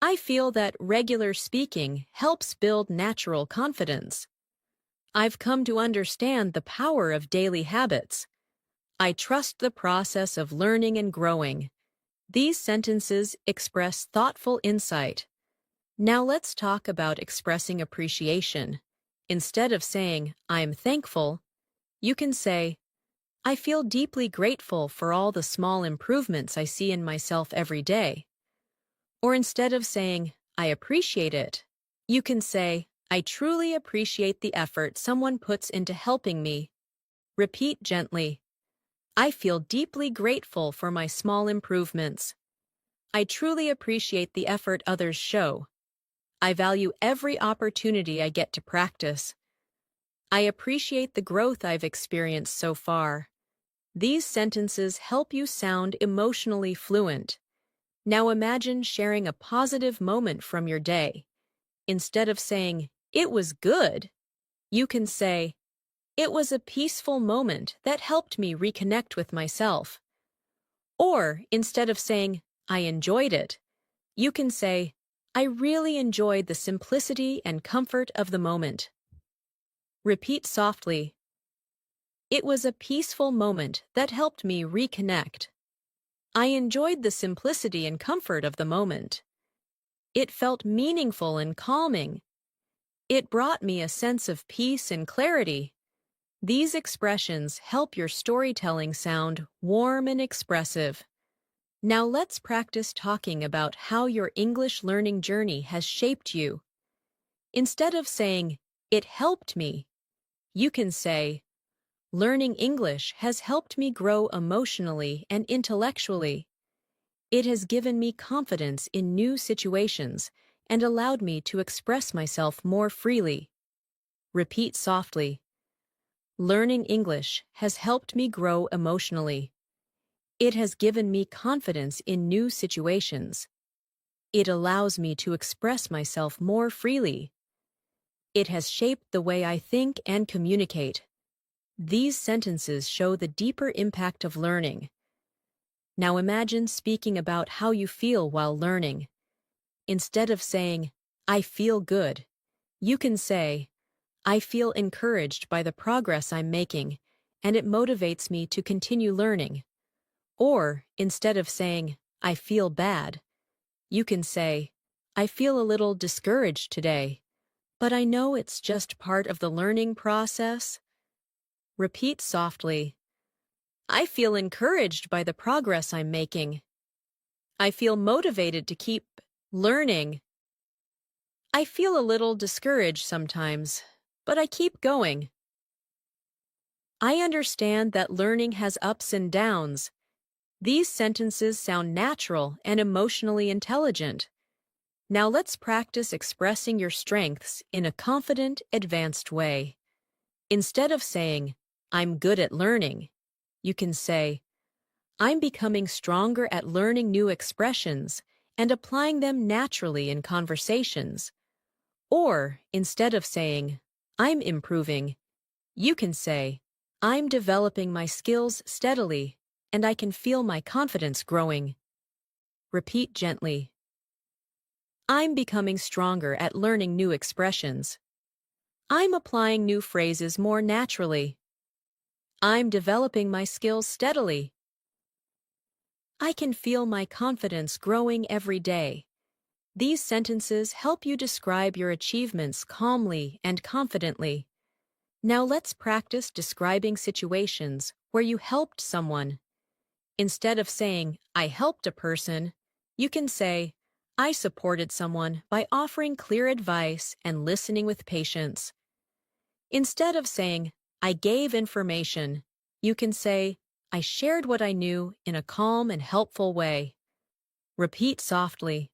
I feel that regular speaking helps build natural confidence. I've come to understand the power of daily habits. I trust the process of learning and growing. These sentences express thoughtful insight. Now let's talk about expressing appreciation. Instead of saying, I'm thankful, you can say, I feel deeply grateful for all the small improvements I see in myself every day. Or instead of saying, I appreciate it, you can say, I truly appreciate the effort someone puts into helping me. Repeat gently, I feel deeply grateful for my small improvements. I truly appreciate the effort others show. I value every opportunity I get to practice. I appreciate the growth I've experienced so far. These sentences help you sound emotionally fluent. Now imagine sharing a positive moment from your day. Instead of saying, it was good, you can say, it was a peaceful moment that helped me reconnect with myself. Or instead of saying, I enjoyed it, you can say, I really enjoyed the simplicity and comfort of the moment. Repeat softly, it was a peaceful moment that helped me reconnect. I enjoyed the simplicity and comfort of the moment. It felt meaningful and calming. It brought me a sense of peace and clarity. These expressions help your storytelling sound warm and expressive. Now let's practice talking about how your English learning journey has shaped you. Instead of saying, "It helped me," you can say, "Learning English has helped me grow emotionally and intellectually. It has given me confidence in new situations and allowed me to express myself more freely." Repeat softly. Learning English has helped me grow emotionally. It has given me confidence in new situations. It allows me to express myself more freely. It has shaped the way I think and communicate. These sentences show the deeper impact of learning. Now imagine speaking about how you feel while learning. Instead of saying, "I feel good," you can say, "I feel encouraged by the progress I'm making, and it motivates me to continue learning." Or, instead of saying, "I feel bad," you can say, "I feel a little discouraged today, but I know it's just part of the learning process." Repeat softly. I feel encouraged by the progress I'm making. I feel motivated to keep learning. I feel a little discouraged sometimes, but I keep going. I understand that learning has ups and downs. These sentences sound natural and emotionally intelligent. Now let's practice expressing your strengths in a confident, advanced way. Instead of saying, "I'm good at learning," you can say, "I'm becoming stronger at learning new expressions and applying them naturally in conversations." Or, instead of saying, "I'm improving," you can say, "I'm developing my skills steadily, and I can feel my confidence growing." Repeat gently. I'm becoming stronger at learning new expressions. I'm applying new phrases more naturally. I'm developing my skills steadily. I can feel my confidence growing every day. These sentences help you describe your achievements calmly and confidently. Now let's practice describing situations where you helped someone. Instead of saying, "I helped a person," you can say, "I supported someone by offering clear advice and listening with patience." Instead of saying, "I gave information," you can say, "I shared what I knew in a calm and helpful way." Repeat softly.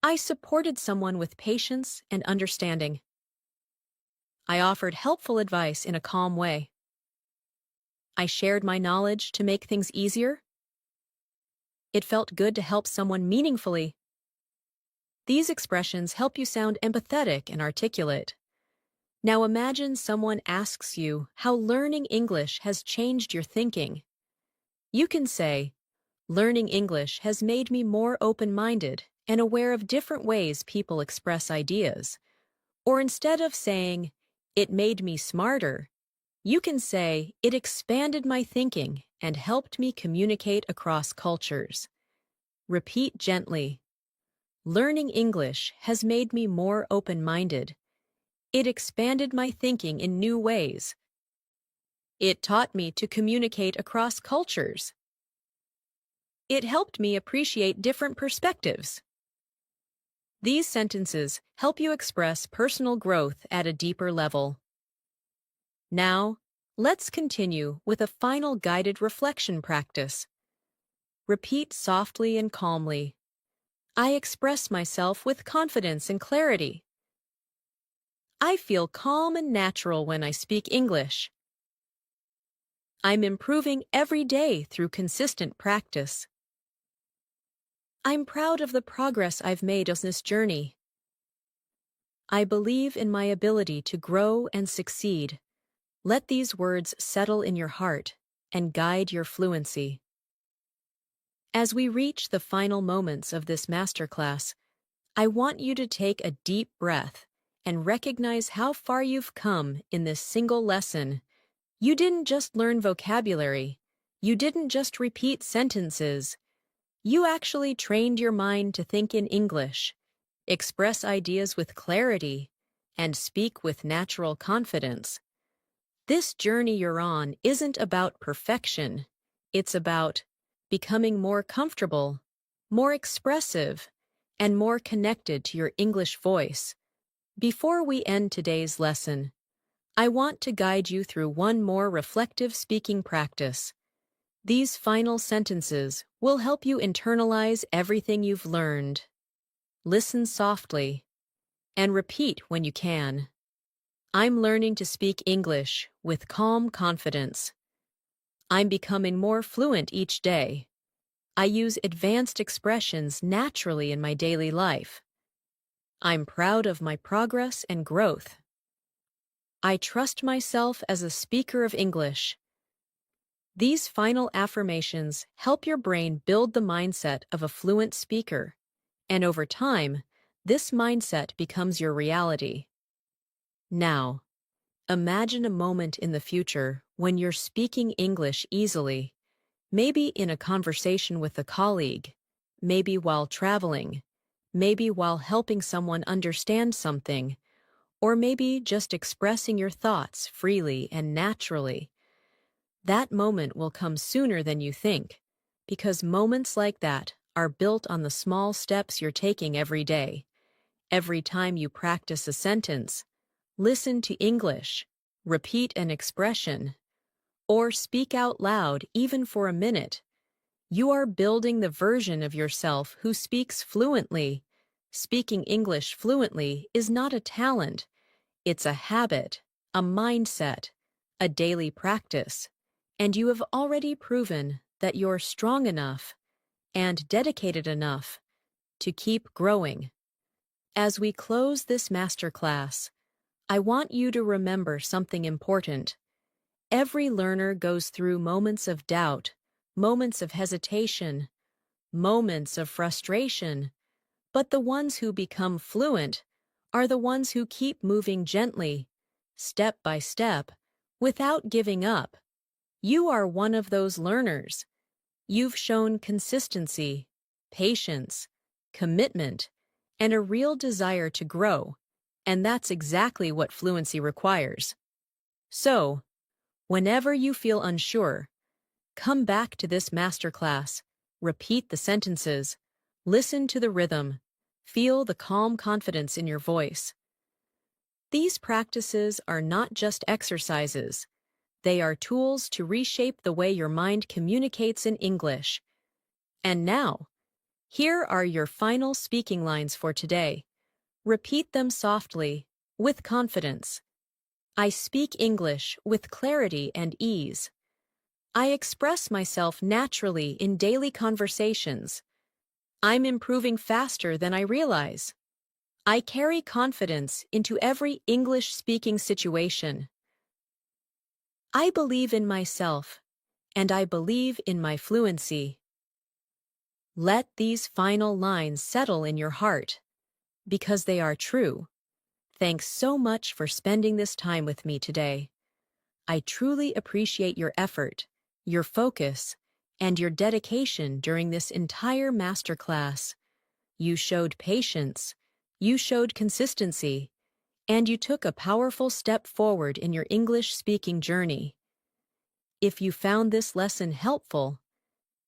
I supported someone with patience and understanding. I offered helpful advice in a calm way. I shared my knowledge to make things easier. It felt good to help someone meaningfully. These expressions help you sound empathetic and articulate. Now imagine someone asks you how learning English has changed your thinking. You can say, "Learning English has made me more open-minded and aware of different ways people express ideas." Or instead of saying, "It made me smarter," you can say, "It expanded my thinking and helped me communicate across cultures." Repeat gently. Learning English has made me more open-minded. It expanded my thinking in new ways. It taught me to communicate across cultures. It helped me appreciate different perspectives. These sentences help you express personal growth at a deeper level. Now, let's continue with a final guided reflection practice. Repeat softly and calmly. I express myself with confidence and clarity. I feel calm and natural when I speak English. I'm improving every day through consistent practice. I'm proud of the progress I've made on this journey. I believe in my ability to grow and succeed. Let these words settle in your heart and guide your fluency. As we reach the final moments of this masterclass, I want you to take a deep breath and recognize how far you've come in this single lesson. You didn't just learn vocabulary. You didn't just repeat sentences. You actually trained your mind to think in English, express ideas with clarity, and speak with natural confidence. This journey you're on isn't about perfection. It's about becoming more comfortable, more expressive, and more connected to your English voice. Before we end today's lesson, I want to guide you through one more reflective speaking practice. These final sentences will help you internalize everything you've learned. Listen softly and repeat when you can. I'm learning to speak English with calm confidence. I'm becoming more fluent each day. I use advanced expressions naturally in my daily life. I'm proud of my progress and growth. I trust myself as a speaker of English. These final affirmations help your brain build the mindset of a fluent speaker, and over time, this mindset becomes your reality. Now, imagine a moment in the future when you're speaking English easily, maybe in a conversation with a colleague, maybe while traveling, maybe while helping someone understand something, or maybe just expressing your thoughts freely and naturally. That moment will come sooner than you think, because moments like that are built on the small steps you're taking every day. Every time you practice a sentence, listen to English, repeat an expression, or speak out loud even for a minute, you are building the version of yourself who speaks fluently. Speaking English fluently is not a talent, it's a habit, a mindset, a daily practice, and you have already proven that you're strong enough and dedicated enough to keep growing. As we close this masterclass, I want you to remember something important. Every learner goes through moments of doubt, moments of hesitation, moments of frustration, but the ones who become fluent are the ones who keep moving gently, step by step, without giving up. You are one of those learners. You've shown consistency, patience, commitment, and a real desire to grow, and that's exactly what fluency requires. So, whenever you feel unsure, come back to this masterclass, repeat the sentences, listen to the rhythm, feel the calm confidence in your voice. These practices are not just exercises. They are tools to reshape the way your mind communicates in English. And now, here are your final speaking lines for today. Repeat them softly, with confidence. I speak English with clarity and ease. I express myself naturally in daily conversations. I'm improving faster than I realize. I carry confidence into every English-speaking situation. I believe in myself, and I believe in my fluency. Let these final lines settle in your heart, because they are true. Thanks so much for spending this time with me today. I truly appreciate your effort, your focus, and your dedication during this entire masterclass. You showed patience, you showed consistency, and you took a powerful step forward in your English-speaking journey. If you found this lesson helpful,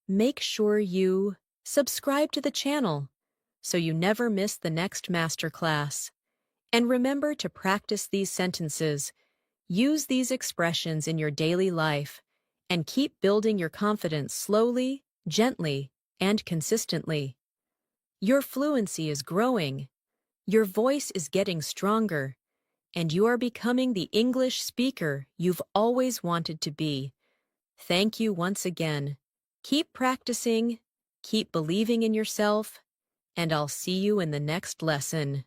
make sure you subscribe to the channel so you never miss the next masterclass. And remember to practice these sentences, use these expressions in your daily life, and keep building your confidence slowly, gently, and consistently. Your fluency is growing, your voice is getting stronger, and you are becoming the English speaker you've always wanted to be. Thank you once again. Keep practicing, keep believing in yourself, and I'll see you in the next lesson.